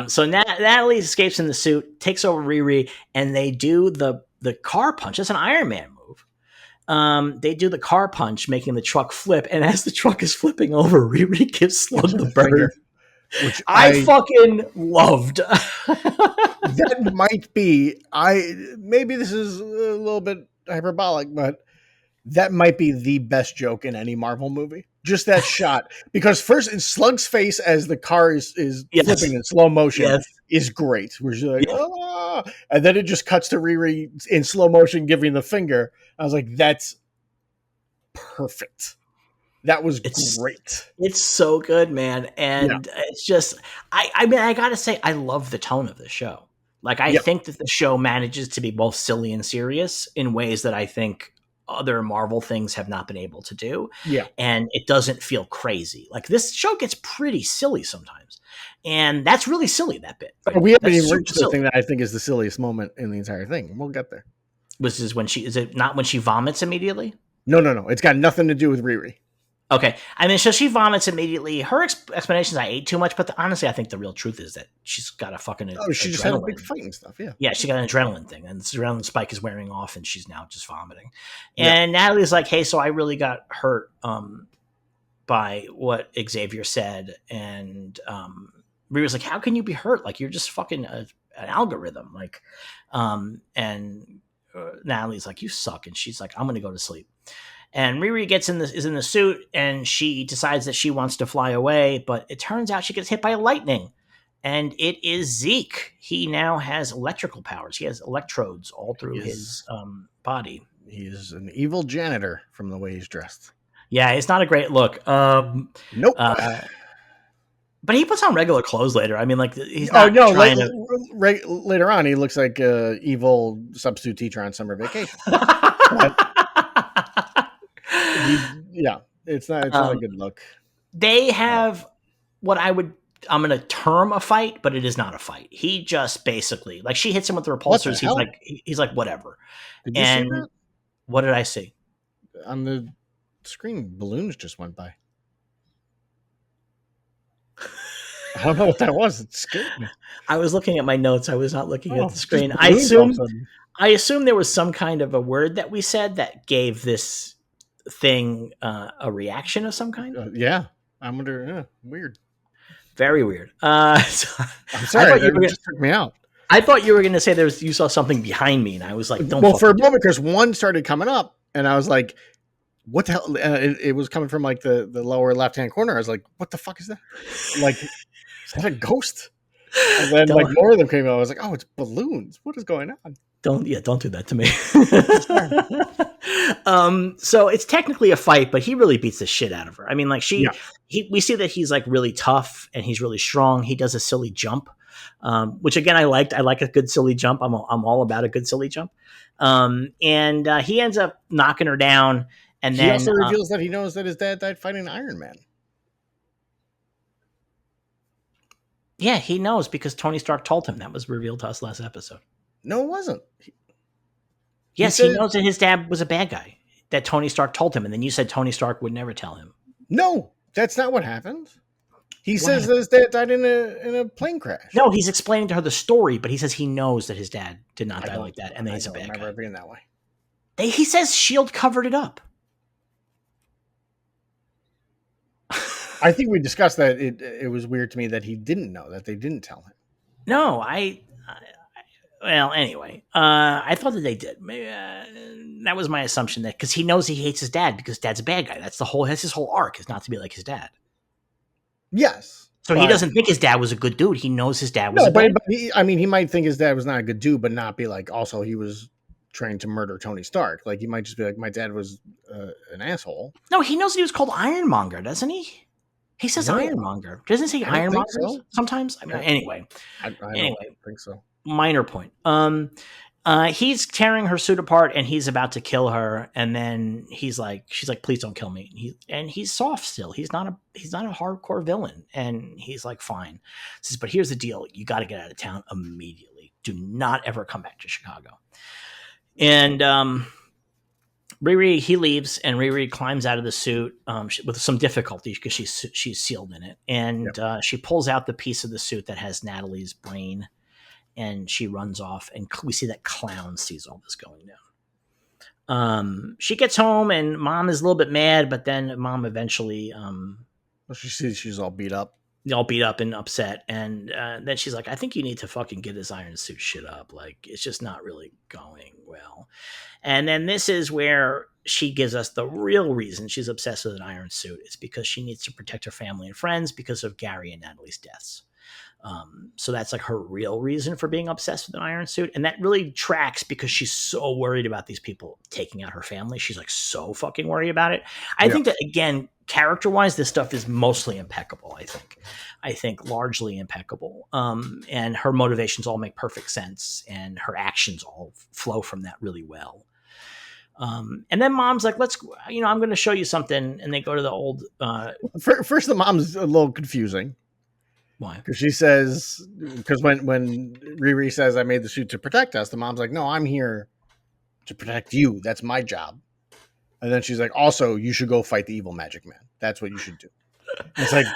[SPEAKER 1] So Natalie escapes in the suit, takes over Riri, and they do the car punch. That's an Iron Man move. They do the car punch, making the truck flip. And as the truck is flipping over, Riri gives Slug the bird. Which I fucking loved.
[SPEAKER 2] That might be, maybe this is a little bit hyperbolic, but that might be the best joke in any Marvel movie. Just that shot. Because first, in Slug's face as the car is flipping in slow motion is great. We're just like, ah! And then it just cuts to Riri in slow motion giving the finger. I was like, that's perfect. That was great.
[SPEAKER 1] It's so good, man. And it's just, I mean, I gotta say, I love the tone of the show. Like, I think that the show manages to be both silly and serious in ways that I think other Marvel things have not been able to do.
[SPEAKER 2] Yeah.
[SPEAKER 1] And it doesn't feel crazy. Like, this show gets pretty silly sometimes. And that's really silly, that bit.
[SPEAKER 2] Right? We haven't even reached the thing that I think is the silliest moment in the entire thing. We'll get there.
[SPEAKER 1] Is it not when she vomits immediately?
[SPEAKER 2] No. It's got nothing to do with Riri.
[SPEAKER 1] Okay. I mean, so she vomits immediately. Her explanation is I ate too much, but honestly, I think the real truth is that she's got a fucking
[SPEAKER 2] she just had a big fight and stuff,
[SPEAKER 1] Yeah, she got an adrenaline thing, and the adrenaline spike is wearing off, and she's now just vomiting. And Natalie's like, hey, so I really got hurt by what Xavier said, and Riri's like, how can you be hurt? Like, you're just fucking an algorithm. Like, and Natalie's like, you suck, and she's like, I'm going to go to sleep. And Riri is in the suit, and she decides that she wants to fly away, but it turns out she gets hit by lightning, and it is Zeke. He now has electrical powers. He has electrodes all through his body.
[SPEAKER 2] He is an evil janitor from the way he's dressed.
[SPEAKER 1] Yeah, it's not a great look.
[SPEAKER 2] Nope.
[SPEAKER 1] But he puts on regular clothes later. I mean, like, he's not trying
[SPEAKER 2] later on, he looks like an evil substitute teacher on summer vacation. It's not a good look.
[SPEAKER 1] They have what I'm going to term a fight, but it is not a fight. He just basically, like, she hits him with the repulsors. He's like, whatever.
[SPEAKER 2] Did you see that?
[SPEAKER 1] What did I see?
[SPEAKER 2] On the screen, balloons just went by. I don't know what that was. It scared me.
[SPEAKER 1] I was looking at my notes. I was not looking at the screen. I assume there was some kind of a word that we said that gave this thing a reaction of some kind.
[SPEAKER 2] Yeah, I wonder. Weird.
[SPEAKER 1] Very weird. So
[SPEAKER 2] I'm sorry, that just took me out.
[SPEAKER 1] I thought you were going to say you saw something behind me, and I was like, "Don't."
[SPEAKER 2] Well, for a moment, because one started coming up, and I was like, "What the hell?" It was coming from like the lower left hand corner. I was like, "What the fuck is that?" Like, is that a ghost? And then like more of them came out. I was like, "Oh, it's balloons. What is going on?"
[SPEAKER 1] Don't do that to me. So it's technically a fight, but he really beats the shit out of her. I mean, like we see that he's like really tough and he's really strong. He does a silly jump, which again I liked. I like a good silly jump. I'm all about a good silly jump. And he ends up knocking her down, and
[SPEAKER 2] he
[SPEAKER 1] then
[SPEAKER 2] also reveals that he knows that his dad died fighting Iron Man.
[SPEAKER 1] Yeah, he knows because Tony Stark told him. That was revealed to us last episode.
[SPEAKER 2] No, it wasn't.
[SPEAKER 1] Yes, he knows that his dad was a bad guy. That Tony Stark told him, and then you said Tony Stark would never tell him.
[SPEAKER 2] No, that's not what happened. He says that his dad died in a plane crash.
[SPEAKER 1] No, he's explaining to her the story, but he says he knows that his dad did not die like that, and then he's a bad guy. I don't remember it being that way. He says S.H.I.E.L.D. covered it up.
[SPEAKER 2] I think we discussed that it was weird to me that he didn't know, that they didn't tell him.
[SPEAKER 1] No, well, anyway, I thought that they did. Maybe, that was my assumption, that because he knows he hates his dad because dad's a bad guy. That's his whole arc, is not to be like his dad.
[SPEAKER 2] Yes.
[SPEAKER 1] So he doesn't think his dad was a good dude. He knows his dad was a bad guy.
[SPEAKER 2] He might think his dad was not a good dude, but not be like, also he was trained to murder Tony Stark. Like, he might just be like, my dad was an asshole.
[SPEAKER 1] No, he knows he was called Ironmonger, doesn't he? He says Ironmonger. Doesn't he say Ironmonger sometimes? I mean, anyway. I don't
[SPEAKER 2] think so.
[SPEAKER 1] Minor point. He's tearing her suit apart and he's about to kill her, and then she's like, please don't kill me. And he's soft still. He's not a hardcore villain. And he's like, fine. He says, but here's the deal. You got to get out of town immediately. Do not ever come back to Chicago. And Riri, he leaves, and Riri climbs out of the suit with some difficulty because she's sealed in it. And she pulls out the piece of the suit that has Natalie's brain, and she runs off, and we see that Clown sees all this going down. She gets home, and Mom is a little bit mad, but then Mom eventually...
[SPEAKER 2] she sees she's all beat up.
[SPEAKER 1] And upset, and then she's like, I think you need to fucking get this iron suit shit up. Like, it's just not really going well. And then this is where she gives us the real reason she's obsessed with an iron suit. It's because she needs to protect her family and friends because of Gary and Natalie's deaths. So that's like her real reason for being obsessed with an iron suit. And that really tracks because she's so worried about these people taking out her family. She's like so fucking worried about it. I think that, again, character-wise, this stuff is mostly impeccable, I think largely impeccable. And her motivations all make perfect sense, and her actions all flow from that really well. And then Mom's like, I'm going to show you something. And they go to the old...
[SPEAKER 2] First, the mom's a little confusing.
[SPEAKER 1] Why?
[SPEAKER 2] Because she says, when Riri says, I made the suit to protect us, the mom's like, no, I'm here to protect you. That's my job. And then she's like, also, you should go fight the evil magic man. That's what you should do. And it's like,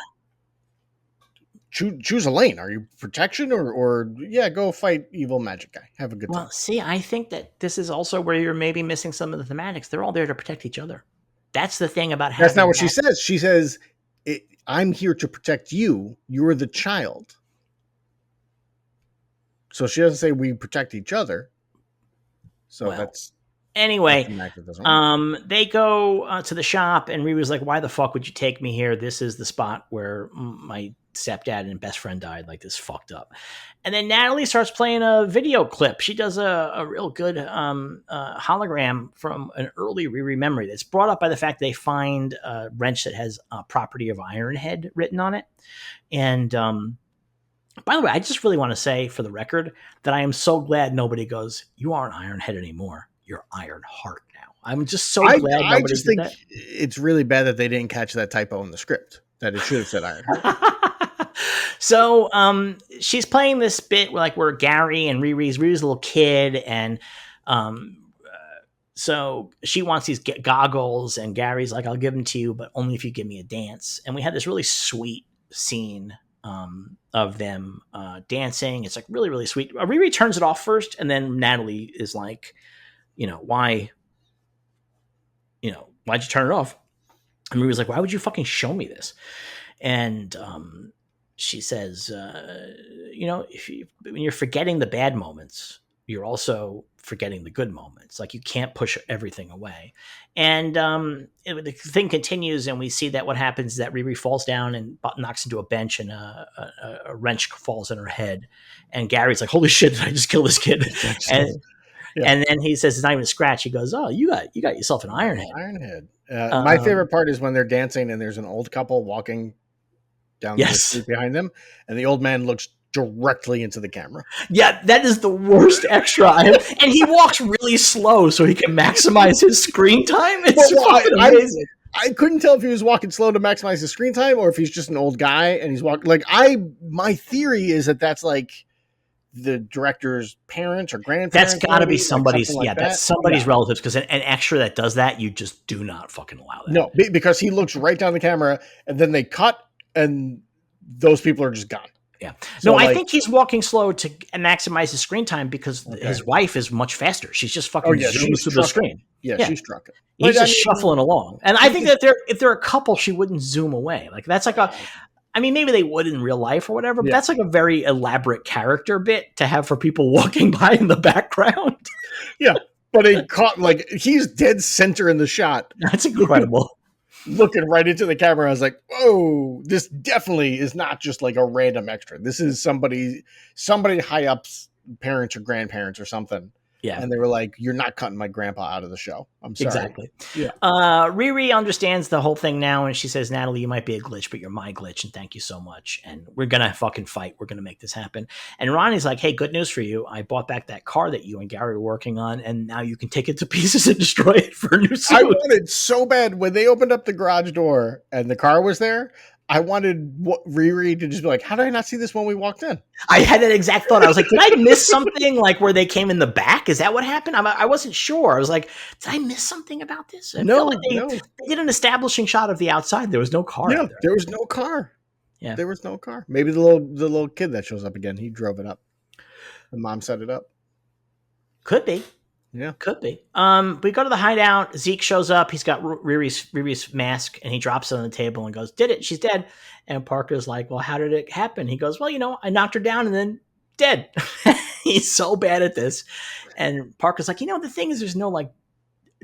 [SPEAKER 2] choose a lane. Are you protection or go fight evil magic guy. Have a good time.
[SPEAKER 1] Well, see, I think that this is also where you're maybe missing some of the thematics. They're all there to protect each other. That's the thing about having...
[SPEAKER 2] That's not what she says. She says, I'm here to protect you. You're the child. So she doesn't say we protect each other. So that's...
[SPEAKER 1] Anyway, they go to the shop, and Riri's like, why the fuck would you take me here? This is the spot where my stepdad and best friend died. Like, this fucked up. And then Natalie starts playing a video clip. She does a real good hologram from an early Riri memory that's brought up by the fact they find a wrench that has property of Ironhead written on it. And by the way, I just really want to say, for the record, that I am so glad nobody goes, you aren't Ironhead anymore. You're Ironheart now. I'm just so glad nobody
[SPEAKER 2] just
[SPEAKER 1] did
[SPEAKER 2] think
[SPEAKER 1] that.
[SPEAKER 2] It's really bad that they didn't catch that typo in the script, that it should have said Ironheart.
[SPEAKER 1] So she's playing this bit where Gary and Riri's a little kid, and so she wants these goggles, and Gary's like, I'll give them to you, but only if you give me a dance. And we had this really sweet scene of them dancing. It's like really, really sweet. Riri turns it off first, and then Natalie is like, why'd you turn it off? And Riri was like, why would you fucking show me this? And she says, when you're forgetting the bad moments, you're also forgetting the good moments. Like, you can't push everything away. And the thing continues, and we see that what happens is that Riri falls down and knocks into a bench, and a wrench falls in her head. And Gary's like, "Holy shit! Did I just kill this kid?" And then he says, "It's not even a scratch." He goes, "Oh, you got yourself an iron head."
[SPEAKER 2] Ironhead. My favorite part is when they're dancing and there's an old couple walking down the street behind them, and the old man looks directly into the camera.
[SPEAKER 1] Yeah, that is the worst extra. And he walks really slow so he can maximize his screen time. It's fucking amazing.
[SPEAKER 2] I couldn't tell if he was walking slow to maximize his screen time or if he's just an old guy and he's walking. My theory is that that's like the director's parents or grandparents.
[SPEAKER 1] That's got to be somebody's. That's somebody's relatives, because an extra that does that, you just do not fucking allow that.
[SPEAKER 2] No, because he looks right down the camera, and then they cut, and those people are just gone.
[SPEAKER 1] Yeah. So, no, I think he's walking slow to maximize his screen time because his wife is much faster. She's just fucking zooming through the screen.
[SPEAKER 2] Yeah, she's trucking.
[SPEAKER 1] He's just shuffling along. And I think that if they're a couple, she wouldn't zoom away. Like, that's like maybe they would in real life or whatever, but that's like a very elaborate character bit to have for people walking by in the background.
[SPEAKER 2] Yeah. But he caught, he's dead center in the shot.
[SPEAKER 1] That's incredible.
[SPEAKER 2] Looking right into the camera. I was like, whoa, this definitely is not just like a random extra. This is somebody high up's parents or grandparents or something. Yeah. And they were like, "You're not cutting my grandpa out of the show." I'm sorry.
[SPEAKER 1] Exactly. Yeah. Riri understands the whole thing now, and she says, "Natalie, you might be a glitch, but you're my glitch, and thank you so much. And we're going to fucking fight. We're going to make this happen." And Ronnie's like, "Hey, good news for you. I bought back that car that you and Gary were working on, and now you can take it to pieces and destroy it for a new suit."
[SPEAKER 2] I wanted so bad when they opened up the garage door and the car was there. I wanted Riri to just be like, "How did I not see this when we walked in?"
[SPEAKER 1] I had that exact thought. I was like, did I miss something, like where they came in the back? Is that what happened? I wasn't sure. I was like, did I miss something about this? I felt like they did an establishing shot of the outside. There was no car.
[SPEAKER 2] Yeah, there was no car. Yeah, there was no car. Maybe the little kid that shows up again, he drove it up. The mom set it up.
[SPEAKER 1] Could be. Yeah, could be. We go to the hideout. Zeke shows up. He's got Riri's mask, and he drops it on the table and goes, "Did it? She's dead." And Parker's like, "Well, how did it happen?" He goes, "Well, I knocked her down and then dead." He's so bad at this. And Parker's like, "The thing is, there's no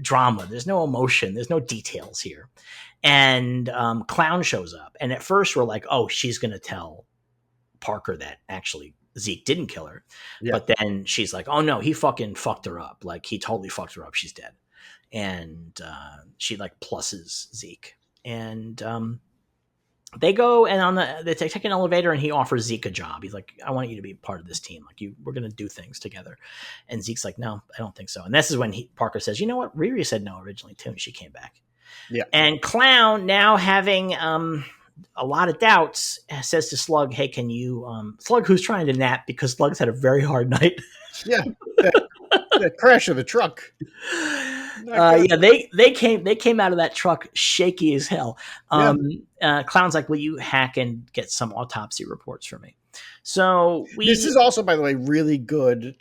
[SPEAKER 1] drama. There's no emotion. There's no details here." And Clown shows up, and at first we're like, "Oh, she's gonna tell Parker that actually Zeke didn't kill her." Yeah. But then she's like, "Oh no, he fucking fucked her up. Like, he totally fucked her up. She's dead." And she pluses Zeke, and they go and they take an elevator, and he offers Zeke a job. He's like, "I want you to be part of this team. We're going to do things together." And Zeke's like, "No, I don't think so." And this is when Parker says, "You know what? Riri said no originally too, and she came back." Yeah. And Clown, now having a lot of doubts, says to Slug, "Hey, can you Slug, who's trying to nap because Slug's had a very hard night."
[SPEAKER 2] Yeah, that crash of the truck.
[SPEAKER 1] They came out of that truck shaky as hell. Clown's like, "Will you hack and get some autopsy reports for me?" So
[SPEAKER 2] this is also, by the way, really good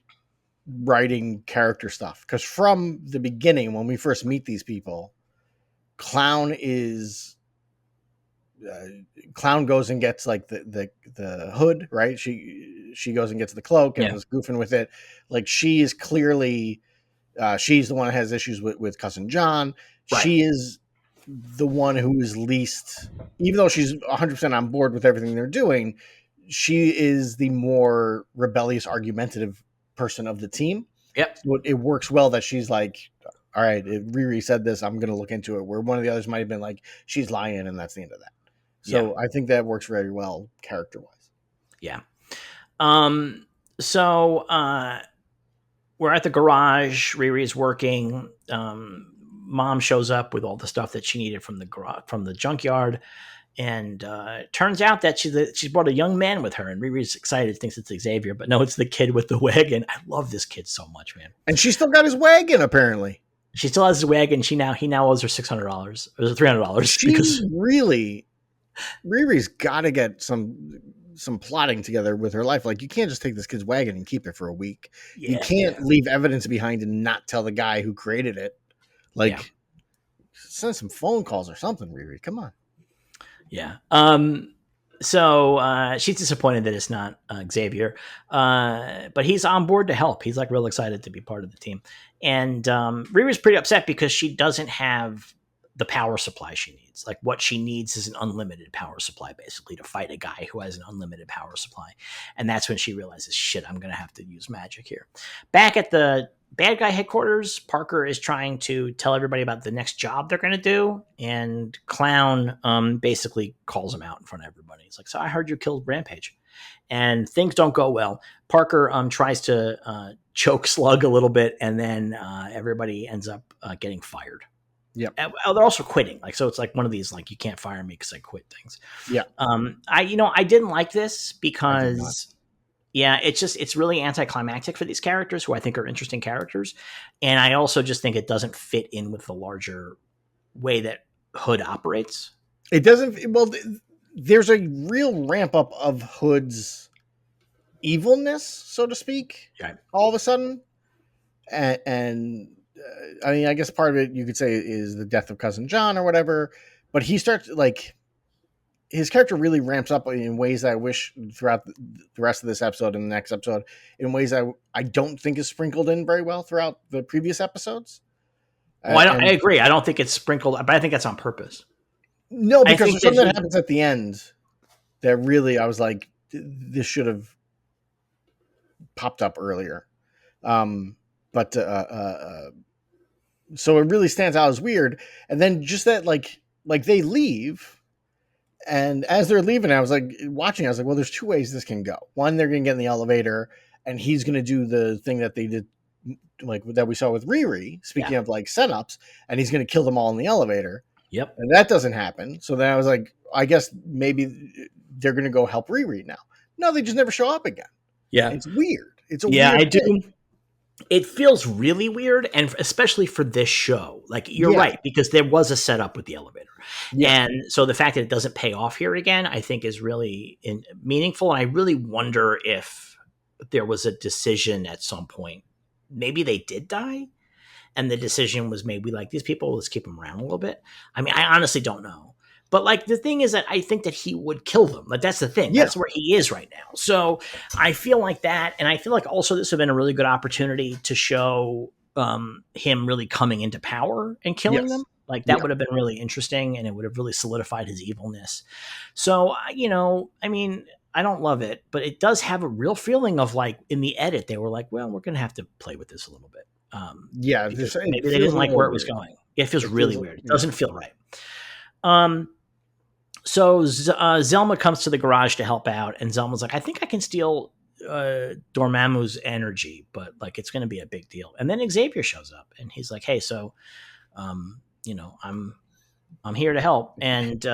[SPEAKER 2] writing character stuff, because from the beginning, when we first meet these people, Clown goes and gets the hood, right? She goes and gets the cloak and is goofing with it. Like, she is clearly she's the one that has issues with cousin John. Right. She is the one who is least, even though she's 100% on board with everything they're doing, she is the more rebellious, argumentative person of the team.
[SPEAKER 1] Yep.
[SPEAKER 2] So it works well that she's like, "All right, if Riri said this, I'm going to look into it." Where one of the others might have been like, "She's lying," and that's the end of that. So I think that works very well character-wise.
[SPEAKER 1] Yeah. So we're at the garage. Riri's working. Mom shows up with all the stuff that she needed from the junkyard. And turns out that she brought a young man with her, and Riri's excited, thinks it's Xavier, but no, it's the kid with the wagon. I love this kid so much, man.
[SPEAKER 2] And she still got his wagon, apparently.
[SPEAKER 1] She still has his wagon. He now owes her $600 or $300.
[SPEAKER 2] Riri's got to get some plotting together with her life. Like, you can't just take this kid's wagon and keep it for a week. Yeah, you can't leave evidence behind and not tell the guy who created it. Send some phone calls or something, Riri. Come on.
[SPEAKER 1] Yeah. So she's disappointed that it's not Xavier, but he's on board to help. He's like real excited to be part of the team, and Riri's pretty upset because she doesn't have the power supply she needs. Like what she needs is an unlimited power supply, basically, to fight a guy who has an unlimited power supply, and that's when she realizes, shit, I'm gonna have to use magic here. Back at the bad guy headquarters, Parker is trying to tell everybody about the next job they're going to do, and Clown basically calls him out in front of everybody. He's like, so I heard you killed Rampage, and things don't go well. Parker tries to choke Slug a little bit, and then everybody ends up getting fired.
[SPEAKER 2] Yeah.
[SPEAKER 1] They're also quitting. Like, so it's like one of these, like, you can't fire me because I quit things.
[SPEAKER 2] Yeah.
[SPEAKER 1] I didn't like this because it's really anticlimactic for these characters who I think are interesting characters. And I also just think it doesn't fit in with the larger way that Hood operates.
[SPEAKER 2] It doesn't. Well, there's a real ramp up of Hood's evilness, so to speak, all of a sudden. And I mean, I guess part of it you could say is the death of Cousin John or whatever, but he starts like his character really ramps up in ways that I wish throughout the rest of this episode and the next episode, in ways I don't think is sprinkled in very well throughout the previous episodes.
[SPEAKER 1] Well, I agree. I don't think it's sprinkled, but I think that's on purpose.
[SPEAKER 2] No, because there's something that happens at the end that really I was like, this should have popped up earlier. But so it really stands out as weird. And then just that, like they leave. And as they're leaving, I was like watching. I was like, well, there's two ways this can go. One, they're going to get in the elevator, and he's going to do the thing that they did, like that we saw with Riri. Speaking of like setups, and he's going to kill them all in the elevator.
[SPEAKER 1] Yep.
[SPEAKER 2] And that doesn't happen. So then I was like, I guess maybe they're going to go help Riri now. No, they just never show up again.
[SPEAKER 1] Yeah,
[SPEAKER 2] it's weird. It's a weird thing.
[SPEAKER 1] It feels really weird, and especially for this show. Like, you're right, because there was a setup with the elevator. Yeah. And so the fact that it doesn't pay off here again, I think is really meaningful. And I really wonder if there was a decision at some point. Maybe they did die, and the decision was maybe like, these people, let's keep them around a little bit. I mean, I honestly don't know. But like the thing is that I think that he would kill them. Like that's the thing. Yeah. That's where he is right now. So I feel like that. And I feel like also this would have been a really good opportunity to show him really coming into power and killing them. Like that would have been really interesting, and it would have really solidified his evilness. So, I mean, I don't love it, but it does have a real feeling of like in the edit, they were like, well, we're going to have to play with this a little bit. Maybe they didn't like where it was going. It feels really weird. It doesn't feel right. So Zelma comes to the garage to help out, and Zelma's like, I think I can steal Dormammu's energy, but like it's going to be a big deal. And then Xavier shows up, and he's like, hey, so I'm here to help. And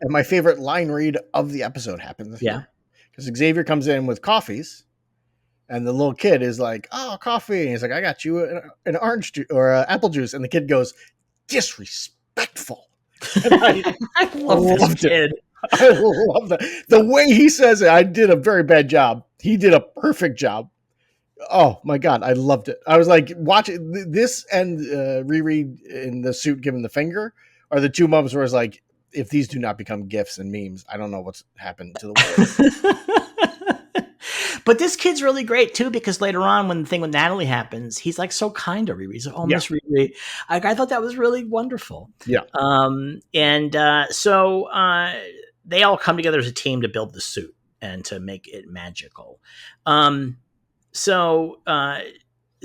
[SPEAKER 2] my favorite line read of the episode happens here. Because Xavier comes in with coffees, and the little kid is like, oh, coffee. And he's like, I got you an orange juice or apple juice. And the kid goes, disrespectful.
[SPEAKER 1] I love this kid.
[SPEAKER 2] I love that. The way he says it, I did a very bad job. He did a perfect job. Oh my God, I loved it. I was like, watching this and Riri in the suit giving the finger are the two moments where it's like, if these do not become GIFs and memes, I don't know what's happened to the world.
[SPEAKER 1] But this kid's really great too, because later on, when the thing with Natalie happens, he's like so kind to Riri. He's like, oh, Miss Riri. I thought that was really wonderful. Yeah. So they all come together as a team to build the suit and to make it magical. So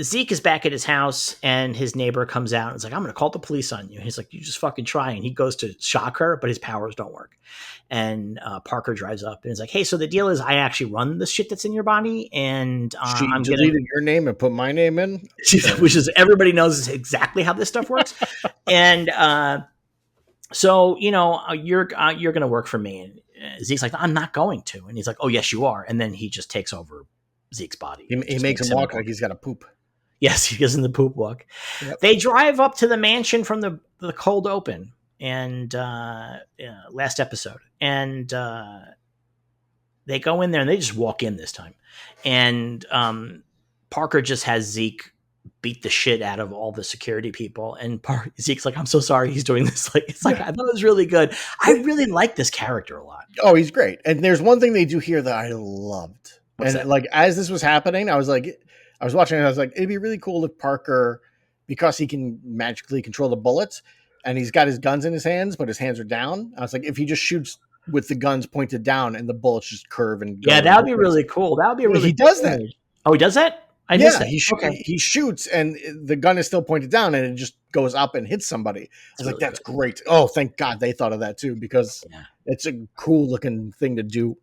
[SPEAKER 1] Zeke is back at his house, and his neighbor comes out and is like, I'm going to call the police on you. And he's like, you just fucking try. And he goes to shock her, but his powers don't work. And Parker drives up and is like, hey, so the deal is I actually run the shit that's in your body. And
[SPEAKER 2] I'm deleted your name and put my name in.
[SPEAKER 1] Which is, everybody knows exactly how this stuff works. And so, you're going to work for me. And Zeke's like, I'm not going to. And he's like, oh, yes, you are. And then he just takes over Zeke's body.
[SPEAKER 2] He makes him walk like he's got to poop.
[SPEAKER 1] Yes, he goes in the poop walk. Yep. They drive up to the mansion from the cold open, and last episode, and they go in there and they just walk in this time, and Parker just has Zeke beat the shit out of all the security people. And Zeke's like, I'm so sorry he's doing this. Like, it's like, I thought it was really good. I really like this character a lot.
[SPEAKER 2] Oh, he's great. And there's one thing they do here that I loved.
[SPEAKER 1] What's
[SPEAKER 2] and
[SPEAKER 1] that?
[SPEAKER 2] like, as this was happening, I was watching it. I was like, it'd be really cool if Parker, because he can magically control the bullets and he's got his guns in his hands, but his hands are down. I was like, if he just shoots with the guns pointed down and the bullets just curve and go.
[SPEAKER 1] Yeah, that would be really cool. That would be really
[SPEAKER 2] He does that.
[SPEAKER 1] Oh, he does that? I missed that.
[SPEAKER 2] He shoots and the gun is still pointed down and it just goes up and hits somebody. I was like, that's great. Oh, thank God they thought of that too, because it's a cool looking thing to do.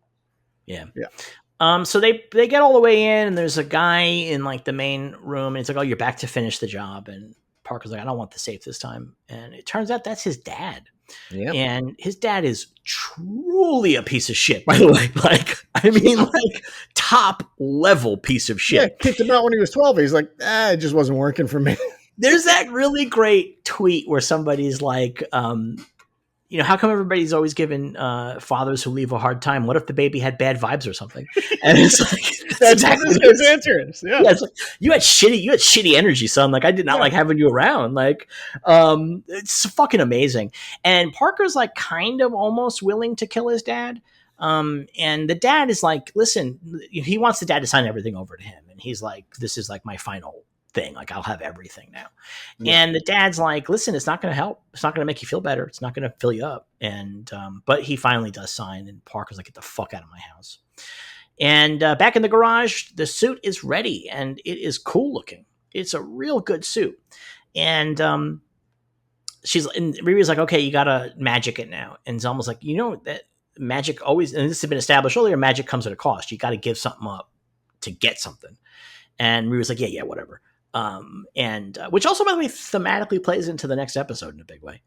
[SPEAKER 1] Yeah.
[SPEAKER 2] Yeah.
[SPEAKER 1] So they get all the way in, and there's a guy in like the main room, and it's like, oh, you're back to finish the job. And Parker's like, I don't want the safe this time. And it turns out that's his dad. Yeah. And his dad is truly a piece of shit, by the way. Like, I mean, like top level piece of shit.
[SPEAKER 2] Yeah, kicked him out when he was 12. He's like, it just wasn't working for me.
[SPEAKER 1] There's that really great tweet where somebody's like, how come everybody's always giving fathers who leave a hard time? What if the baby had bad vibes or something? And it's like,
[SPEAKER 2] that's exactly what his answer is. Yeah,
[SPEAKER 1] it's like, you had shitty energy, son. Like, I did not like having you around. Like, it's fucking amazing. And Parker's like kind of almost willing to kill his dad. And the dad is like, listen, he wants the dad to sign everything over to him. And he's like, this is like my final thing. Like, I'll have everything now. Yeah. And the dad's like, listen, it's not going to help. It's not going to make you feel better. It's not going to fill you up. And, but he finally does sign, and Parker's like, get the fuck out of my house. And back in the garage, the suit is ready, and it is cool looking. It's a real good suit. And Riri's like, okay, you got to magic it now. And Zelma's like, that magic always, and this has been established earlier, magic comes at a cost. You got to give something up to get something. And Riri's like, yeah, whatever. Which also, by the way, thematically plays into the next episode in a big way.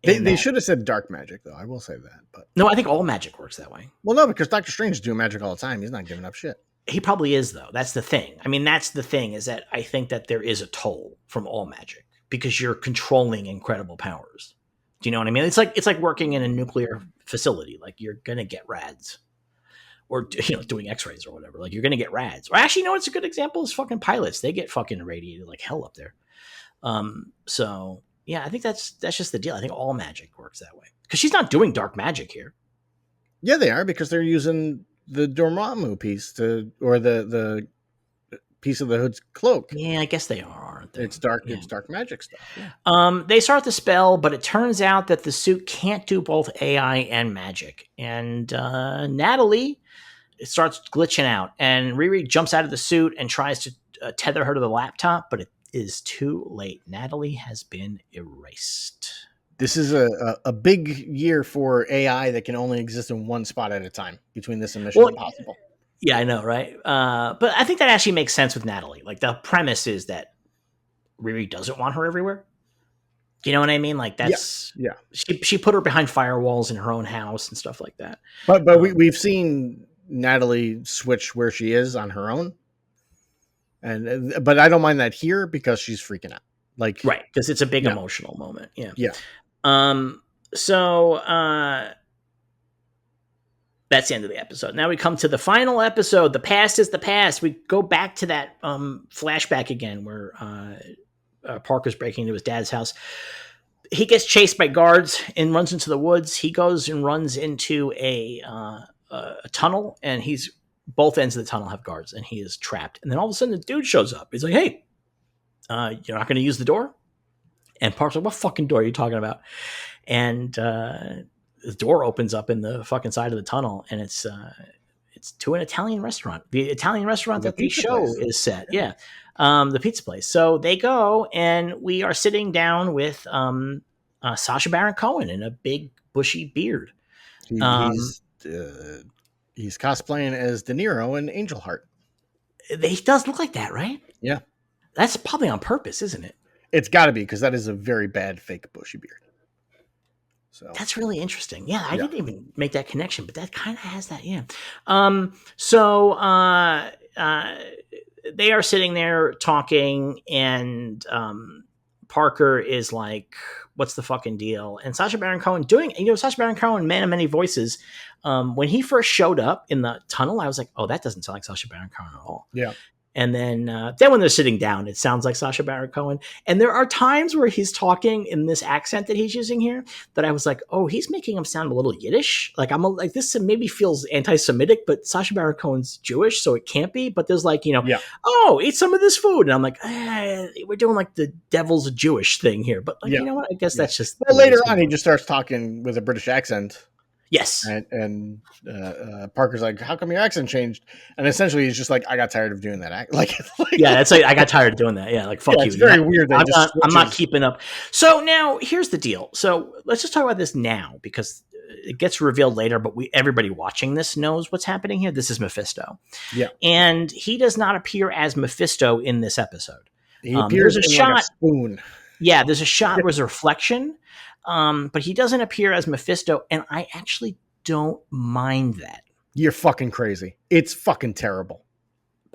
[SPEAKER 2] They should have said dark magic, though. I will say that. But
[SPEAKER 1] no, I think all magic works that way.
[SPEAKER 2] Well, no, because Doctor Strange is doing magic all the time. He's not giving up shit.
[SPEAKER 1] He probably is, though. That's the thing. I mean, that's the thing, is that I think that there is a toll from all magic because you're controlling incredible powers. Do you know what I mean? It's like working in a nuclear facility. Like, you're gonna get rads. Or, doing x-rays or whatever. Like, you're going to get rads. Or actually, what's a good example is fucking pilots. They get fucking irradiated like hell up there. So, yeah, I think that's just the deal. I think all magic works that way. Because she's not doing dark magic here.
[SPEAKER 2] Yeah, they are, because they're using the Dormammu piece or the piece of the Hood's cloak.
[SPEAKER 1] Yeah, I guess they are, aren't they?
[SPEAKER 2] It's dark magic stuff. Yeah.
[SPEAKER 1] They start the spell, but it turns out that the suit can't do both AI and magic. And Natalie... it starts glitching out, and Riri jumps out of the suit and tries to tether her to the laptop, but it is too late. Natalie has been erased.
[SPEAKER 2] This is a big year for AI that can only exist in one spot at a time between this and Mission Impossible.
[SPEAKER 1] Yeah, I know, right? But I think that actually makes sense with Natalie. Like, the premise is that Riri doesn't want her everywhere. You know what I mean? Like, that's She put her behind firewalls in her own house and stuff like that.
[SPEAKER 2] But we've seen Natalie switch where she is on her own, but I don't mind that here because she's freaking out, like,
[SPEAKER 1] right, because it's a big emotional moment.
[SPEAKER 2] Yeah.
[SPEAKER 1] So that's the end of the episode. Now we come to the final episode. The past is the past. We go back to that flashback again where Parker's breaking into his dad's house. He gets chased by guards and runs into the woods. He goes and runs into a tunnel, and both ends of the tunnel have guards, and he is trapped. And then all of a sudden the dude shows up. He's like, hey, you're not going to use the door? And Park's like, what fucking door are you talking about? And the door opens up in the fucking side of the tunnel, and it's to an Italian restaurant, the Italian restaurant that the show is set. Yeah. The pizza place. So they go, and we are sitting down with Sacha Baron Cohen in a big bushy beard.
[SPEAKER 2] He's cosplaying as De Niro in Angel Heart.
[SPEAKER 1] He does look like that, right?
[SPEAKER 2] Yeah.
[SPEAKER 1] That's probably on purpose, isn't it? It's
[SPEAKER 2] got to be, because that is a very bad fake bushy beard. So
[SPEAKER 1] that's really interesting. Yeah, I didn't even make that connection, but that kind of has that. Yeah. They are sitting there talking, and Parker is like, what's the fucking deal? And Sacha Baron Cohen Sacha Baron Cohen, man of many voices. When he first showed up in the tunnel, I was like, oh, that doesn't sound like Sacha Baron Cohen at all.
[SPEAKER 2] Yeah.
[SPEAKER 1] And then when they're sitting down, it sounds like Sacha Baron Cohen. And there are times where he's talking in this accent that he's using here that I was like, oh, he's making him sound a little Yiddish. Like like this maybe feels anti-Semitic, but Sacha Baron Cohen's Jewish, so it can't be. But there's like, oh, eat some of this food, and I'm like, we're doing like the devil's Jewish thing here. But like, you know what? I guess that's just.
[SPEAKER 2] Well, later on, he just starts talking with a British accent.
[SPEAKER 1] Yes.
[SPEAKER 2] And Parker's like, how come your accent changed? And essentially he's just like, I got tired of doing that.
[SPEAKER 1] That's like, I got tired of doing that. Yeah. Like, fuck you.
[SPEAKER 2] It's very weird.
[SPEAKER 1] I'm not keeping up. So now here's the deal. So let's just talk about this now because it gets revealed later, but everybody watching this knows what's happening here. This is Mephisto.
[SPEAKER 2] Yeah.
[SPEAKER 1] And he does not appear as Mephisto in this episode.
[SPEAKER 2] He appears in like a spoon.
[SPEAKER 1] Yeah. There's a shot where there's a reflection. But he doesn't appear as Mephisto, and I actually don't mind that.
[SPEAKER 2] You're fucking crazy. It's fucking terrible.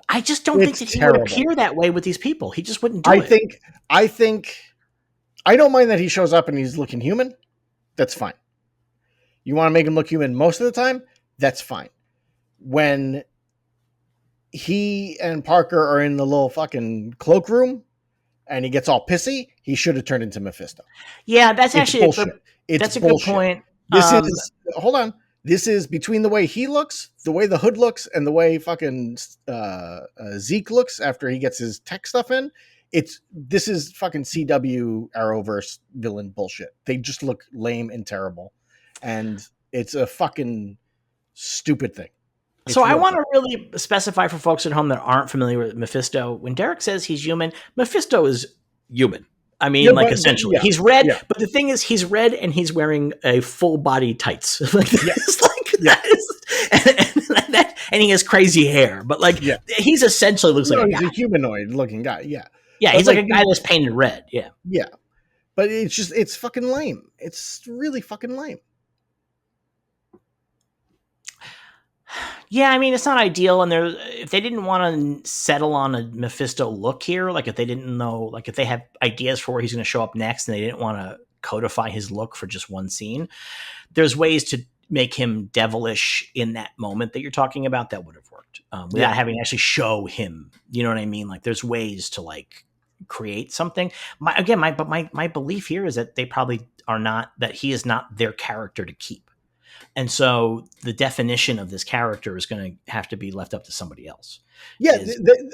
[SPEAKER 1] I just don't think that he would appear that way with these people. He just wouldn't do it.
[SPEAKER 2] I think I don't mind that he shows up and he's looking human. That's fine. You want to make him look human most of the time? That's fine. When he and Parker are in the little fucking cloakroom and he gets all pissy, he should have turned into Mephisto.
[SPEAKER 1] Yeah, that's actually a good point.
[SPEAKER 2] Hold on. This is between the way he looks, the way the hood looks, and the way fucking Zeke looks after he gets his tech stuff in. This is fucking CW Arrowverse villain bullshit. They just look lame and terrible, and it's a fucking stupid thing.
[SPEAKER 1] So I want to really specify for folks at home that aren't familiar with Mephisto. When Derek says he's human, Mephisto is human. I mean, essentially, he's red. Yeah. But the thing is, he's red and he's wearing a full body tights. And he has crazy hair. But he's essentially looks like
[SPEAKER 2] he's a humanoid looking guy. Yeah,
[SPEAKER 1] yeah, he's like a guy that's painted red. Yeah,
[SPEAKER 2] yeah. But it's fucking lame. It's really fucking lame.
[SPEAKER 1] Yeah, I mean, it's not ideal. And if they didn't want to settle on a Mephisto look here, like if they didn't know, like if they have ideas for where he's going to show up next and they didn't want to codify his look for just one scene, there's ways to make him devilish in that moment that you're talking about that would have worked without having to actually show him. You know what I mean? Like there's ways to like create something. My belief here is that they probably are not, that he is not their character to keep. And so the definition of this character is going to have to be left up to somebody else.
[SPEAKER 2] Yeah,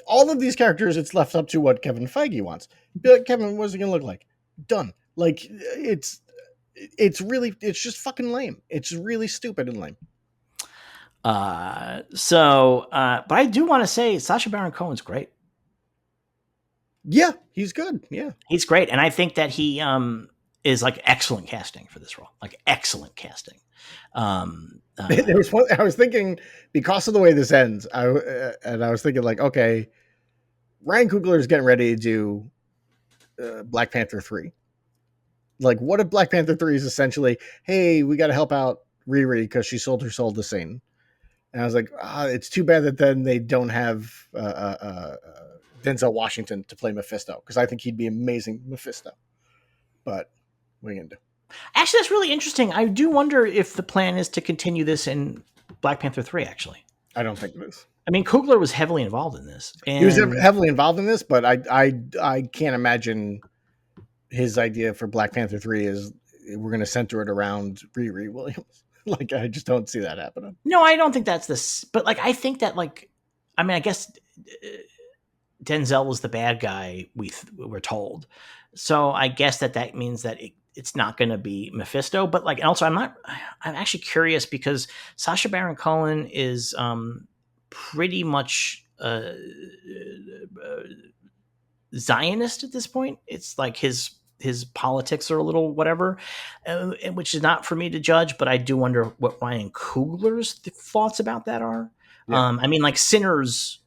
[SPEAKER 2] all of these characters, it's left up to what Kevin Feige wants. Be like, Kevin, what's it going to look like? Done. Like, it's just fucking lame. It's really stupid and lame.
[SPEAKER 1] But I do want to say Sacha Baron Cohen's great.
[SPEAKER 2] Yeah, he's good. Yeah.
[SPEAKER 1] He's great. And I think that he is like excellent casting for this role. Like excellent casting.
[SPEAKER 2] There was one, I was thinking, because of the way this ends, I was thinking like, okay, Ryan Coogler is getting ready to do Black Panther 3. Like, what if Black Panther 3 is essentially, hey, we got to help out Riri because she sold her soul to Satan. And I was like, it's too bad that then they don't have Denzel Washington to play Mephisto, because I think he'd be amazing Mephisto. But what are you going to do?
[SPEAKER 1] Actually, that's really interesting. I do wonder if the plan is to continue this in Black Panther 3, actually.
[SPEAKER 2] I don't think it is.
[SPEAKER 1] I mean, Coogler was heavily involved in this.
[SPEAKER 2] He was heavily involved in this, but I can't imagine his idea for Black Panther 3 is we're going to center it around Riri Williams. Like, I just don't see that happening.
[SPEAKER 1] No, I don't think that's this. But, like, I think that, like, I mean, I guess Denzel was the bad guy, we're told. So I guess that means that it's not going to be Mephisto, but like, and also I'm actually curious because Sacha Baron Cohen is pretty much Zionist at this point. It's like his politics are a little whatever, which is not for me to judge, but I do wonder what Ryan Coogler's thoughts about that are. Yeah. I mean, like Sinners,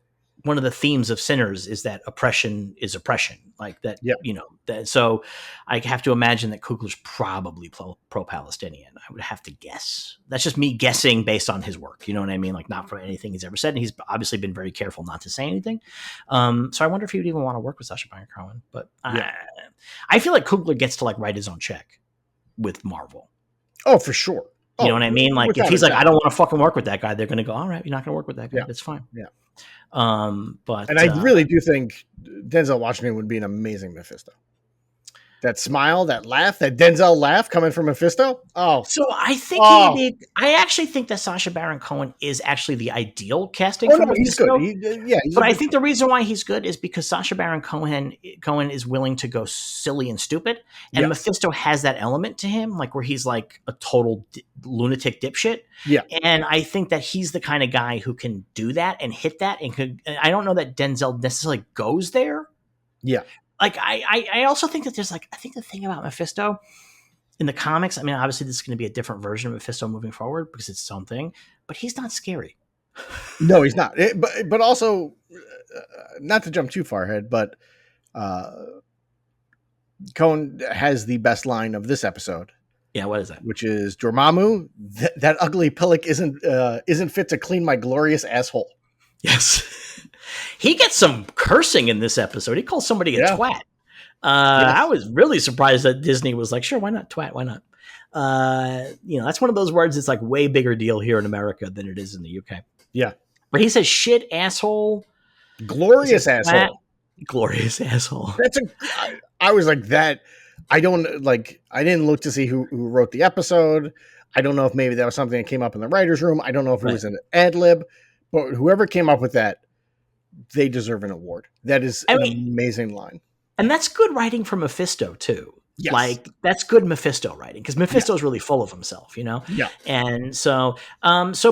[SPEAKER 1] one of the themes of Sinners is that oppression is oppression, like that, you know, that, so I have to imagine that Coogler's probably pro-Palestinian. I would have to guess. That's just me guessing based on his work. You know what I mean? Like not from anything he's ever said. And he's obviously been very careful not to say anything. So I wonder if he would even want to work with Sacha Baron Cohen, but I feel like Coogler gets to like write his own check with Marvel.
[SPEAKER 2] Oh, for sure.
[SPEAKER 1] You know what I mean? Like if he's like, I don't want to fucking work with that guy, they're going to go, all right, you're not going to work with that guy. Yeah. That's fine.
[SPEAKER 2] Yeah.
[SPEAKER 1] But
[SPEAKER 2] And I really do think Denzel Washington would be an amazing Mephisto. That smile, that laugh, that Denzel laugh coming from Mephisto.
[SPEAKER 1] So I think he would be. I actually think that Sacha Baron Cohen is actually the ideal casting for
[SPEAKER 2] no, he's good.
[SPEAKER 1] Mephisto.
[SPEAKER 2] He's
[SPEAKER 1] But
[SPEAKER 2] a
[SPEAKER 1] I
[SPEAKER 2] good
[SPEAKER 1] think the reason why he's good is because Sacha Baron Cohen is willing to go silly and stupid, and Mephisto has that element to him, like where he's like a total lunatic dipshit.
[SPEAKER 2] Yeah,
[SPEAKER 1] and I think that he's the kind of guy who can do that and hit that, and I don't know that Denzel necessarily goes there.
[SPEAKER 2] Yeah.
[SPEAKER 1] Like I also think that there's like, I think the thing about Mephisto in the comics, I mean, obviously this is going to be a different version of Mephisto moving forward because it's its own thing, but he's not scary.
[SPEAKER 2] No, he's not. But also, not to jump too far ahead, but Cohen has the best line of this episode.
[SPEAKER 1] Yeah, what is that?
[SPEAKER 2] Which is, Dormammu, that ugly pillock isn't fit to clean my glorious asshole.
[SPEAKER 1] Yes. He gets some cursing in this episode. He calls somebody a twat. I was really surprised that Disney was like, sure, why not twat? Why not? That's one of those words that's like way bigger deal here in America than it is in the UK.
[SPEAKER 2] Yeah.
[SPEAKER 1] But he says shit, asshole.
[SPEAKER 2] Glorious asshole.
[SPEAKER 1] Glorious asshole.
[SPEAKER 2] I was like that. I didn't look to see who wrote the episode. I don't know if maybe that was something that came up in the writer's room. I don't know if it was an ad lib, but whoever came up with that, they deserve an award. That is an amazing line.
[SPEAKER 1] And that's good writing for Mephisto too.
[SPEAKER 2] Yes.
[SPEAKER 1] Like that's good Mephisto writing because Mephisto is really full of himself,
[SPEAKER 2] Yeah.
[SPEAKER 1] And so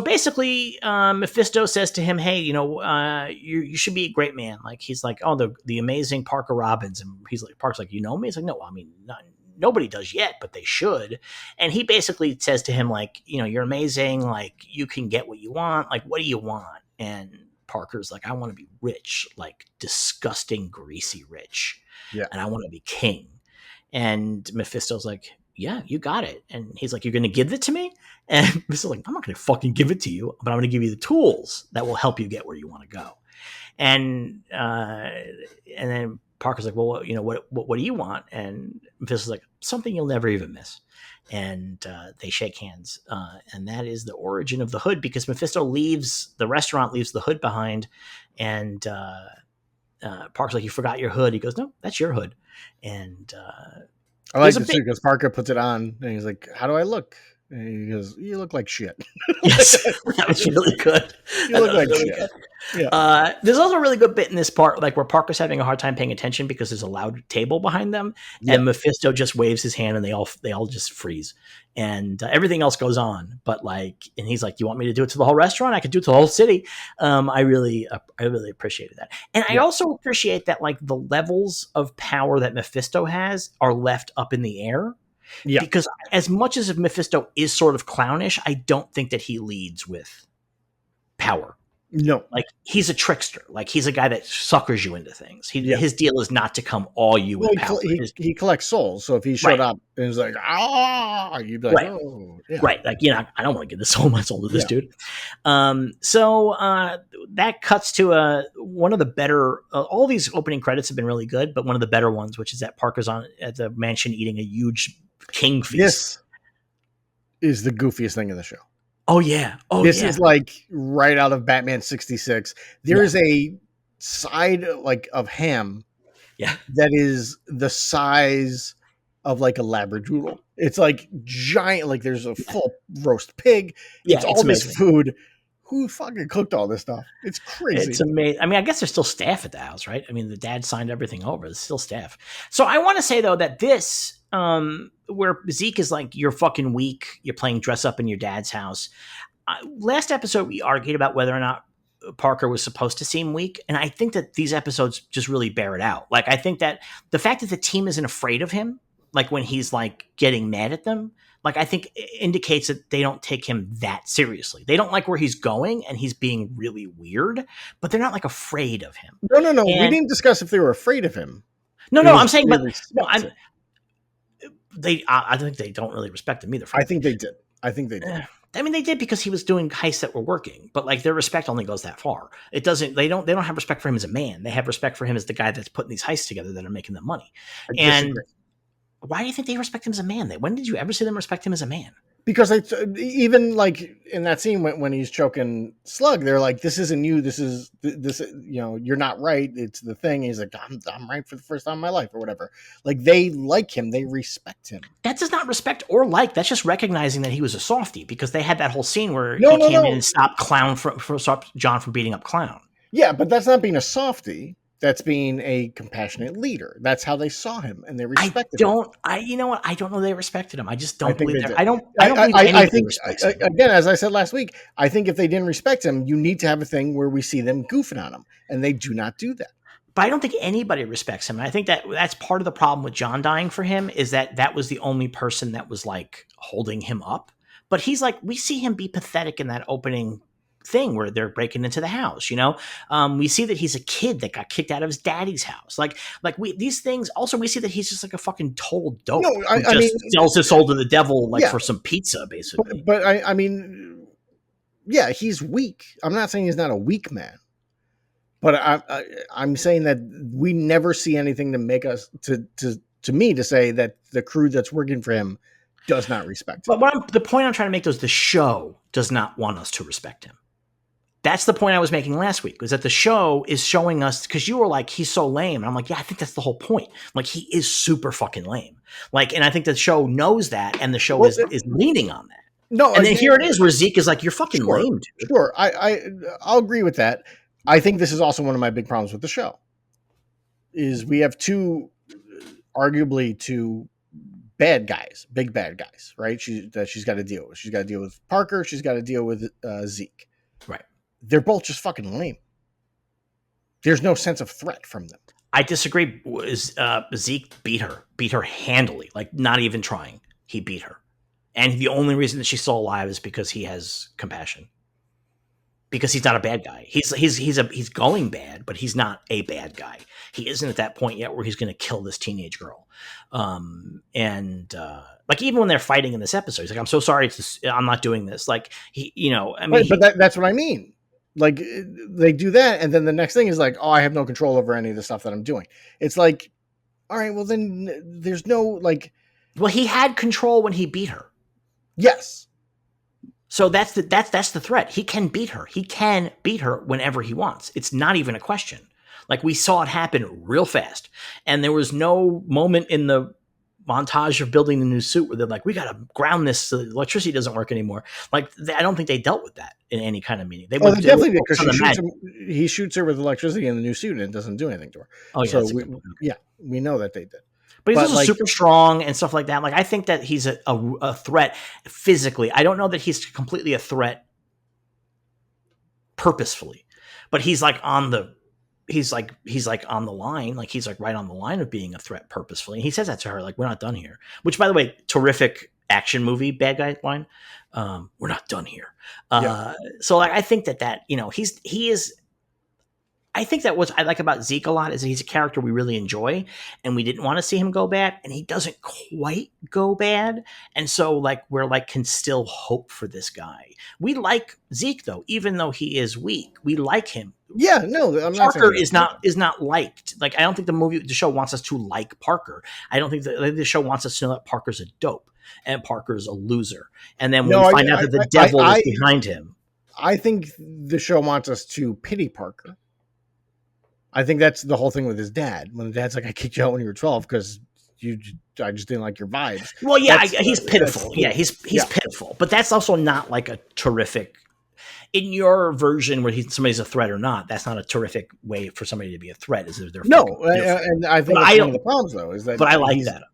[SPEAKER 1] basically, Mephisto says to him, "Hey, you should be a great man." Like he's like, "Oh, the amazing Parker Robbins," and he's like, "Parker's like, you know me?" He's like, "No, I mean, nobody does yet, but they should." And he basically says to him, like, "You're amazing. Like you can get what you want. Like what do you want?" And Parker's like, "I want to be rich, like disgusting, greasy rich.
[SPEAKER 2] Yeah,
[SPEAKER 1] and I want to be king." And Mephisto's like, "Yeah, you got it." And he's like, "You're going to give it to me?" And Mephisto's like, "I'm not going to fucking give it to you, but I'm going to give you the tools that will help you get where you want to go." And then Parker's like, "Well, what do you want?" And Mephisto's like, "Something you'll never even miss." And they shake hands. And that is the origin of the hood, because Mephisto leaves the restaurant, leaves the hood behind. And Parker's like, "You forgot your hood." He goes, "No, that's your hood." And
[SPEAKER 2] I like this too, because Parker puts it on and he's like, "How do I look?" And he goes, "You look like shit."
[SPEAKER 1] Yes, that was really good.
[SPEAKER 2] You look like really shit.
[SPEAKER 1] Yeah. There's also a really good bit in this part, like where Parker's having a hard time paying attention because there's a loud table behind them, and Mephisto just waves his hand, and they all just freeze, and everything else goes on. But and he's like, "You want me to do it to the whole restaurant? I could do it to the whole city." I really appreciated that, and I also appreciate that like the levels of power that Mephisto has are left up in the air. Yeah. Because as much as Mephisto is sort of clownish, I don't think that he leads with power.
[SPEAKER 2] No.
[SPEAKER 1] Like he's a trickster. Like he's a guy that suckers you into things. His deal is not to come all you with power.
[SPEAKER 2] He collects souls. So if he showed up and was like, you'd be like, oh. Yeah.
[SPEAKER 1] Right. Like, I don't want to give my soul to this dude. So that cuts to one of the better, all these opening credits have been really good, but one of the better ones, which is that Parker's on at the mansion eating a huge king feast.
[SPEAKER 2] This is the goofiest thing in the show.
[SPEAKER 1] Oh yeah.
[SPEAKER 2] This is like right out of Batman 66. There is a side of ham that is the size of like a labradoodle. It's like giant, like there's a full roast pig. It's all amazing. This food. Who fucking cooked all this stuff? It's crazy.
[SPEAKER 1] It's amazing. I mean, I guess there's still staff at the house, right? I mean, the dad signed everything over. There's still staff. So I want to say though that this where Zeke is like, "You're fucking weak. You're playing dress up in your dad's house." Last episode, we argued about whether or not Parker was supposed to seem weak. And I think that these episodes just really bear it out. Like, I think that the fact that the team isn't afraid of him, like when he's like getting mad at them, like I think indicates that they don't take him that seriously. They don't like where he's going and he's being really weird, but they're not like afraid of him.
[SPEAKER 2] No. And we didn't discuss if they were afraid of him.
[SPEAKER 1] No, I'm saying, but no, I think they don't really respect him either.
[SPEAKER 2] I think they did.
[SPEAKER 1] I mean, they did because he was doing heists that were working, but like their respect only goes that far. It doesn't. They don't have respect for him as a man. They have respect for him as the guy that's putting these heists together that are making them money. And why do you think they respect him as a man? When did you ever see them respect him as a man?
[SPEAKER 2] because even like in that scene when he's choking Slug, they're like, "This isn't you. This is this. You know, you're not right. It's the thing." He's like, "I'm right for the first time in my life," or whatever. Like they like him, they respect him.
[SPEAKER 1] That does not respect or like. That's just recognizing that he was a softie, because they had that whole scene where
[SPEAKER 2] No,
[SPEAKER 1] he
[SPEAKER 2] no,
[SPEAKER 1] came
[SPEAKER 2] no.
[SPEAKER 1] in and stopped stopped John from beating up Clown.
[SPEAKER 2] Yeah, but that's not being a softie. That's being a compassionate leader. That's how they saw him, and they respected him.
[SPEAKER 1] You know what? I don't know they respected him. I just
[SPEAKER 2] I
[SPEAKER 1] don't
[SPEAKER 2] think
[SPEAKER 1] believe
[SPEAKER 2] they
[SPEAKER 1] that.
[SPEAKER 2] did.
[SPEAKER 1] I don't believe anybody
[SPEAKER 2] think
[SPEAKER 1] respects him.
[SPEAKER 2] again, as I said last week, I think if they didn't respect him, you need to have a thing where we see them goofing on him, and they do not do that.
[SPEAKER 1] But I don't think anybody respects him. And I think that that's part of the problem with John dying for him, is that was the only person that was like holding him up. But he's like, we see him be pathetic in that opening thing where they're breaking into the house. We see that he's a kid that got kicked out of his daddy's house. These things. Also, we see that he's just like a fucking total dope.
[SPEAKER 2] No, I mean,
[SPEAKER 1] sells his soul to the devil for some pizza, basically.
[SPEAKER 2] But I mean, yeah, he's weak. I'm not saying he's not a weak man, but I'm saying that we never see anything to make us to me to say that the crew that's working for him does not respect him.
[SPEAKER 1] But the point I'm trying to make is the show does not want us to respect him. That's the point I was making last week, was that the show is showing us, because you were like, he's so lame. And I'm like, yeah, I think that's the whole point. Like, he is super fucking lame. Like, and I think the show knows that, and the show is leaning on that.
[SPEAKER 2] No,
[SPEAKER 1] and then here it is where Zeke is like, you're fucking lame, dude.
[SPEAKER 2] Sure. I'll agree with that. I think this is also one of my big problems with the show, is we have arguably two bad guys, big bad guys, right? That she's got to deal with. She's got to deal with Parker. She's got to deal with Zeke.
[SPEAKER 1] Right.
[SPEAKER 2] They're both just fucking lame. There's no sense of threat from them.
[SPEAKER 1] I disagree. Zeke beat her handily, like not even trying. He beat her. And the only reason that she's still alive is because he has compassion. Because he's not a bad guy. He's going bad, but he's not a bad guy. He isn't at that point yet where he's going to kill this teenage girl. Like even when they're fighting in this episode, he's like, "I'm so sorry. I'm not doing this." Like
[SPEAKER 2] that's what I mean. Like they do that, and then the next thing is like, "Oh, I have no control over any of the stuff that I'm doing." It's like, all right, well then there's no like.
[SPEAKER 1] Well, he had control when he beat her.
[SPEAKER 2] Yes.
[SPEAKER 1] So that's the threat. He can beat her. He can beat her whenever he wants. It's not even a question. Like we saw it happen real fast, and there was no moment in the montage of building the new suit where they're like, "We got to ground this so the electricity doesn't work anymore." Like I don't think they dealt with that in any kind of meeting. They
[SPEAKER 2] definitely did, because he shoots her with electricity in the new suit and it doesn't do anything to her.
[SPEAKER 1] Oh yeah,
[SPEAKER 2] we know that they did.
[SPEAKER 1] But he's also super strong and stuff like that. Like I think that he's a threat physically. I don't know that he's completely a threat purposefully, but he's like on the on the line. Like he's like right on the line of being a threat purposefully. And he says that to her, like, "We're not done here." Which, by the way, terrific action movie bad guy line. We're not done here. So like I think that he is. I think that what I like about Zeke a lot is that he's a character we really enjoy, and we didn't want to see him go bad, and he doesn't quite go bad. And so like we're like can still hope for this guy. We like Zeke though, even though he is weak. We like him.
[SPEAKER 2] Yeah, no, I'm not
[SPEAKER 1] Parker is not liked. Like I don't think the show wants us to like Parker. I don't think the show wants us to know that Parker's a dope and Parker's a loser. And then when we find out that the devil is behind him,
[SPEAKER 2] I think the show wants us to pity Parker. I think that's the whole thing with his dad. When the dad's like, "I kicked you out when you were 12 because I just didn't like your vibes."
[SPEAKER 1] Well, yeah, he's pitiful. Yeah, he's pitiful. But that's also not like a terrific. In your version, where somebody's a threat or not, that's not a terrific way for somebody to be a threat. Is if they're
[SPEAKER 2] and I think that's one of the problems though is that.
[SPEAKER 1] But I like that.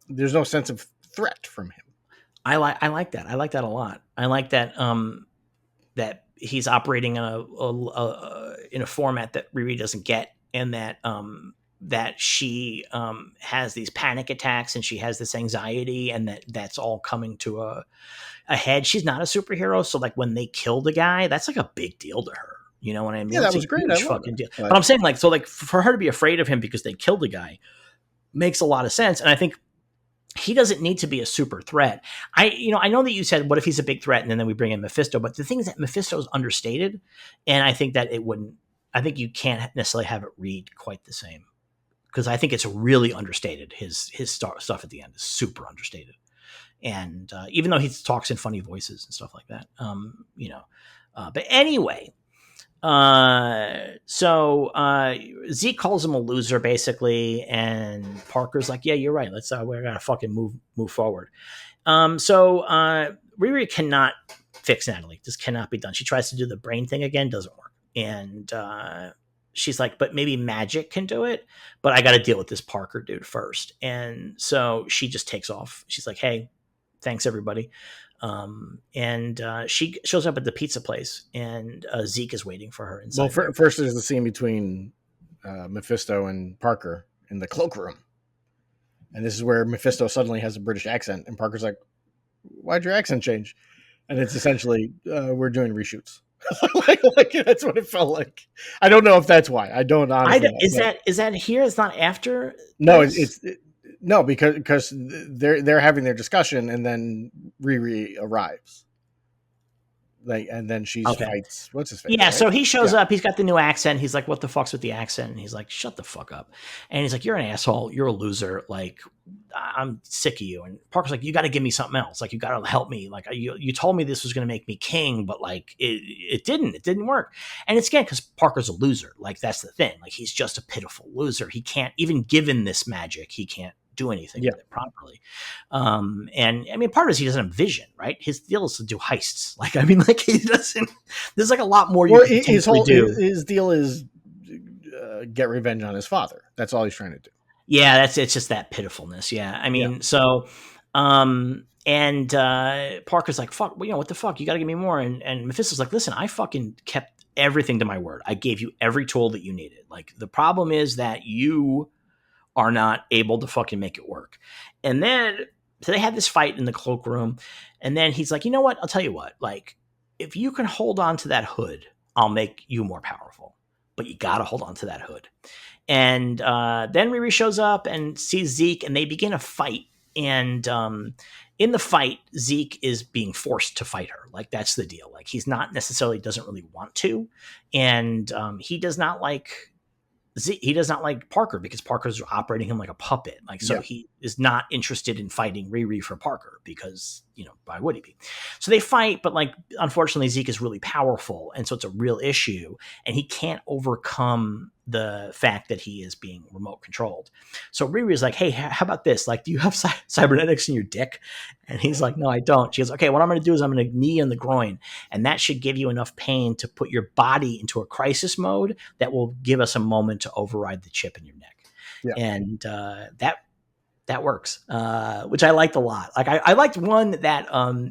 [SPEAKER 2] There's no sense of threat from him.
[SPEAKER 1] I like that. I like that a lot. I like that. That he's operating in a format that Riri doesn't get, and that she has these panic attacks and she has this anxiety, and that's all coming to a head. She's not a superhero, so like when they kill the guy, that's like a big deal to her. You know what I mean?
[SPEAKER 2] Yeah, that was great.
[SPEAKER 1] Fucking deal. But I'm saying like for her to be afraid of him because they killed the guy makes a lot of sense, and I think he doesn't need to be a super threat. I know that you said, what if he's a big threat? And then we bring in Mephisto, but the thing is that Mephisto is understated. And I think that I think you can't necessarily have it read quite the same, because I think it's really understated. His stuff at the end is super understated. And even though he talks in funny voices and stuff like that, but anyway, Zeke calls him a loser basically, and Parker's like, yeah, you're right. We gotta fucking move forward. Riri cannot fix Natalie. This cannot be done. She tries to do the brain thing again, doesn't work. And she's like, but maybe magic can do it. But I got to deal with this Parker dude first. And so she just takes off. She's like, hey, thanks everybody. She shows up at the pizza place, and Zeke is waiting for her inside.
[SPEAKER 2] Well, first there's the scene between Mephisto and Parker in the cloakroom. And this is where Mephisto suddenly has a British accent, and Parker's like, why'd your accent change? And it's essentially, we're doing reshoots. like that's what it felt like. I don't know if that's why. I don't honestly know.
[SPEAKER 1] Is that here? It's not after?
[SPEAKER 2] No, no, because they're having their discussion, and then Riri arrives. And then she fights. What's his face?
[SPEAKER 1] Yeah, right? So he shows up. He's got the new accent. He's like, "What the fuck's with the accent?" And he's like, "Shut the fuck up." And he's like, "You're an asshole. You're a loser. Like, I'm sick of you." And Parker's like, "You got to give me something else. Like, you got to help me. Like, you told me this was going to make me king, but like, it didn't. It didn't work." And it's again because Parker's a loser. Like, that's the thing. Like, he's just a pitiful loser. He can't even given this magic. He can't do anything with it properly. And I mean, part of it is he doesn't have vision, right? His deal is to do heists. Like, I mean, like he doesn't, there's like a lot more you can do.
[SPEAKER 2] His deal is get revenge on his father. That's all he's trying to do.
[SPEAKER 1] Yeah. It's just that pitifulness. Yeah. I mean, Parker's like, fuck, what the fuck? You got to give me more. And Mephisto's like, listen, I fucking kept everything to my word. I gave you every tool that you needed. Like, the problem is that you are not able to fucking make it work. And then, so they had this fight in the cloakroom, and then he's like, you know what? I'll tell you what, like, if you can hold on to that hood, I'll make you more powerful, but you got to hold on to that hood. And then Riri shows up and sees Zeke, and they begin a fight. And in the fight, Zeke is being forced to fight her. Like, that's the deal. Like, he's not necessarily doesn't really want to. And he does not like Parker because Parker's operating him like a puppet. Like, so he is not interested in fighting Riri for Parker because, why would he be? So they fight, but like, unfortunately, Zeke is really powerful. And so it's a real issue, and he can't overcome the fact that he is being remote controlled. So Riri is like, hey, how about this? Like, do you have cybernetics in your dick? And he's like, no, I don't. She goes, okay, what I'm going to do is I'm going to knee in the groin, and that should give you enough pain to put your body into a crisis mode that will give us a moment to override the chip in your neck. Yeah. And that works, which I liked a lot. Like, I liked one that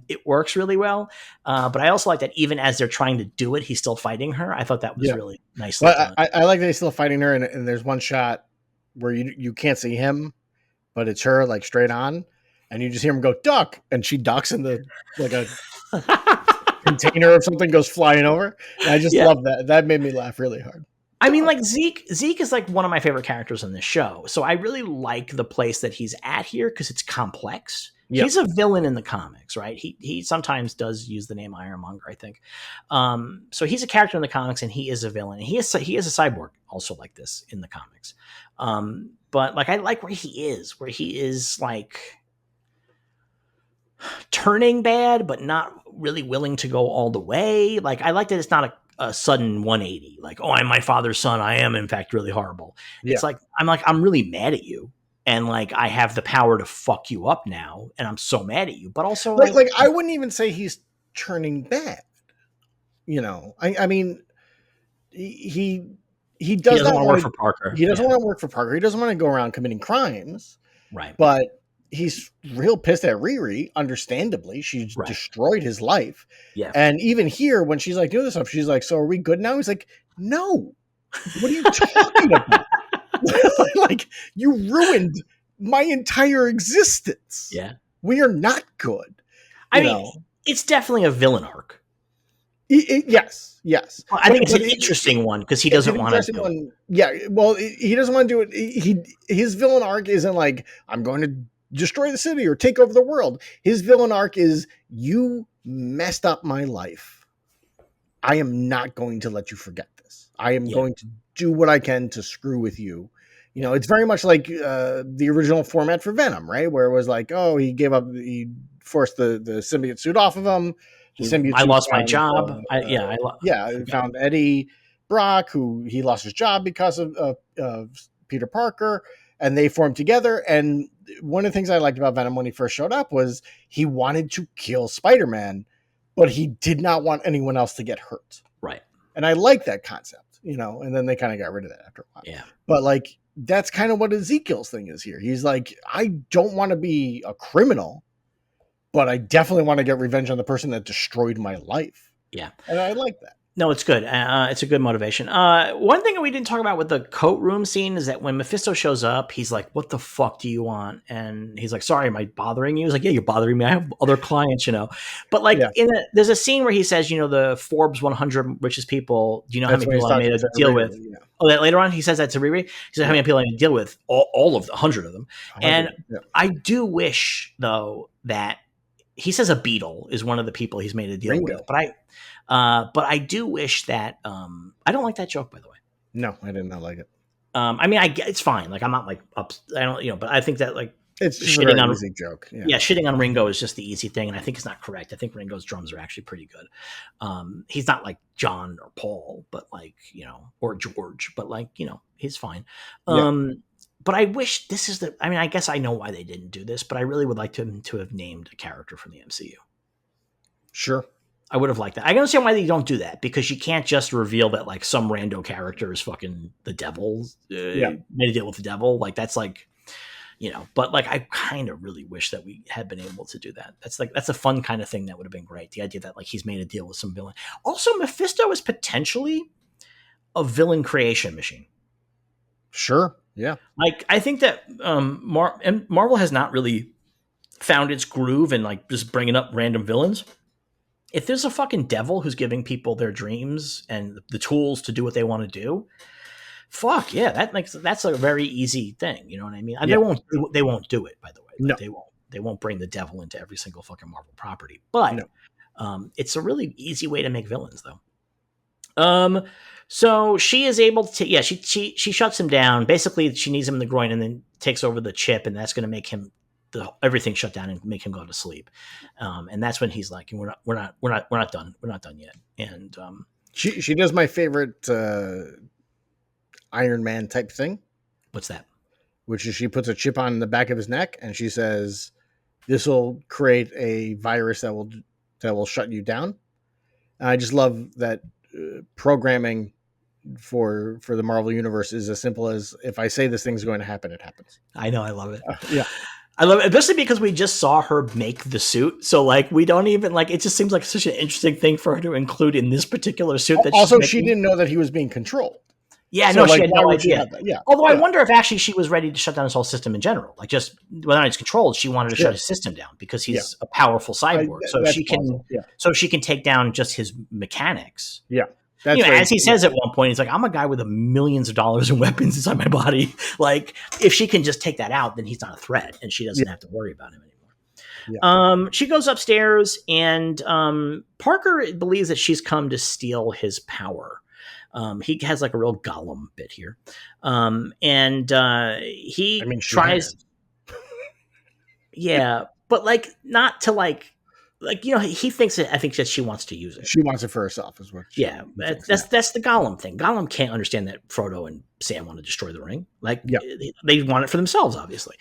[SPEAKER 1] it works really well, but I also like that even as they're trying to do it, he's still fighting her. I thought that was really nice.
[SPEAKER 2] Well, I like that he's still fighting her, and there's one shot where you can't see him, but it's her like straight on, and you just hear him go duck, and she ducks in the like a container or something goes flying over. And I just love that. That made me laugh really hard.
[SPEAKER 1] I mean, like, Zeke is like one of my favorite characters in this show. So I really like the place that he's at here because it's complex. Yep. He's a villain in the comics, right? He sometimes does use the name Ironmonger, I think. So he's a character in the comics, and he is a villain. And he is a cyborg also like this in the comics. But like, I like where he is like turning bad, but not really willing to go all the way. Like, I like that it's not a sudden 180. Like, oh, I'm my father's son. I am in fact really horrible. Yeah. It's like, I'm really mad at you. And like, I have the power to fuck you up now. And I'm so mad at you, but also
[SPEAKER 2] like I wouldn't even say he's turning bad. I mean, he doesn't want to work for Parker. He doesn't want to work for Parker. He doesn't want to go around committing crimes.
[SPEAKER 1] Right.
[SPEAKER 2] But he's real pissed at Riri, understandably. She's destroyed his life. Yeah. And even here, when she's like doing this stuff, she's like, so are we good now? He's like, no. What are you talking about? Like, you ruined my entire existence.
[SPEAKER 1] Yeah.
[SPEAKER 2] We are not good.
[SPEAKER 1] I mean, it's definitely a villain arc.
[SPEAKER 2] Yes.
[SPEAKER 1] Well, I think it's an interesting one because he doesn't want to do it.
[SPEAKER 2] Yeah. Well, he doesn't want to do it. His villain arc isn't like, I'm going to destroy the city or take over the world. His villain arc is, you messed up my life. I am not going to let you forget this. I am going to do what I can to screw with you You know, it's very much like the original format for Venom, right? Where it was like, oh, he forced the symbiote suit off of him. The symbiote
[SPEAKER 1] I
[SPEAKER 2] suit
[SPEAKER 1] lost my
[SPEAKER 2] found,
[SPEAKER 1] job.
[SPEAKER 2] found Eddie Brock, who he lost his job because of Peter Parker, and they formed together. And one of the things I liked about Venom when he first showed up was he wanted to kill Spider-Man, but he did not want anyone else to get hurt.
[SPEAKER 1] Right.
[SPEAKER 2] And I like that concept, you know, and then they kind of got rid of that after a while.
[SPEAKER 1] Yeah.
[SPEAKER 2] But like, that's kind of what Ezekiel's thing is here. He's like, I don't want to be a criminal, but I definitely want to get revenge on the person that destroyed my life.
[SPEAKER 1] Yeah.
[SPEAKER 2] And I like that.
[SPEAKER 1] No, it's good. It's a good motivation. One thing we didn't talk about with the coat room scene is that when Mephisto shows up, he's like, "What the fuck do you want?" And he's like, "Sorry, am I bothering you?" He's like, "Yeah, you're bothering me. I have other clients, you know." But like, there's a scene where he says, you know, the Forbes 100 richest people. Do you know how many people I made a deal with? Yeah. Oh, that later on he says that to Riri. He said, "How many people I made a deal with?" All of the 100 of them. And I do wish though that he says a beetle is one of the people he's made a deal with, but I do wish that I don't like that joke, by the way.
[SPEAKER 2] No, I did not like it.
[SPEAKER 1] I mean, it's fine. Like I'm not like I don't, you know, but I think that like
[SPEAKER 2] it's just shitting on easy joke.
[SPEAKER 1] Yeah, shitting on Ringo is just the easy thing, and I think it's not correct. I think Ringo's drums are actually pretty good. He's not like John or Paul, but like, you know, or George, but like, you know, he's fine. But I wish this is I mean, I guess I know why they didn't do this, but I really would like to have named a character from the MCU.
[SPEAKER 2] Sure.
[SPEAKER 1] I would have liked that. I can understand why they don't do that, because you can't just reveal that like some rando character is fucking the devil. Made a deal with the devil. Like that's like, you know, but like I kind of really wish that we had been able to do that. That's a fun kind of thing that would have been great. The idea that like he's made a deal with some villain. Also, Mephisto is potentially a villain creation machine.
[SPEAKER 2] Sure. Yeah.
[SPEAKER 1] Like I think that Marvel has not really found its groove in like just bringing up random villains. If there's a fucking devil who's giving people their dreams and the tools to do what they want to do, fuck yeah, that's a very easy thing. You know what I mean? Yeah. They won't do it, by the way. Like, no. They won't bring the devil into every single fucking Marvel property. But it's a really easy way to make villains, though. So she is able to she shuts him down. Basically, she needs him in the groin and then takes over the chip, and that's going to make him everything shut down and make him go to sleep. And that's when he's like, we're not done yet. And
[SPEAKER 2] she does my favorite Iron Man type thing.
[SPEAKER 1] What's that?
[SPEAKER 2] Which is she puts a chip on the back of his neck and she says, "This will create a virus that will shut you down." And I just love that programming for the Marvel universe is as simple as, if I say this thing's going to happen, it happens.
[SPEAKER 1] I know, I love it.
[SPEAKER 2] Yeah.
[SPEAKER 1] I love it, especially because we just saw her make the suit. So like, we don't even like, it just seems like such an interesting thing for her to include in this particular suit. That
[SPEAKER 2] also, she didn't know that he was being controlled.
[SPEAKER 1] Yeah, so no, she had no idea. Although I wonder if actually she was ready to shut down his whole system in general. Like just whether it's controlled, she wanted to shut his system down because he's a powerful cyborg. So she can take down just his mechanics.
[SPEAKER 2] Yeah.
[SPEAKER 1] You know, as he says at one point, he's like, "I'm a guy with millions of dollars in weapons inside my body." Like, if she can just take that out, then he's not a threat, and she doesn't have to worry about him anymore. Yeah. She goes upstairs, and Parker believes that she's come to steal his power. He has like a real Gollum bit here, and he tries. Yeah, but like not to like, you know, he thinks that, I think that she wants to use it.
[SPEAKER 2] She wants it for herself as well.
[SPEAKER 1] That's the Gollum thing. Gollum can't understand that Frodo and Sam want to destroy the ring. Like they want it for themselves, obviously.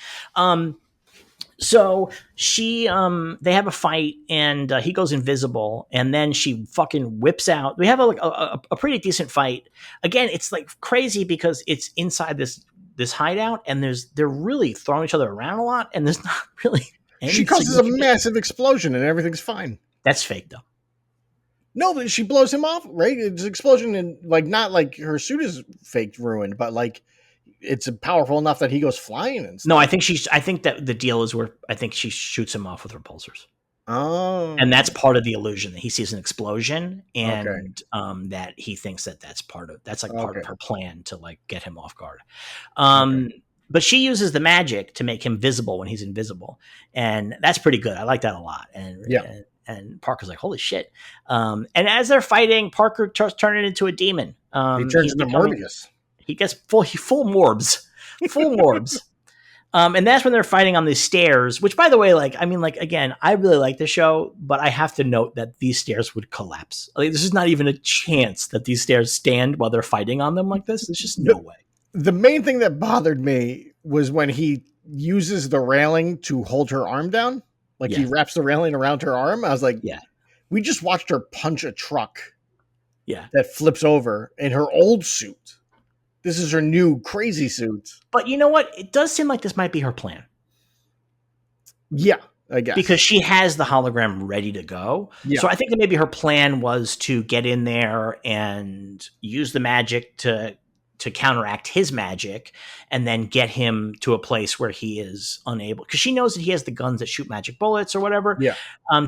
[SPEAKER 1] So they have a fight, and he goes invisible, and then she fucking whips out. We have a pretty decent fight. Again, it's like crazy because it's inside this hideout, and they're really throwing each other around a lot, and there's not really.
[SPEAKER 2] She causes a massive explosion and everything's fine.
[SPEAKER 1] That's fake, though.
[SPEAKER 2] No, but she blows him off, right? It's an explosion, and like not like her suit is faked, ruined, but like it's powerful enough that he goes flying and stuff.
[SPEAKER 1] No, I think that the deal is where I think she shoots him off with repulsors.
[SPEAKER 2] Oh,
[SPEAKER 1] and that's part of the illusion, that he sees an explosion, and that he thinks that's part of her plan to like get him off guard. But she uses the magic to make him visible when he's invisible. And that's pretty good. I like that a lot. And Parker's like, holy shit. And as they're fighting, Parker starts turning into a demon.
[SPEAKER 2] He turns into Morbius.
[SPEAKER 1] He gets full Morbs. full morbs. And that's when they're fighting on these stairs, which, by the way, again, I really like the show, but I have to note that these stairs would collapse. Like, this is not even a chance that these stairs stand while they're fighting on them like this. There's just no way.
[SPEAKER 2] The main thing that bothered me was when he uses the railing to hold her arm down. Like, he wraps the railing around her arm. I was like, we just watched her punch a truck that flips over in her old suit. This is her new crazy suit.
[SPEAKER 1] But you know what? It does seem like this might be her plan.
[SPEAKER 2] Yeah, I guess.
[SPEAKER 1] Because she has the hologram ready to go. Yeah. So I think that maybe her plan was to get in there and use the magic to counteract his magic and then get him to a place where he is unable, because she knows that he has the guns that shoot magic bullets or whatever,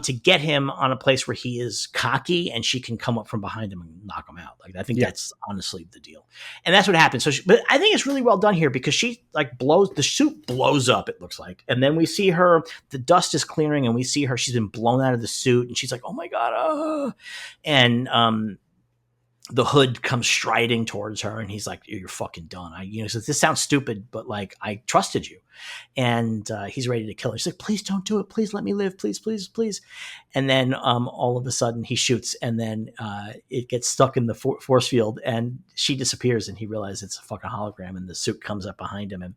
[SPEAKER 1] to get him on a place where he is cocky and she can come up from behind him and knock him out. Like, I think that's honestly the deal. And that's what happens. So, but I think it's really well done here because she the suit blows up, it looks like. And then we see her, the dust is clearing and we see her, she's been blown out of the suit and she's like, oh my God. And, the Hood comes striding towards her and he's like, you're fucking done. Says, this sounds stupid, but like, I trusted you. And he's ready to kill her. She's like, please don't do it. Please let me live. Please, please, please. And then all of a sudden he shoots and then it gets stuck in the force field and she disappears and he realizes it's a fucking hologram and the suit comes up behind him and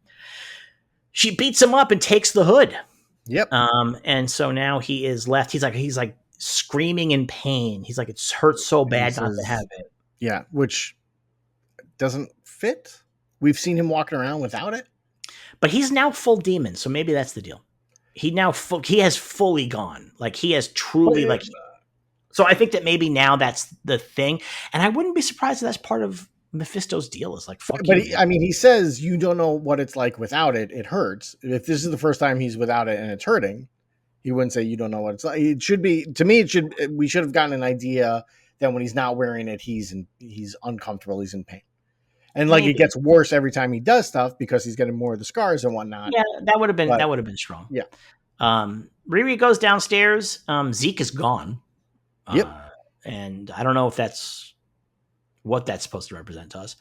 [SPEAKER 1] she beats him up and takes the Hood.
[SPEAKER 2] Yep.
[SPEAKER 1] And so now he is left. He's like screaming in pain. He's like, it hurts so bad not to have it.
[SPEAKER 2] Yeah, which doesn't fit. We've seen him walking around without it.
[SPEAKER 1] But he's now full demon, so maybe that's the deal. He has fully gone. Like, he has truly, so I think that maybe now that's the thing. And I wouldn't be surprised if that's part of Mephisto's deal is like, fuck
[SPEAKER 2] but
[SPEAKER 1] you.
[SPEAKER 2] He says, you don't know what it's like without it. It hurts. If this is the first time he's without it and it's hurting, he wouldn't say you don't know what it's like. It should be, to me, we should have gotten an idea that when he's not wearing it, he's uncomfortable, he's in pain. And like, it gets worse every time he does stuff because he's getting more of the scars and whatnot.
[SPEAKER 1] Yeah, that would have been strong.
[SPEAKER 2] Yeah.
[SPEAKER 1] Riri goes downstairs. Zeke is gone.
[SPEAKER 2] Yep.
[SPEAKER 1] And I don't know if that's what that's supposed to represent to us.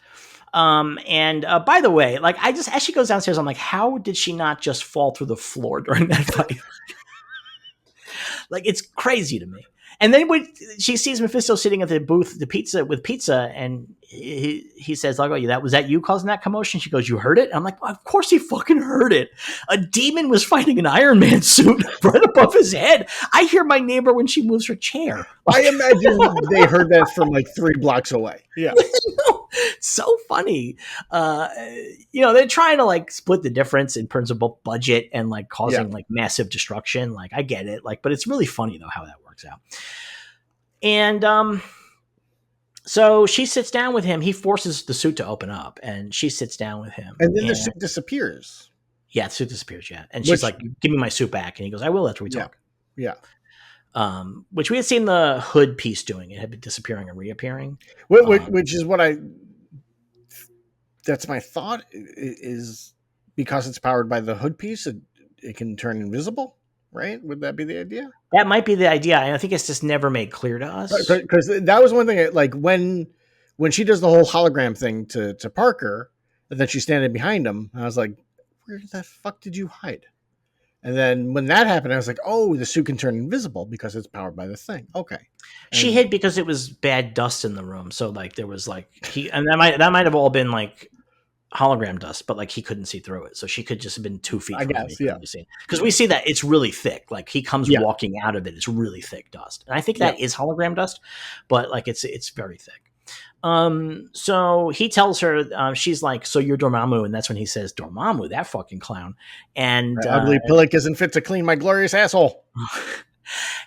[SPEAKER 1] And by the way, like, as she goes downstairs, I'm like, how did she not just fall through the floor during that fight? Like, it's crazy to me. And then when she sees Mephisto sitting at the booth, with pizza, and he says, like, oh, was that you causing that commotion? She goes, you heard it? And I'm like, well, of course he fucking heard it. A demon was fighting an Iron Man suit right above his head. I hear my neighbor when she moves her chair.
[SPEAKER 2] I imagine they heard that from like 3 blocks away. Yeah.
[SPEAKER 1] So funny. They're trying to like split the difference in terms of both budget and like causing like massive destruction. Like, I get it. Like, but it's really funny though how that works out. And so she sits down with him. He forces the suit to open up and she sits down with him.
[SPEAKER 2] And then the suit disappears.
[SPEAKER 1] Yeah, the suit disappears, yeah. And she's like, give me my suit back. And he goes, I will after we talk.
[SPEAKER 2] Yeah.
[SPEAKER 1] Which we had seen the Hood piece doing. It had been disappearing and reappearing.
[SPEAKER 2] Which is what that's my thought, is because it's powered by the Hood piece, it can turn invisible, right? Would that be the idea?
[SPEAKER 1] That might be the idea. And I think it's just never made clear to us.
[SPEAKER 2] Because that was one thing, like when she does the whole hologram thing to Parker, and then she's standing behind him, I was like, where the fuck did you hide? And then when that happened, I was like, oh, the suit can turn invisible because it's powered by the thing. Okay. And
[SPEAKER 1] she hid because it was bad dust in the room. So like there was like and that might have all been like hologram dust, but like he couldn't see through it. So she could just have been 2 feet from him. Because we see that it's really thick. Like he comes walking out of it, it's really thick dust. And I think that is hologram dust, but like it's very thick. So he tells her, she's like, so you're Dormammu. And that's when he says, Dormammu, that fucking clown. And
[SPEAKER 2] ugly Pillock isn't fit to clean my glorious asshole.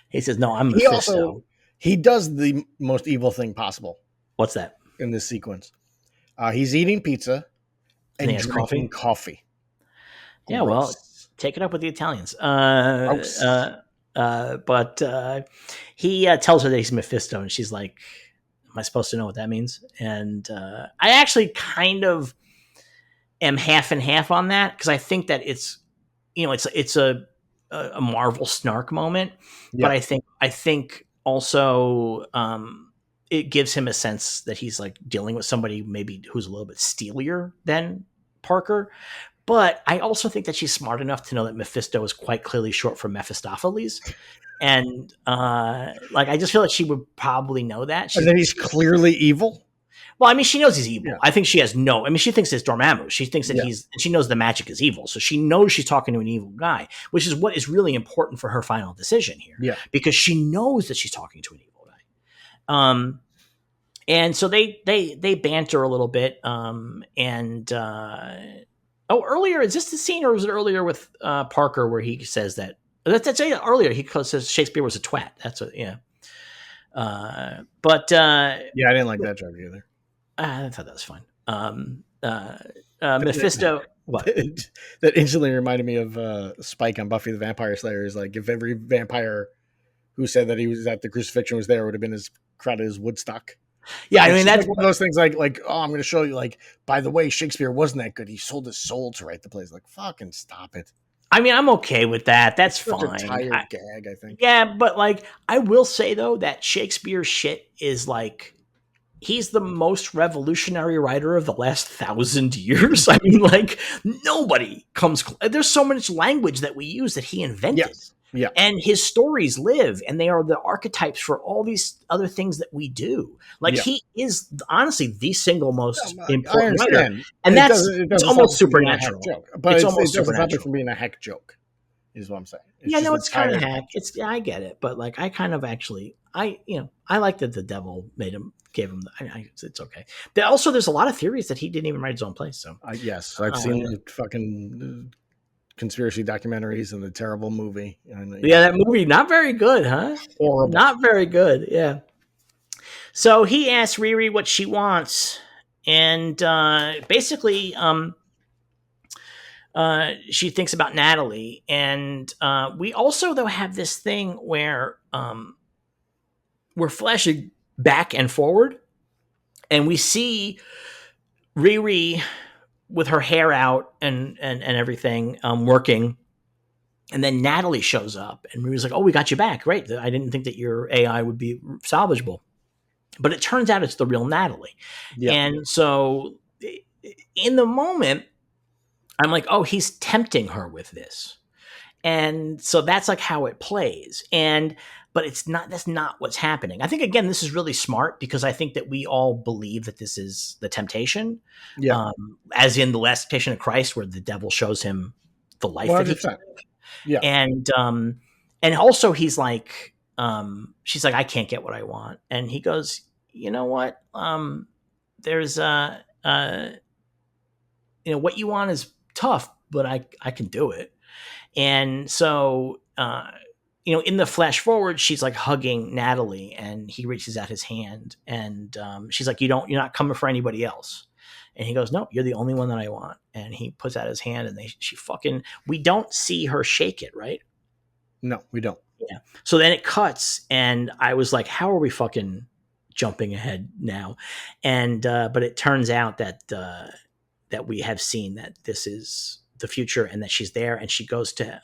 [SPEAKER 1] He says, no, I'm Mephisto.
[SPEAKER 2] He does the most evil thing possible.
[SPEAKER 1] What's that?
[SPEAKER 2] In this sequence. He's eating pizza and
[SPEAKER 1] he
[SPEAKER 2] drinking coffee.
[SPEAKER 1] Yeah, gross. Well, take it up with the Italians. But he tells her that he's Mephisto, and she's like, am I supposed to know what that means? And I actually kind of am half and half on that, because I think that it's a Marvel snark moment, but I think also it gives him a sense that he's like dealing with somebody maybe who's a little bit steelier than Parker. But I also think that she's smart enough to know that Mephisto is quite clearly short for Mephistopheles. And like, I just feel like she would probably know that.
[SPEAKER 2] And then he's clearly evil.
[SPEAKER 1] Well, I mean, she knows he's evil.
[SPEAKER 2] Yeah.
[SPEAKER 1] I think she has she thinks it's Dormammu. She thinks that she knows the magic is evil. So she knows she's talking to an evil guy, which is what is really important for her final decision here.
[SPEAKER 2] Yeah.
[SPEAKER 1] Because she knows that she's talking to an evil guy. And so they banter a little bit. Earlier, is this the scene or was it earlier with Parker where he says that? That's earlier. He says Shakespeare was a twat. That's a, yeah. I
[SPEAKER 2] didn't like that joke either.
[SPEAKER 1] I thought that was fine. Mephisto, what?
[SPEAKER 2] That instantly reminded me of Spike on Buffy the Vampire Slayer. Is like if every vampire who said that he was at the crucifixion was there, would have been as crowded as Woodstock.
[SPEAKER 1] Yeah, I mean that's
[SPEAKER 2] like one of those things. Like, oh, I'm going to show you. Like, by the way, Shakespeare wasn't that good. He sold his soul to write the plays. Like, fucking stop it.
[SPEAKER 1] I mean, I'm okay with that. That's fine.
[SPEAKER 2] A tired gag, I think.
[SPEAKER 1] Yeah, but like, I will say though that Shakespeare shit is like, he's the most revolutionary writer of the last 1,000 years. I mean, like, nobody comes. There's so much language that we use that he invented.
[SPEAKER 2] Yes. Yeah.
[SPEAKER 1] And his stories live, and they are the archetypes for all these other things that we do. Like, he is honestly the single most important writer. And it's almost supernatural.
[SPEAKER 2] But it's almost supernatural from being a heck joke, is what I'm saying.
[SPEAKER 1] It's kind of hack. I get it, but like, I kind of actually, I like that the devil gave him. It's okay. There's a lot of theories that he didn't even write his own plays. So
[SPEAKER 2] yes, I've seen the fucking conspiracy documentaries and the terrible movie.
[SPEAKER 1] That movie, not very good, huh?
[SPEAKER 2] Horrible.
[SPEAKER 1] Not very good. Yeah. So he asks Riri what she wants, and basically, she thinks about Natalie, and we also though have this thing where we're flashing back and forward, and we see Riri with her hair out and everything, working. And then Natalie shows up and Riri's like, oh, we got you back. Right. I didn't think that your AI would be salvageable, but it turns out it's the real Natalie. Yeah. And so in the moment, I'm like, oh, he's tempting her with this. And so that's like how it plays. But that's not what's happening. I think, again, this is really smart because I think that we all believe that this is the temptation. Yeah. As in the last temptation of Christ, where the devil shows him the life 100%. That he can live. Yeah. And also he's like, she's like, I can't get what I want. And he goes, you know what? There's what you want is tough, but I can do it. And so, in the flash forward, she's like hugging Natalie and he reaches out his hand and she's like, you're not coming for anybody else. And he goes, no, you're the only one that I want. And he puts out his hand and we don't see her shake it, right?
[SPEAKER 2] No, we don't.
[SPEAKER 1] Yeah. So then it cuts and I was like, how are we fucking jumping ahead now? And, but it turns out that we have seen that this is the future and that she's there and she goes to,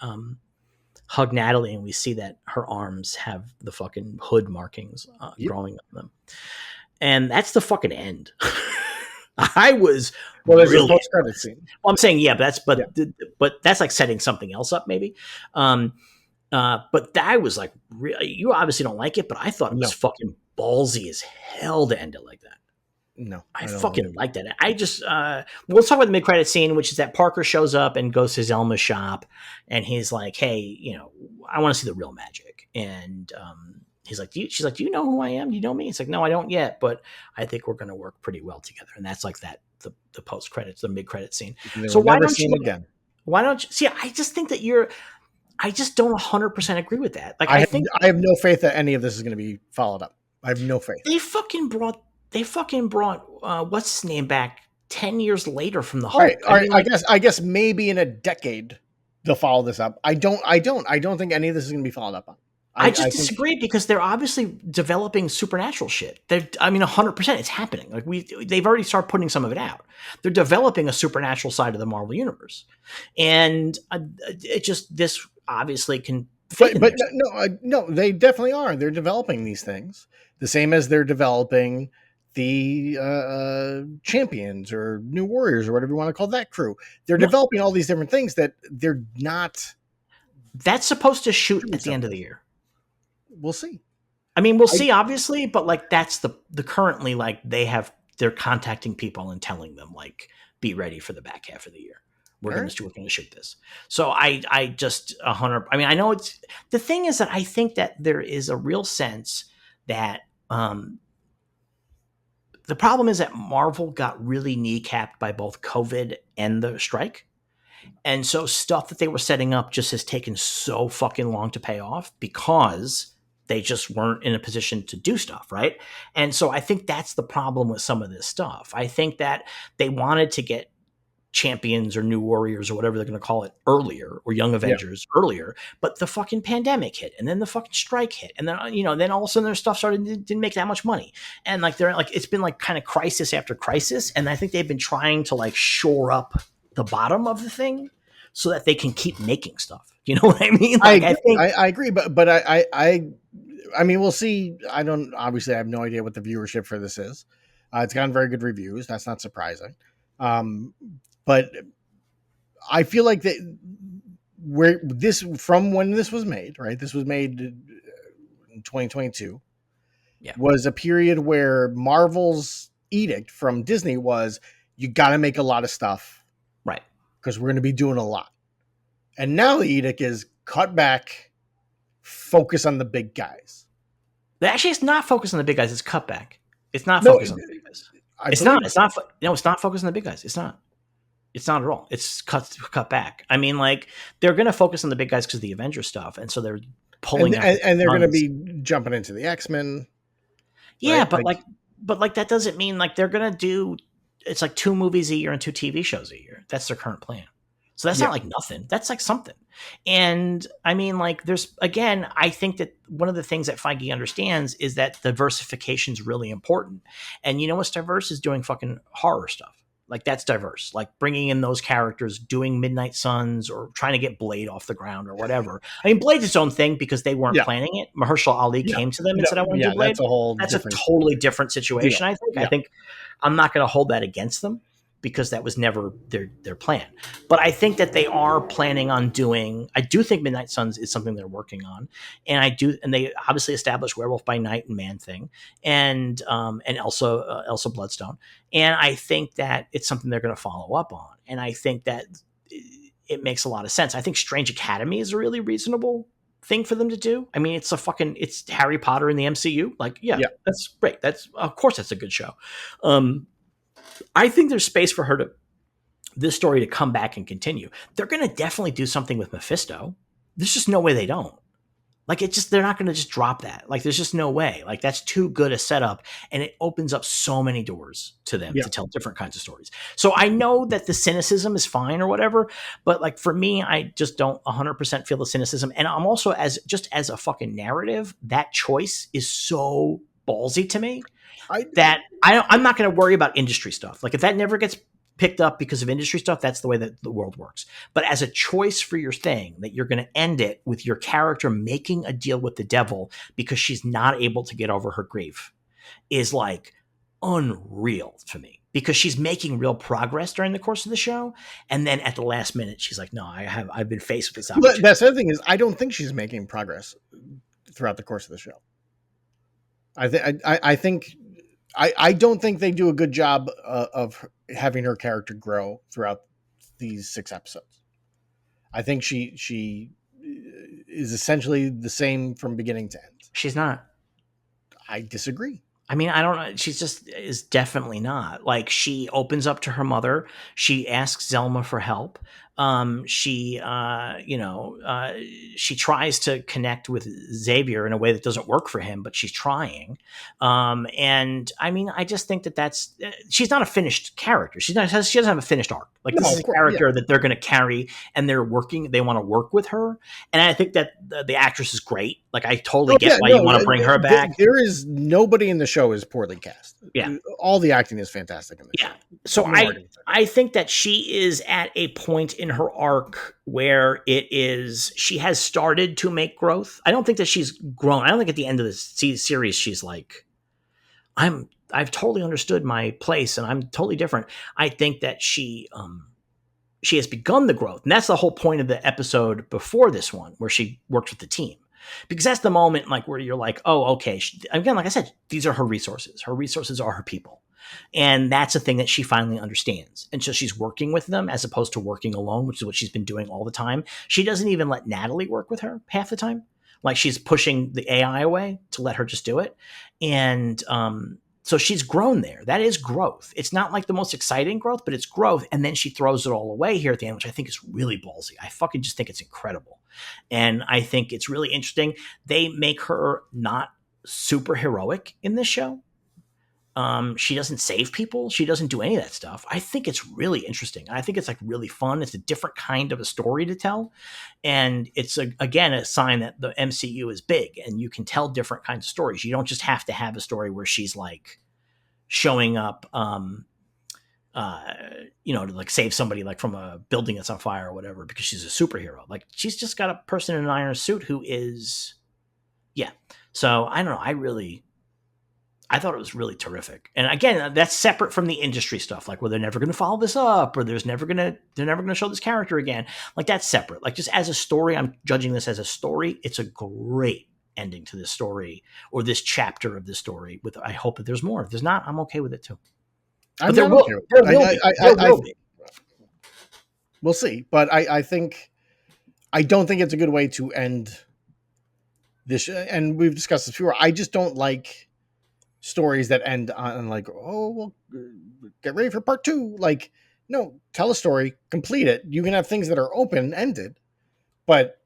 [SPEAKER 1] hug Natalie and we see that her arms have the fucking hood markings growing on them. And that's the fucking end. I was
[SPEAKER 2] there's a post-credit scene.
[SPEAKER 1] Well, I'm saying, but that's like setting something else up maybe. But I was like, really, you obviously don't like it, but I thought it was fucking ballsy as hell to end it like that.
[SPEAKER 2] No,
[SPEAKER 1] I fucking like that. I just we'll talk about the mid-credit scene, which is that Parker shows up and goes to Zelma's shop, and he's like, "Hey, I want to see the real magic." And he's like, she's like, "Do you know who I am? Do you know me?" It's like, "No, I don't yet, but I think we're going to work pretty well together." And that's like the post-credits, the mid-credit scene. So why don't you again? Why don't you see? I just think that I just don't 100% agree with that. Like, I
[SPEAKER 2] have no faith that any of this is going to be followed up. I have no faith.
[SPEAKER 1] They fucking brought what's his name back 10 years later from the Hulk.
[SPEAKER 2] All right. I guess maybe in a decade they'll follow this up. I don't think any of this is going to be followed up on.
[SPEAKER 1] I disagree because they're obviously developing supernatural shit. 100% it's happening. Like they've already started putting some of it out. They're developing a supernatural side of the Marvel universe, and this obviously can.
[SPEAKER 2] But no, they definitely are. They're developing these things the same as they're developing the champions or new warriors or whatever you want to call that crew. They're
[SPEAKER 1] Well,
[SPEAKER 2] developing all these different things that they're not.
[SPEAKER 1] that's supposed to shoot at the end of the year.
[SPEAKER 2] We'll see.
[SPEAKER 1] I mean, we'll see, obviously, but like that's the currently like they're contacting people and telling them like be ready for the back half of the year. We're going to shoot this. So I just 100. I mean, I know it's the thing is that I think that there is a real sense that the problem is that Marvel got really kneecapped by both COVID and the strike. And so stuff that they were setting up just has taken so fucking long to pay off because they just weren't in a position to do stuff, right? And so I think that's the problem with some of this stuff. I think that they wanted to get champions or new warriors or whatever they're going to call it earlier, or young Avengers earlier, but the fucking pandemic hit and then the fucking strike hit. And then, then all of a sudden their stuff didn't make that much money. And like, they're like, it's been like kind of crisis after crisis. And I think they've been trying to like shore up the bottom of the thing so that they can keep making stuff. You know what I mean? Like,
[SPEAKER 2] I agree, but I mean, we'll see. I have no idea what the viewership for this is. It's gotten very good reviews. That's not surprising. But I feel like that from when this was made, right? This was made in 2022. Yeah. Was a period where Marvel's edict from Disney was you got to make a lot of stuff,
[SPEAKER 1] right?
[SPEAKER 2] Because we're going to be doing a lot. And now the edict is cut back, focus on the big guys.
[SPEAKER 1] Actually, it's not focused on the big guys. It's cut back. It's not focused on the big guys. It's not focused on the big guys. It's not. It's not at all. It's cut back. I mean, like they're going to focus on the big guys because of the Avengers stuff, and so they're pulling
[SPEAKER 2] and they're going to be jumping into the X-Men.
[SPEAKER 1] Yeah, right? but that doesn't mean like they're going to do. It's like 2 movies a year and 2 TV shows a year. That's their current plan. So that's not like nothing. That's like something. And I mean, like I think that one of the things that Feige understands is that diversification is really important. And you know what's diverse is doing fucking horror stuff. Like that's diverse, like bringing in those characters, doing Midnight Suns or trying to get Blade off the ground or whatever. I mean, Blade's its own thing because they weren't planning it. Mahershala Ali came to them and said, I want to do Blade. That's a totally different situation. I think I'm not going to hold that against them because that was never their plan. But I think that they are planning on I do think Midnight Suns is something they're working on. And they obviously established Werewolf by Night and Man Thing and Elsa Bloodstone. And I think that it's something they're going to follow up on. And I think that it makes a lot of sense. I think Strange Academy is a really reasonable thing for them to do. I mean, it's Harry Potter in the MCU. Like, that's great. Of course that's a good show. I think there's space for this story to come back and continue. They're going to definitely do something with Mephisto. There's just no way they don't. Like they're not going to just drop that. Like there's just no way. Like that's too good a setup, and it opens up so many doors to them to tell different kinds of stories. So I know that the cynicism is fine or whatever, but like for me, I just don't 100% feel the cynicism. And I'm also as a fucking narrative, that choice is so ballsy to me I'm not going to worry about industry stuff. Like if that never gets picked up because of industry stuff, that's the way that the world works. But as a choice for your thing, that you're going to end it with your character making a deal with the devil because she's not able to get over her grief is like unreal to me, because she's making real progress during the course of the show. And then at the last minute, she's like, no, I've been faced with this opportunity.
[SPEAKER 2] But that's the other thing is I don't think she's making progress throughout the course of the show. I don't think they do a good job of having her character grow throughout these 6 episodes. I think she is essentially the same from beginning to end.
[SPEAKER 1] She's not.
[SPEAKER 2] I disagree.
[SPEAKER 1] I mean, I don't know. She's just is definitely not. Like she opens up to her mother. She asks Zelma for help. She tries to connect with Xavier in a way that doesn't work for him, but she's trying. And I mean, I just think that's she's not a finished character. She doesn't have a finished arc. Like this is a character that they're going to carry, and they want to work with her. And I think that the actress is great. Like I totally get why you want to bring her back.
[SPEAKER 2] There is nobody in the show is poorly cast.
[SPEAKER 1] Yeah,
[SPEAKER 2] all the acting is fantastic in the show.
[SPEAKER 1] So I think that she is at a point in her arc where she has started to make growth. I don't think that she's grown. I don't think at the end of the series she's like, I'm I've totally understood my place and I'm totally different. I think that she has begun the growth. And that's the whole point of the episode before this one, where she works with the team. Because that's the moment like where you're like, oh, okay. Again, like I said, these are her resources. Her resources are her people. And that's a thing that she finally understands. And so she's working with them as opposed to working alone, which is what she's been doing all the time. She doesn't even let Natalie work with her half the time. Like she's pushing the AI away to let her just do it. And so she's grown there. That is growth. It's not like the most exciting growth, but it's growth. And then she throws it all away here at the end, which I think is really ballsy. I fucking just think it's incredible. And I think it's really interesting. They make her not super heroic in this show. She doesn't save people. She doesn't do any of that stuff. I think it's really interesting. I think it's like really fun. It's a different kind of a story to tell. And it's again a sign that the MCU is big and you can tell different kinds of stories. You don't just have to have a story where she's like showing up, to like save somebody like from a building that's on fire or whatever, because she's a superhero. Like she's just got a person in an iron suit who is, yeah. So I don't know. I thought it was really terrific. And again, that's separate from the industry stuff, like where they're never going to follow this up or they're never going to show this character again. Like that's separate. Like just as a story, I'm judging this as a story. It's a great ending to this story or this chapter of this story. With I hope that there's more. If there's not, I'm okay with it too. But there will be.
[SPEAKER 2] We'll see. But I don't think it's a good way to end this. And we've discussed this before. I just don't like stories that end on like, oh, well, get ready for part 2. Like, no, tell a story, complete it. You can have things that are open-ended, but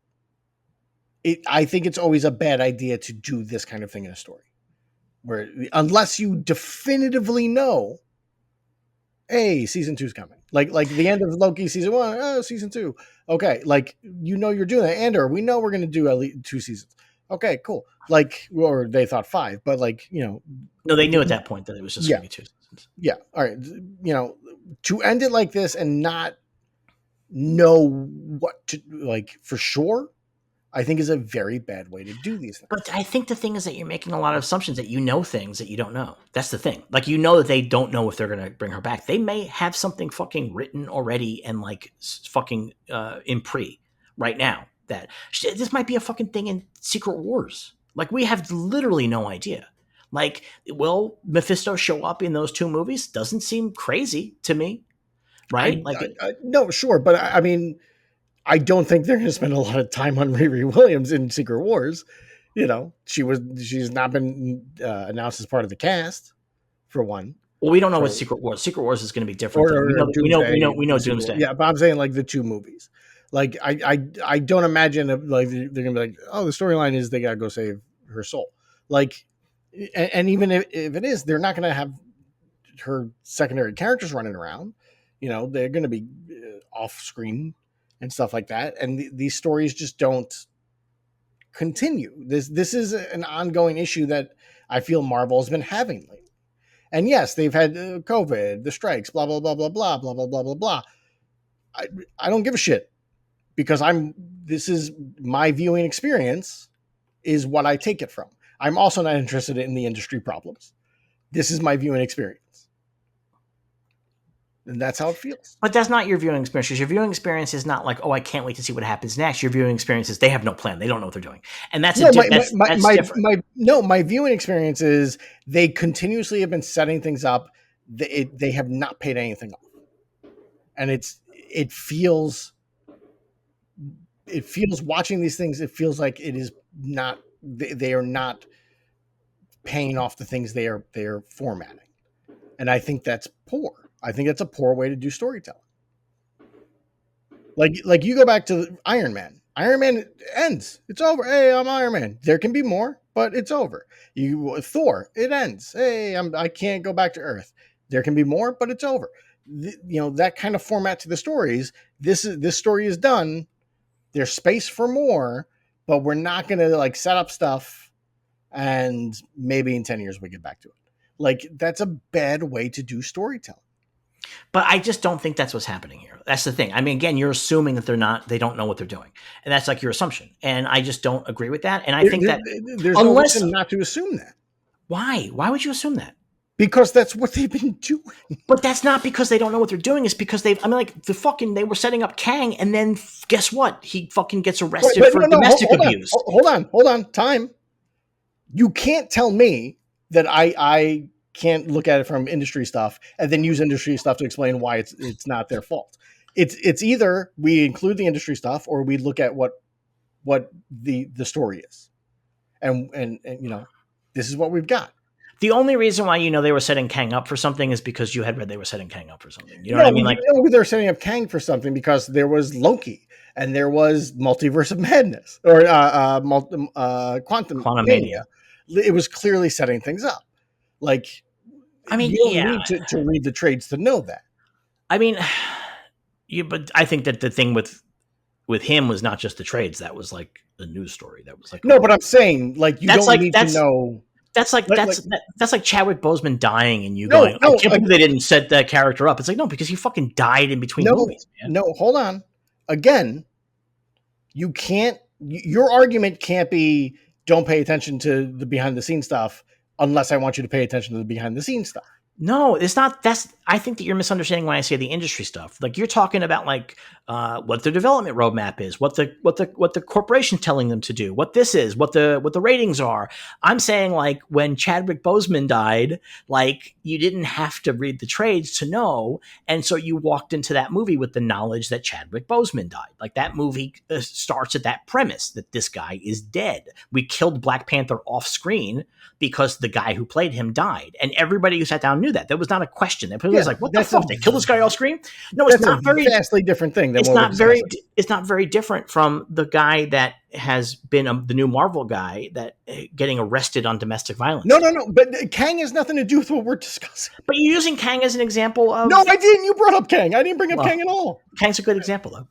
[SPEAKER 2] I think it's always a bad idea to do this kind of thing in a story, where unless you definitively know, hey, season 2 is coming. Like the end of Loki season 1, oh, season 2. Okay, like you're doing that, and or we know we're going to do at least 2 seasons. Okay, cool. Like, or they thought 5, but like,
[SPEAKER 1] no, they knew at that point that it was just going to be 2 seasons.
[SPEAKER 2] Yeah. All right. To end it like this and not know what to like for sure, I think is a very bad way to do these things.
[SPEAKER 1] But I think the thing is that you're making a lot of assumptions that you know things that you don't know. That's the thing. Like, that they don't know if they're going to bring her back. They may have something fucking written already and like fucking in pre right now. That this might be a fucking thing in Secret Wars. Like, we have literally no idea. Like, will Mephisto show up in those 2 movies? Doesn't seem crazy to me, right?
[SPEAKER 2] No, sure, but I mean, I don't think they're going to spend a lot of time on Riri Williams in Secret Wars. She's not been announced as part of the cast for one.
[SPEAKER 1] Well, we don't know what Secret Wars. Secret Wars is going to be different. We know Doomsday.
[SPEAKER 2] Yeah, but I'm saying like the 2 movies. Like I don't imagine like they're gonna be like, oh, the storyline is they gotta go save her soul. Like, and even if it is, they're not gonna have her secondary characters running around. They're gonna be off screen and stuff like that. And these stories just don't continue. This is an ongoing issue that I feel Marvel has been having lately. And yes, they've had COVID, the strikes, blah blah blah blah blah blah blah blah blah blah. I don't give a shit. Because this is my viewing experience is what I take it from. I'm also not interested in the industry problems. This is my viewing experience. And that's how it feels.
[SPEAKER 1] But that's not your viewing experience. Your viewing experience is not like, oh, I can't wait to see what happens next. Your viewing experience is they have no plan. They don't know what they're doing. And that's different.
[SPEAKER 2] My viewing experience is they continuously have been setting things up. They have not paid anything off. And it feels watching these things, it feels like it is not, they are not paying off the things they are formatting. And I think that's poor. I think that's a poor way to do storytelling. Like you go back to Iron Man. Iron Man ends. It's over. Hey, I'm Iron Man. There can be more, but it's over. Thor, it ends. Hey, I can't go back to Earth. There can be more, but it's over. That kind of format to the stories. This story is done. There's space for more, but we're not going to like set up stuff and maybe in 10 years we get back to it. Like, that's a bad way to do storytelling.
[SPEAKER 1] But I just don't think that's what's happening here. That's the thing. I mean, again, you're assuming that they don't know what they're doing. And that's like your assumption. And I just don't agree with that. And I think that
[SPEAKER 2] there's no reason not to assume that.
[SPEAKER 1] Why? Why would you assume that?
[SPEAKER 2] Because that's what they've been doing.
[SPEAKER 1] But that's not because they don't know what they're doing. It's because they were setting up Kang, and then guess what? He fucking gets arrested for domestic abuse.
[SPEAKER 2] Hold on. Time. You can't tell me that I can't look at it from industry stuff and then use industry stuff to explain why it's not their fault. It's either we include the industry stuff or we look at what the story is. And this is what we've got.
[SPEAKER 1] The only reason why they were setting Kang up for something is because you had read they were setting Kang up for something. You know what I mean? Like,
[SPEAKER 2] they were setting up Kang for something because there was Loki and there was Multiverse of Madness or Quantum Mania. It was clearly setting things up. Like, you don't need to read the trades to know that.
[SPEAKER 1] I mean, but I think that the thing with him was not just the trades. That was like a news story. That was like
[SPEAKER 2] but I'm saying like you don't need to know.
[SPEAKER 1] That's like Chadwick Boseman dying and you going, I can't believe they didn't set that character up. It's like, no, because he fucking died in between movies, man.
[SPEAKER 2] No, hold on. Again, you can't. Your argument can't be don't pay attention to the behind the scenes stuff unless I want you to pay attention to the behind the scenes stuff.
[SPEAKER 1] No, it's not. I think that you're misunderstanding when I say the industry stuff. Like, you're talking about like what the development roadmap is, what the corporation's telling them to do, what this is, what the ratings are. I'm saying, like, when Chadwick Boseman died, like, you didn't have to read the trades to know, and so you walked into that movie with the knowledge that Chadwick Boseman died. Like, that movie starts at that premise that this guy is dead. We killed Black Panther off screen because the guy who played him died, and everybody who sat down knew that. That was not a question. It was like, what the fuck? They killed this guy off screen? No, it's not very
[SPEAKER 2] vastly different thing.
[SPEAKER 1] It's not very. It's not very different from the guy that has been the new Marvel guy that getting arrested on domestic violence.
[SPEAKER 2] No. But Kang has nothing to do with what we're discussing.
[SPEAKER 1] But you're using Kang as an example of.
[SPEAKER 2] No, I didn't. You brought up Kang. I didn't bring up Kang at all.
[SPEAKER 1] Kang's a good example, though.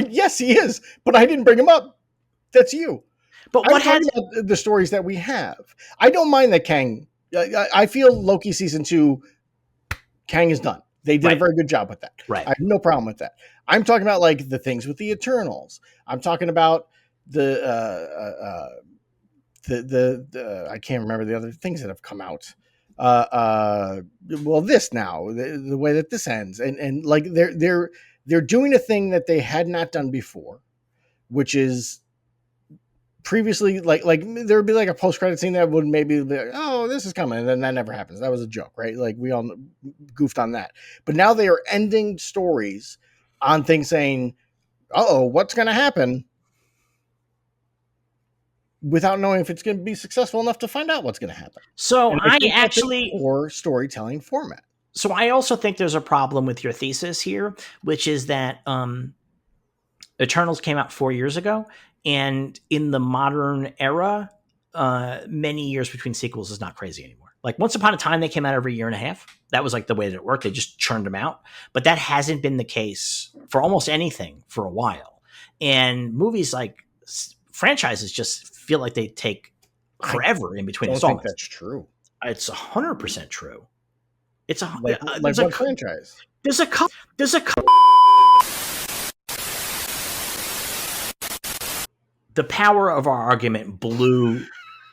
[SPEAKER 2] Yes, he is. But I didn't bring him up. That's you.
[SPEAKER 1] But what has
[SPEAKER 2] the stories that we have? I don't mind that Kang. I feel Loki season 2. Kang is done. They did a very good job with that.
[SPEAKER 1] Right.
[SPEAKER 2] I have no problem with that. I'm talking about like the things with the Eternals. I'm talking about the I can't remember the other things that have come out. This now, the way that this ends, and like they're doing a thing that they had not done before, which is previously like there would be like a post-credit scene that would maybe be like, oh, this is coming, and then that never happens. That was a joke, right? Like, we all goofed on that. But now they are ending stories on things saying, what's going to happen, without knowing if it's going to be successful enough to find out what's going to happen.
[SPEAKER 1] So
[SPEAKER 2] or storytelling format.
[SPEAKER 1] So I also think there's a problem with your thesis here, which is that Eternals came out 4 years ago. And in the modern era, many years between sequels is not crazy anymore. Like, Once Upon a Time, they came out every year and a half. That was like the way that it worked. They just churned them out. But that hasn't been the case for almost anything for a while. And movies like franchises just feel like they take forever in between installments.
[SPEAKER 2] I don't think that's true.
[SPEAKER 1] It's 100% true. It's
[SPEAKER 2] like what franchise?
[SPEAKER 1] There's a couple. The power of our argument blew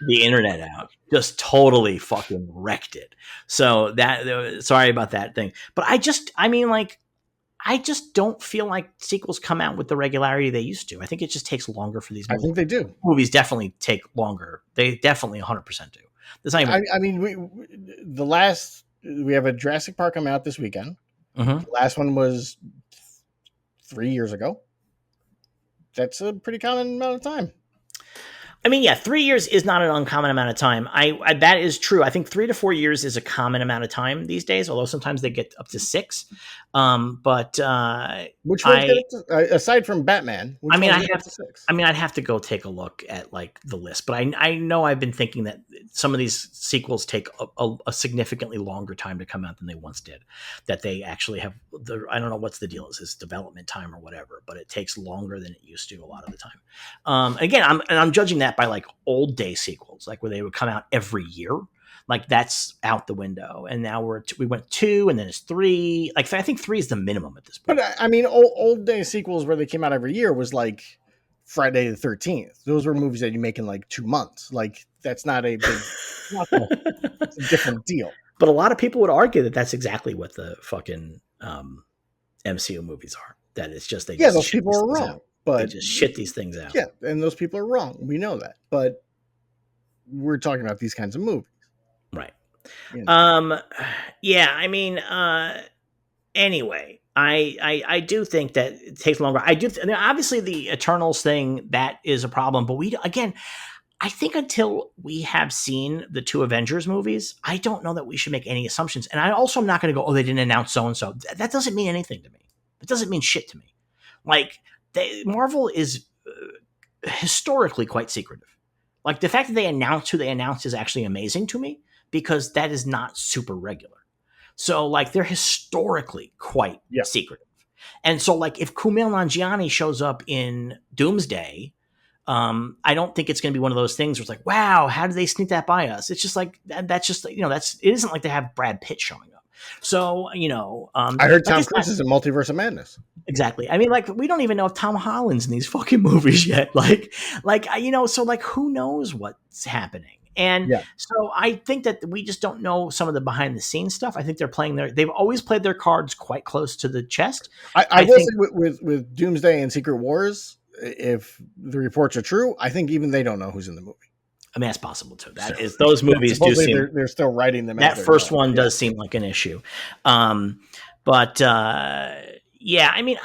[SPEAKER 1] the internet out, just totally fucking wrecked it. So sorry about that thing. But I just don't feel like sequels come out with the regularity they used to. I think it just takes longer for these movies.
[SPEAKER 2] I think they do.
[SPEAKER 1] Movies definitely take longer. They definitely 100% do.
[SPEAKER 2] We have a Jurassic Park coming out this weekend.
[SPEAKER 1] Mm-hmm.
[SPEAKER 2] The last one was 3 years ago. That's a pretty common amount of time.
[SPEAKER 1] I mean, yeah, 3 years is not an uncommon amount of time. I that is true. I think 3 to 4 years is a common amount of time these days, although sometimes they get up to 6. But
[SPEAKER 2] which one, aside from Batman?
[SPEAKER 1] I'd have to go take a look at like the list. But I know I've been thinking that some of these sequels take a significantly longer time to come out than they once did. That they actually have I don't know what's the deal. Is this development time or whatever? But it takes longer than it used to a lot of the time. Again, I'm judging that by like old day sequels, like where they would come out every year. Like, that's out the window. And now we went 2 and then it's 3. Like, I think 3 is the minimum at this point.
[SPEAKER 2] But I mean, old day sequels where they came out every year was like Friday the 13th. Those were movies that you make in like 2 months. Like, that's not a big, it's a different deal.
[SPEAKER 1] But a lot of people would argue that that's exactly what the fucking MCU movies are. That it's just
[SPEAKER 2] those people are wrong. But
[SPEAKER 1] they just shit these things out.
[SPEAKER 2] Yeah, and those people are wrong. We know that. But we're talking about these kinds of movies.
[SPEAKER 1] Right. You know. Yeah, I mean, anyway, I do think that it takes longer. Obviously the Eternals thing, that is a problem, but I think until we have seen the 2 Avengers movies, I don't know that we should make any assumptions. And I also am not going to go, oh, they didn't announce so-and-so. That doesn't mean anything to me. It doesn't mean shit to me. Like, Marvel is historically quite secretive. Like, the fact that they announced who they announced is actually amazing to me, because that is not super regular. So, like, they're historically quite secretive. And so, like, if Kumail Nanjiani shows up in Doomsday, I don't think it's going to be one of those things where it's like, wow, how did they sneak that by us? It's just like, that's just, it isn't like they have Brad Pitt showing up. So,
[SPEAKER 2] I heard Tom Cruise is in Multiverse of Madness.
[SPEAKER 1] Exactly. I mean, like, we don't even know if Tom Holland's in these fucking movies yet. So like, who knows what's happening? And so I think that we just don't know some of the behind the scenes stuff. I think they've always played their cards quite close to the chest.
[SPEAKER 2] I will say with Doomsday and Secret Wars, if the reports are true, I think even they don't know who's in the movie.
[SPEAKER 1] I mean, that's possible too. Those movies do seem
[SPEAKER 2] they're still writing them.
[SPEAKER 1] That first one does seem like an issue. But I mean,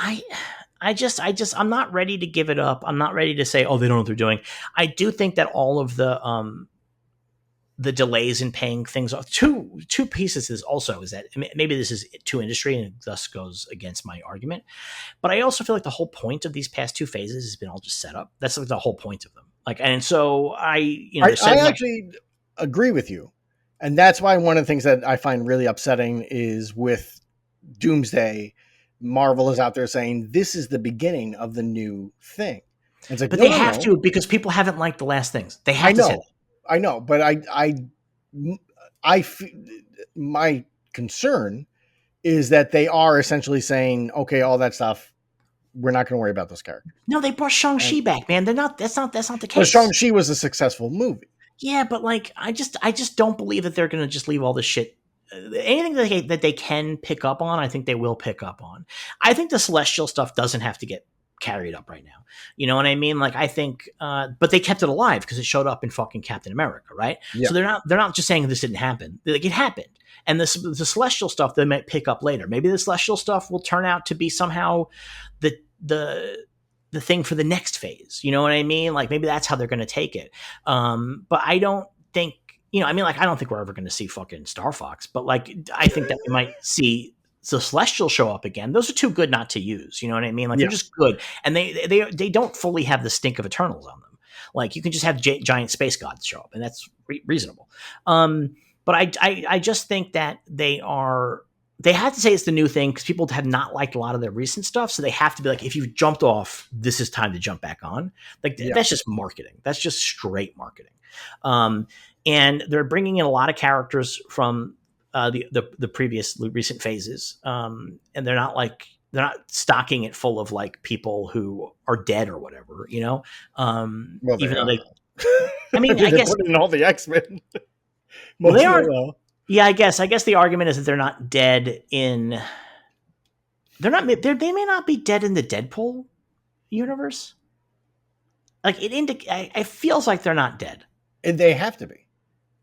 [SPEAKER 1] I'm not ready to give it up. I'm not ready to say, oh, they don't know what they're doing. I do think that all of the delays in paying things off. Two pieces is that maybe this is too industry and thus goes against my argument. But I also feel like the whole point of these past 2 phases has been all just set up. That's like the whole point of them. Like, and so I
[SPEAKER 2] actually agree with you. And that's why one of the things that I find really upsetting is with Doomsday, Marvel is out there saying this is the beginning of the new thing. It's like,
[SPEAKER 1] but they have to, because people haven't liked the last things. They have to say that.
[SPEAKER 2] I know, but my concern is that they are essentially saying, okay, all that stuff, we're not going to worry about those characters.
[SPEAKER 1] No, they brought Shang-Chi back, man. That's not the case.
[SPEAKER 2] But Shang-Chi was a successful movie.
[SPEAKER 1] Yeah, but like, I just don't believe that they're going to just leave all this shit. Anything that they can pick up on, I think they will pick up on. I think the Celestial stuff doesn't have to get carried up right now. You know what I mean? Like, I think, but they kept it alive because it showed up in fucking Captain America, right? Yeah. So they're not just saying this didn't happen. Like, it happened. And the Celestial stuff they might pick up later. Maybe the Celestial stuff will turn out to be somehow the thing for the next phase. You know what I mean? Like, maybe that's how they're going to take it. But I don't think, I don't think we're ever going to see fucking Star Fox, but like, I think that we might see the Celestial show up again. Those are too good not to use. You know what I mean? Like, they're just good. And they don't fully have the stink of Eternals on them. Like, you can just have giant space gods show up, and that's reasonable. But I just think that they have to say it's the new thing because people have not liked a lot of their recent stuff. So they have to be like, if you've jumped off, this is time to jump back on. Like, that's just marketing. That's just straight marketing. And they're bringing in a lot of characters from the previous recent phases. And they're not stocking it full of like people who are dead or whatever, Well, even though I guess
[SPEAKER 2] put in all the X-Men.
[SPEAKER 1] Well, they are. Yeah, I guess the argument is that they're not dead in. They may not be dead in the Deadpool universe. Like, it feels like they're not dead.
[SPEAKER 2] And they have to be.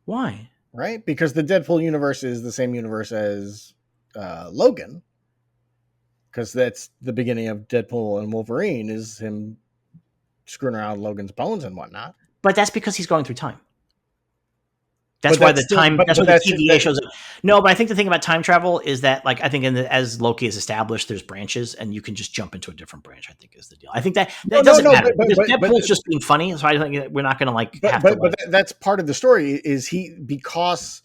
[SPEAKER 1] Why?
[SPEAKER 2] Right? Because the Deadpool universe is the same universe as Logan. Because that's the beginning of Deadpool and Wolverine, is him screwing around with Logan's bones and whatnot.
[SPEAKER 1] But that's because he's going through time. That's why the TVA shows up. No, but I think the thing about time travel is that, like, I think as Loki is established, there's branches, and you can just jump into a different branch. I think is the deal. I think that doesn't matter. Deadpool's just being funny, so I think we're not going to
[SPEAKER 2] But that's part of the story. Is because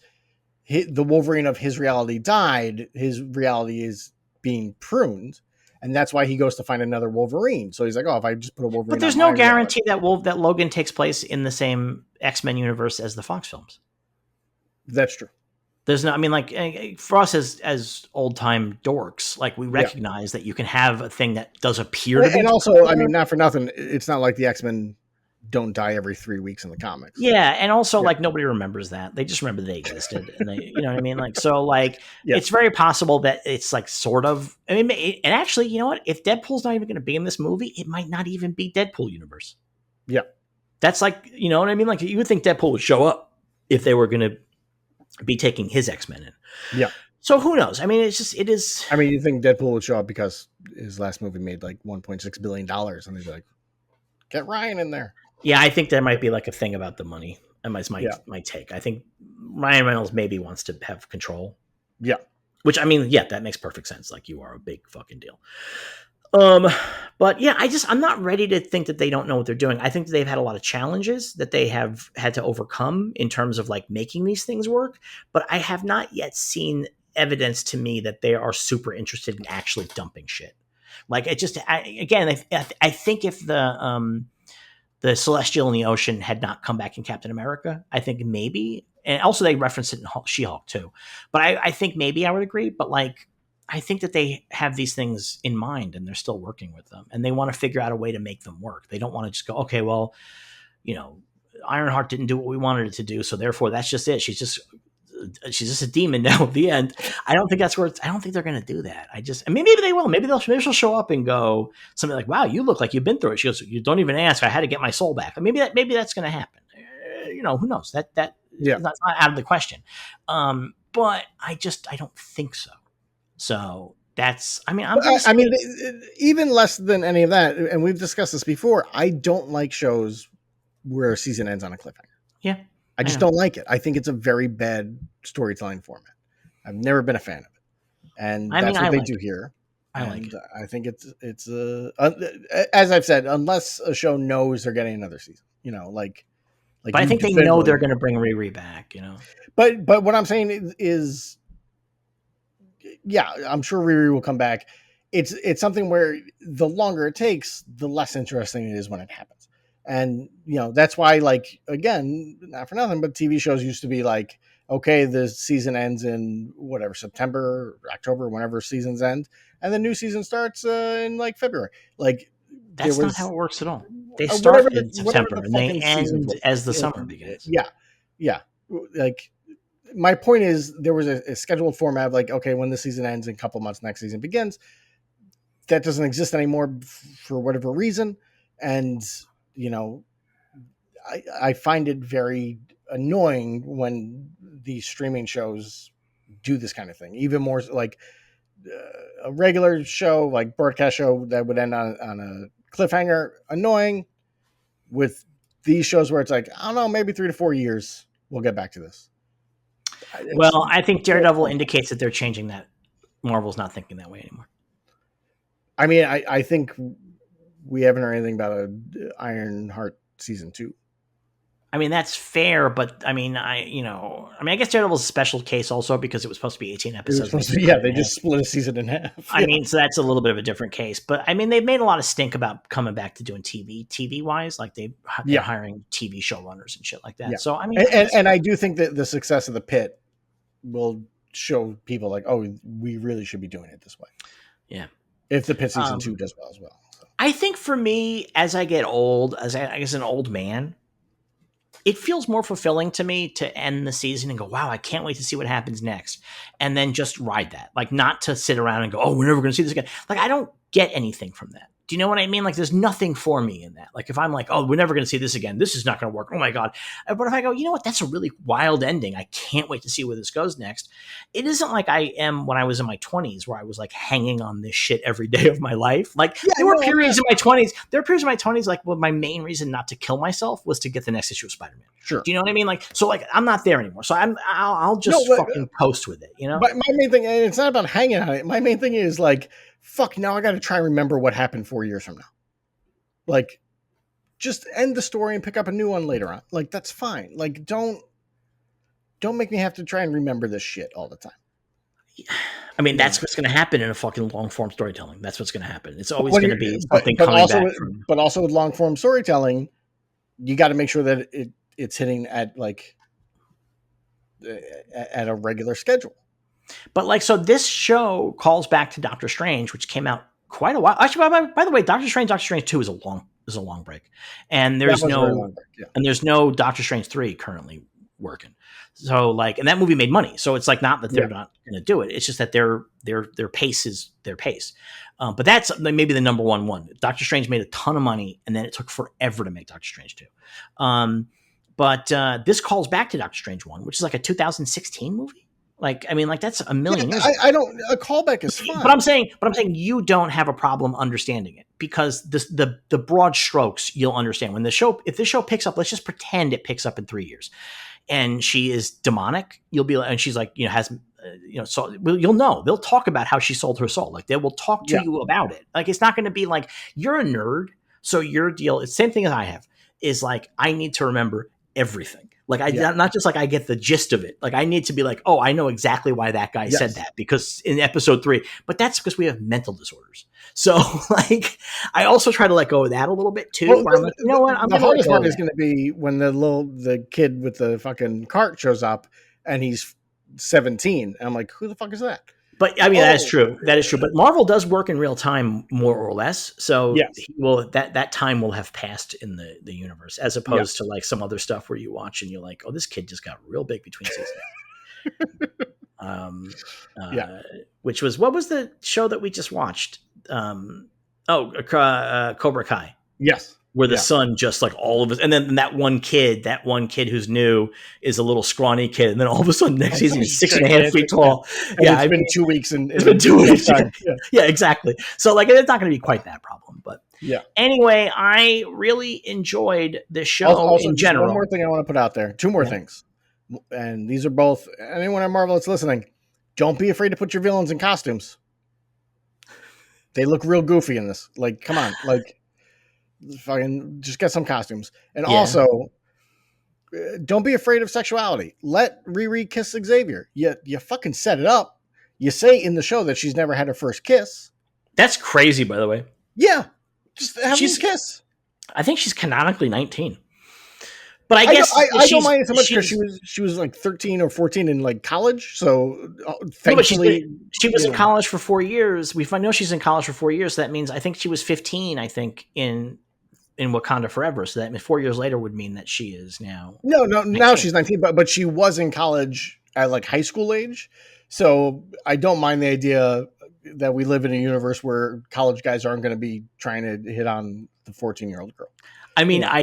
[SPEAKER 2] the Wolverine of his reality died, his reality is being pruned. And that's why he goes to find another Wolverine. So he's like, oh, if I just put a Wolverine.
[SPEAKER 1] But there's no guarantee that Logan takes place in the same X-Men universe as the Fox films.
[SPEAKER 2] That's true.
[SPEAKER 1] There's no, for us as old time dorks, like, we recognize that you can have a thing that does appear to be.
[SPEAKER 2] And also, not for nothing, it's not like the X-Men don't die every 3 weeks in the comics.
[SPEAKER 1] Yeah, and also like nobody remembers that. They just remember they existed, and they, you know what I mean. Like so, like it's very possible that it's like sort of. I mean, and actually, you know what? If Deadpool's not even going to be in this movie, it might not even be Deadpool universe.
[SPEAKER 2] Yeah,
[SPEAKER 1] that's like, you know what I mean. Like you would think Deadpool would show up if they were going to be taking his X-Men in.
[SPEAKER 2] Yeah.
[SPEAKER 1] So who knows? I mean, it is.
[SPEAKER 2] I mean, you think Deadpool would show up because his last movie made like $1.6 billion, and they'd be like, get Ryan in there.
[SPEAKER 1] Yeah, I think there might be like a thing about the money. That might my take. I think Ryan Reynolds maybe wants to have control.
[SPEAKER 2] Yeah.
[SPEAKER 1] Which, I mean, yeah, that makes perfect sense. Like, you are a big fucking deal. But yeah, I'm not ready to think that they don't know what they're doing. I think that they've had a lot of challenges that they have had to overcome in terms of like making these things work. But I have not yet seen evidence to me that they are super interested in actually dumping shit. Like, it just, I think if the Celestial in the Ocean had not come back in Captain America, I think maybe, and also they referenced it in She-Hulk too, but I think maybe I would agree, but like, I think that they have these things in mind and they're still working with them and they want to figure out a way to make them work. They don't want to just go, okay, well, you know, Ironheart didn't do what we wanted it to do, so therefore that's just it. She's just a demon now at the end. I don't think that's where I don't think they're going to do that. Maybe they will. Maybe she'll show up and go something like, wow, you look like you've been through it. She goes, you don't even ask. I had to get my soul back. Maybe that's going to happen. You know, who knows? That's not out of the question. But I don't think so. So that's, I mean,
[SPEAKER 2] even less than any of that. And we've discussed this before. I don't like shows where a season ends on a cliffhanger.
[SPEAKER 1] Yeah.
[SPEAKER 2] I just don't like it. I think it's a very bad storytelling format. I've never been a fan of it, and that's what they do here.
[SPEAKER 1] I like it.
[SPEAKER 2] I think it's as I've said, unless a show knows they're getting another season, you know, like.
[SPEAKER 1] But I think they know they're going to bring Riri back, you know.
[SPEAKER 2] But what I'm saying is, yeah, I'm sure Riri will come back. It's something where the longer it takes, the less interesting it is when it happens. And, you know, that's why, like, again, not for nothing, but TV shows used to be like, okay, the season ends in whatever, September, October, whenever seasons end. And the new season starts in like February. Like,
[SPEAKER 1] that's not how it works at all. They start in September and they end as the summer begins.
[SPEAKER 2] Yeah. Yeah. Like, my point is there was a scheduled format of like, okay, when the season ends in a couple months, next season begins. That doesn't exist anymore for whatever reason. And, you know, I find it very annoying when these streaming shows do this kind of thing. Even more like a regular show, like broadcast show that would end on a cliffhanger, annoying. With these shows where it's like, I don't know, maybe 3 to 4 years, we'll get back to this.
[SPEAKER 1] Well, I think Daredevil indicates that they're changing that. Marvel's not thinking that way anymore.
[SPEAKER 2] I mean, I think we haven't heard anything about a Ironheart season 2.
[SPEAKER 1] I mean, that's fair, but I mean, I guess Daredevil's a special case also because it was supposed to be 18 episodes.
[SPEAKER 2] They just split a season in half.
[SPEAKER 1] I mean, so that's a little bit of a different case. But I mean, they've made a lot of stink about coming back to doing TV wise, like they're hiring TV showrunners and shit like that. Yeah. So I mean,
[SPEAKER 2] and I do think that the success of The Pit will show people like, oh, we really should be doing it this way.
[SPEAKER 1] Yeah.
[SPEAKER 2] If The Pit season 2 does well as well. So.
[SPEAKER 1] I think for me, as I get old, as an old man, it feels more fulfilling to me to end the season and go, wow, I can't wait to see what happens next. And then just ride that. Like, not to sit around and go, oh, we're never going to see this again. Like, I don't get anything from that. Do you know what I mean? Like, there's nothing for me in that. Like, if I'm like, oh, we're never going to see this again, this is not going to work. Oh my God. But if I go, you know what? That's a really wild ending. I can't wait to see where this goes next. It isn't like I am when I was in my 20s where I was like hanging on this shit every day of my life. Like, there were periods in my 20s. Like, well, my main reason not to kill myself was to get the next issue of Spider-Man.
[SPEAKER 2] Sure.
[SPEAKER 1] Do you know what I mean? Like, so like, I'm not there anymore. So I'll just fucking coast with it, you know?
[SPEAKER 2] But my main thing, and it's not about hanging on it. My main thing is like, fuck, now I got to try and remember what happened 4 years from now. Like, just end the story and pick up a new one later on. Like, that's fine. Like, don't make me have to try and remember this shit all the time.
[SPEAKER 1] I mean, that's what's going to happen in a fucking long form storytelling. That's what's going to happen. It's always going to be something coming back.
[SPEAKER 2] But also with long form storytelling, you got to make sure that it's hitting at like at a regular schedule.
[SPEAKER 1] But like, so this show calls back to Doctor Strange, which came out quite a while. Actually, by the way, Doctor Strange 2 is a There's a long break, and
[SPEAKER 2] That was a very long break. Yeah.
[SPEAKER 1] and there's no Doctor Strange 3 currently working. So like, and that movie made money. So it's like not that they're not going to do it. It's just that their pace is their pace. But that's maybe the number one. Doctor Strange made a ton of money, and then it took forever to make Doctor Strange 2. But this calls back to Doctor Strange 1, which is like a 2016 movie. Like, I mean, like that's a million years.
[SPEAKER 2] I don't. A callback is fine.
[SPEAKER 1] But I'm saying you don't have a problem understanding it because the broad strokes you'll understand when if the show picks up. Let's just pretend it picks up in 3 years, and she is demonic. You'll be like, and she's like, has. So you'll know they'll talk about how she sold her soul. Like they will talk to you about it. Like it's not going to be like you're a nerd, so your deal. It's the same thing as I have. Is like I need to remember everything. Like not just like I get the gist of it. Like I need to be like, oh, I know exactly why that guy said that because in episode 3. But that's because we have mental disorders. So like I also try to let go of that a little bit too.
[SPEAKER 2] Well,
[SPEAKER 1] I'm like, you know what?
[SPEAKER 2] The hardest part is going to be when the kid with the fucking cart shows up and he's 17. I'm like, who the fuck is that?
[SPEAKER 1] But I mean, that is true. That is true. But Marvel does work in real time, more or less. So that time will have passed in the universe, as opposed to like some other stuff where you watch and you're like, oh, this kid just got real big between seasons. Which was what was the show that we just watched? Cobra Kai.
[SPEAKER 2] Yes.
[SPEAKER 1] Where the son just like all of us, and then that one kid who's new is a little scrawny kid, and then all of a sudden next season he's 6.5 feet tall.
[SPEAKER 2] It's been 2 weeks, and
[SPEAKER 1] it's been 2 weeks. Yeah, exactly. So like it's not going to be quite that problem, but Anyway, I really enjoyed this show also, in general.
[SPEAKER 2] One more thing I want to put out there. 2 more things, and these are both anyone at Marvel that's listening. Don't be afraid to put your villains in costumes. They look real goofy in this. Like, come on, like. Fucking just get some costumes. And also, don't be afraid of sexuality. Let Riri kiss Xavier. You fucking set it up. You say in the show that she's never had her first kiss.
[SPEAKER 1] That's crazy, by the way.
[SPEAKER 2] Yeah. Just have them kiss.
[SPEAKER 1] I think she's canonically 19. But I guess
[SPEAKER 2] I don't mind so much because she was like 13 or 14 in like college. So thankfully
[SPEAKER 1] she was in college for 4 years. We know she's in college for 4 years. So that means I think she was 15, I think, in Wakanda Forever. So that 4 years later would mean that she is now.
[SPEAKER 2] No, 19. Now she's 19, but she was in college at like high school age. So I don't mind the idea that we live in a universe where college guys aren't going to be trying to hit on the 14-year-old girl.
[SPEAKER 1] I mean, I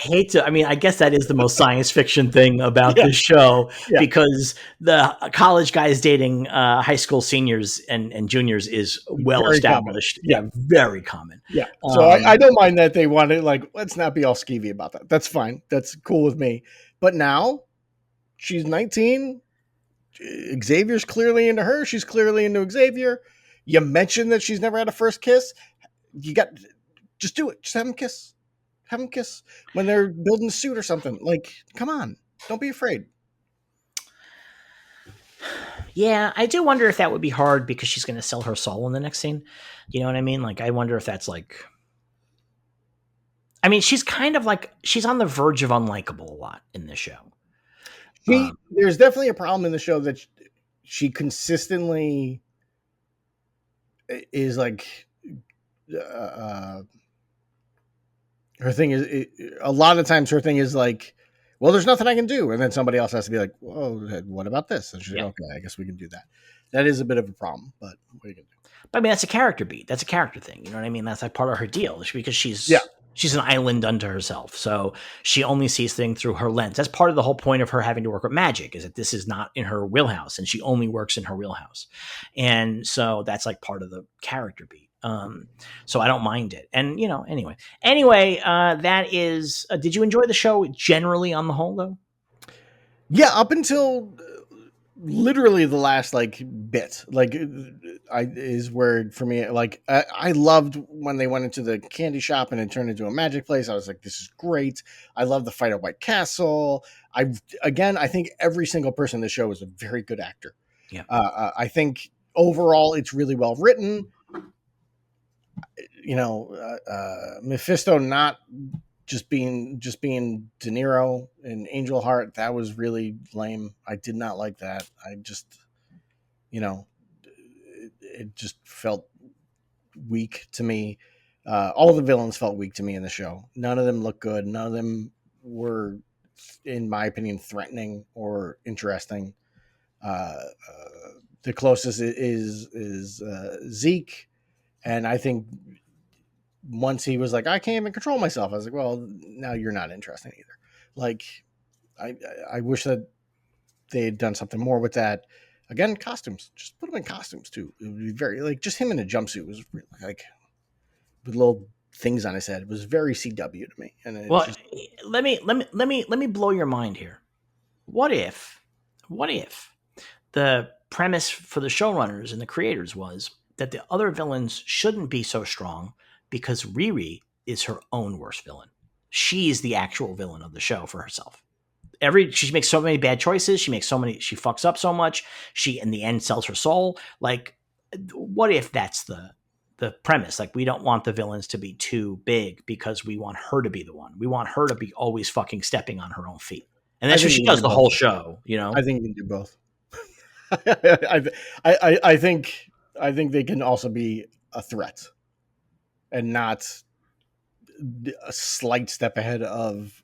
[SPEAKER 1] guess that is the most science fiction thing about this show because the college guys dating high school seniors and juniors is well very established.
[SPEAKER 2] Common.
[SPEAKER 1] Very common.
[SPEAKER 2] Yeah. So I don't mind that they want to like, let's not be all skeevy about that. That's fine. That's cool with me. But now she's 19. Xavier's clearly into her. She's clearly into Xavier. You mentioned that she's never had a first kiss. Just do it. Just have them kiss. Have them kiss when they're building a suit or something. Like, come on. Don't be afraid.
[SPEAKER 1] Yeah, I do wonder if that would be hard because she's going to sell her soul in the next scene. You know what I mean? Like, I wonder if that's like... I mean, she's kind of like... She's on the verge of unlikable a lot in this show.
[SPEAKER 2] There's definitely a problem in the show that she consistently is like... her thing is a lot of times her thing is like, well, there's nothing I can do. And then somebody else has to be like, whoa, what about this? And she's like, okay, I guess we can do that. That is a bit of a problem, but what are you going to do?
[SPEAKER 1] But I mean, that's a character beat. That's a character thing. You know what I mean? That's like part of her deal because she's an island unto herself. So she only sees things through her lens. That's part of the whole point of her having to work with magic is that this is not in her wheelhouse and she only works in her wheelhouse. And so that's like part of the character beat. So I don't mind it. And, anyway, that is, did you enjoy the show generally on the whole though?
[SPEAKER 2] Yeah. Up until literally the last bit, is where for me, I loved when they went into the candy shop and it turned into a magic place. I was like, this is great. I love the fight at White Castle. I think every single person in the show is a very good actor.
[SPEAKER 1] Yeah.
[SPEAKER 2] I think overall it's really well written. Mephisto not just being De Niro in Angel Heart, that was really lame. I did not like that. I just, it just felt weak to me. All the villains felt weak to me in the show. None of them looked good. None of them were, in my opinion, threatening or interesting. The closest is Zeke, and I think once he was like, I can't even control myself, I was like, well, now you're not interesting either. Like, I wish that they had done something more with that. Again, costumes. Just put him in costumes too. It would be very like just him in a jumpsuit was really, like with little things on his head. It was very CW to me. And it
[SPEAKER 1] well, let me blow your mind here. What if the premise for the showrunners and the creators was that the other villains shouldn't be so strong because Riri is her own worst villain. She's the actual villain of the show for herself. She makes so many bad choices. She fucks up so much. She, in the end, sells her soul. Like, what if that's the premise? Like, we don't want the villains to be too big because we want her to be the one. We want her to be always fucking stepping on her own feet. And that's what she does the whole show, you know?
[SPEAKER 2] I think you can do both. I think they can also be a threat and not a slight step ahead of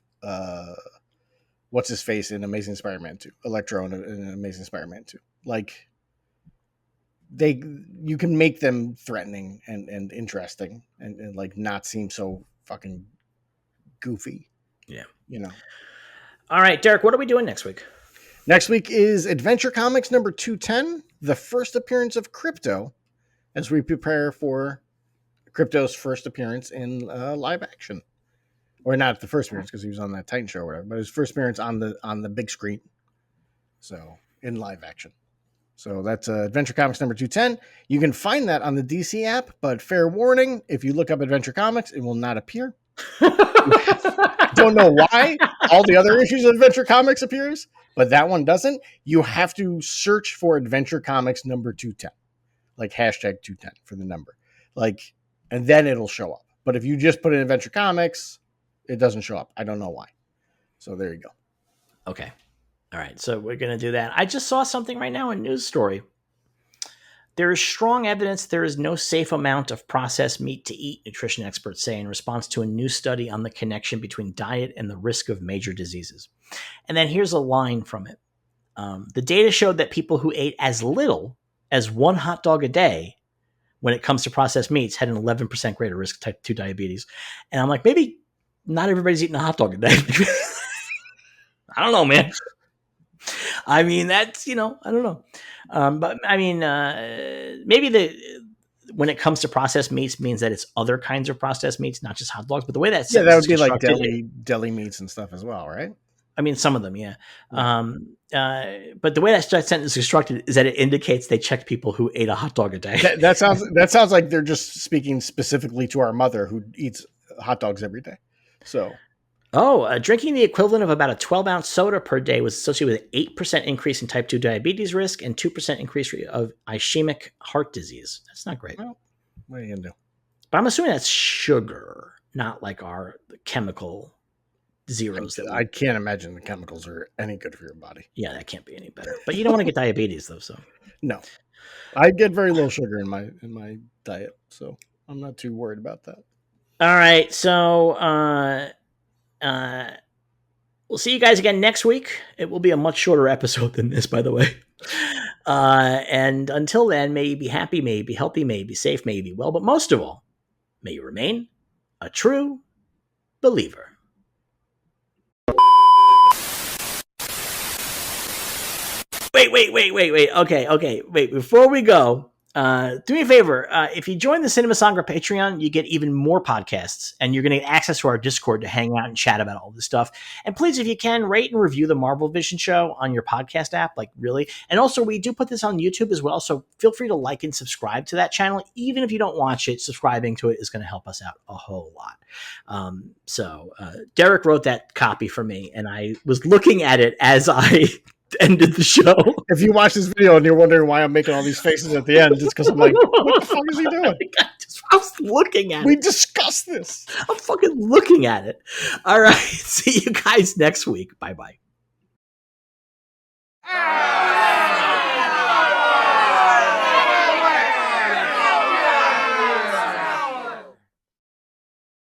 [SPEAKER 2] what's his face in Amazing Spider-Man 2, Electro in Amazing Spider-Man 2. Like, you can make them threatening and interesting and like not seem so fucking goofy.
[SPEAKER 1] Yeah.
[SPEAKER 2] You know.
[SPEAKER 1] All right, Derek, what are we doing next week?
[SPEAKER 2] Next week is Adventure Comics number 210, the first appearance of Krypto, as we prepare for Krypto's first appearance in live action. Or not the first appearance because he was on that Titan show or whatever, but his first appearance on the big screen. So, in live action. So that's Adventure Comics number 210. You can find that on the DC app, but fair warning, if you look up Adventure Comics, it will not appear. Don't know why all the other issues of Adventure Comics appears, but that one doesn't. You have to search for Adventure Comics number 210, like hashtag 210 for the number, like, and then it'll show up. But if you just put in Adventure Comics, it doesn't show up. I don't know why. So there you go.
[SPEAKER 1] Okay. All right. So we're going to do that. I just saw something right now, a news story. There is strong evidence there is no safe amount of processed meat to eat, nutrition experts say, in response to a new study on the connection between diet and the risk of major diseases. And then here's a line from it. The data showed that people who ate as little as one hot dog a day when it comes to processed meats had an 11% greater risk of type 2 diabetes. And I'm like, maybe not everybody's eating a hot dog a day. I don't know, man. I mean, that's, I don't know. But I mean, maybe when it comes to processed meats means that it's other kinds of processed meats, not just hot dogs. But the way that
[SPEAKER 2] that would be like deli meats and stuff as well, right?
[SPEAKER 1] I mean, some of them, yeah. But the way that sentence is constructed is that it indicates they checked people who ate a hot dog a day.
[SPEAKER 2] That sounds like they're just speaking specifically to our mother who eats hot dogs every day. So.
[SPEAKER 1] Drinking the equivalent of about a 12-ounce soda per day was associated with an 8% increase in type 2 diabetes risk and 2% increase of ischemic heart disease. That's not great.
[SPEAKER 2] Well, what are you going to do?
[SPEAKER 1] But I'm assuming that's sugar, not like our chemical zeros.
[SPEAKER 2] I can't imagine the chemicals are any good for your body.
[SPEAKER 1] Yeah, that can't be any better. But you don't want to get diabetes, though. So
[SPEAKER 2] no, I get very little sugar in my diet, so I'm not too worried about that.
[SPEAKER 1] All right, so we'll see you guys again next week. It will be a much shorter episode than this, by the way. And until then, may you be happy, may you be healthy, may you be safe, may you be well, but most of all, may you remain a true believer. Wait. Okay. Wait, before we go, do me a favor. If you join the Cinema Sangre Patreon, you get even more podcasts, and you're going to get access to our Discord to hang out and chat about all this stuff. And please, if you can, rate and review the Marvel Vision show on your podcast app, like really. And also, we do put this on YouTube as well, so feel free to like and subscribe to that channel. Even if you don't watch it, subscribing to it is going to help us out a whole lot. So Derek wrote that copy for me, and I was looking at it as I ended the show.
[SPEAKER 2] If you watch this video and you're wondering why I'm making all these faces at the end, it's because I'm like, what the fuck is he doing?
[SPEAKER 1] I was looking at it.
[SPEAKER 2] We discussed this.
[SPEAKER 1] I'm fucking looking at it. All right. See you guys next week. Bye-bye.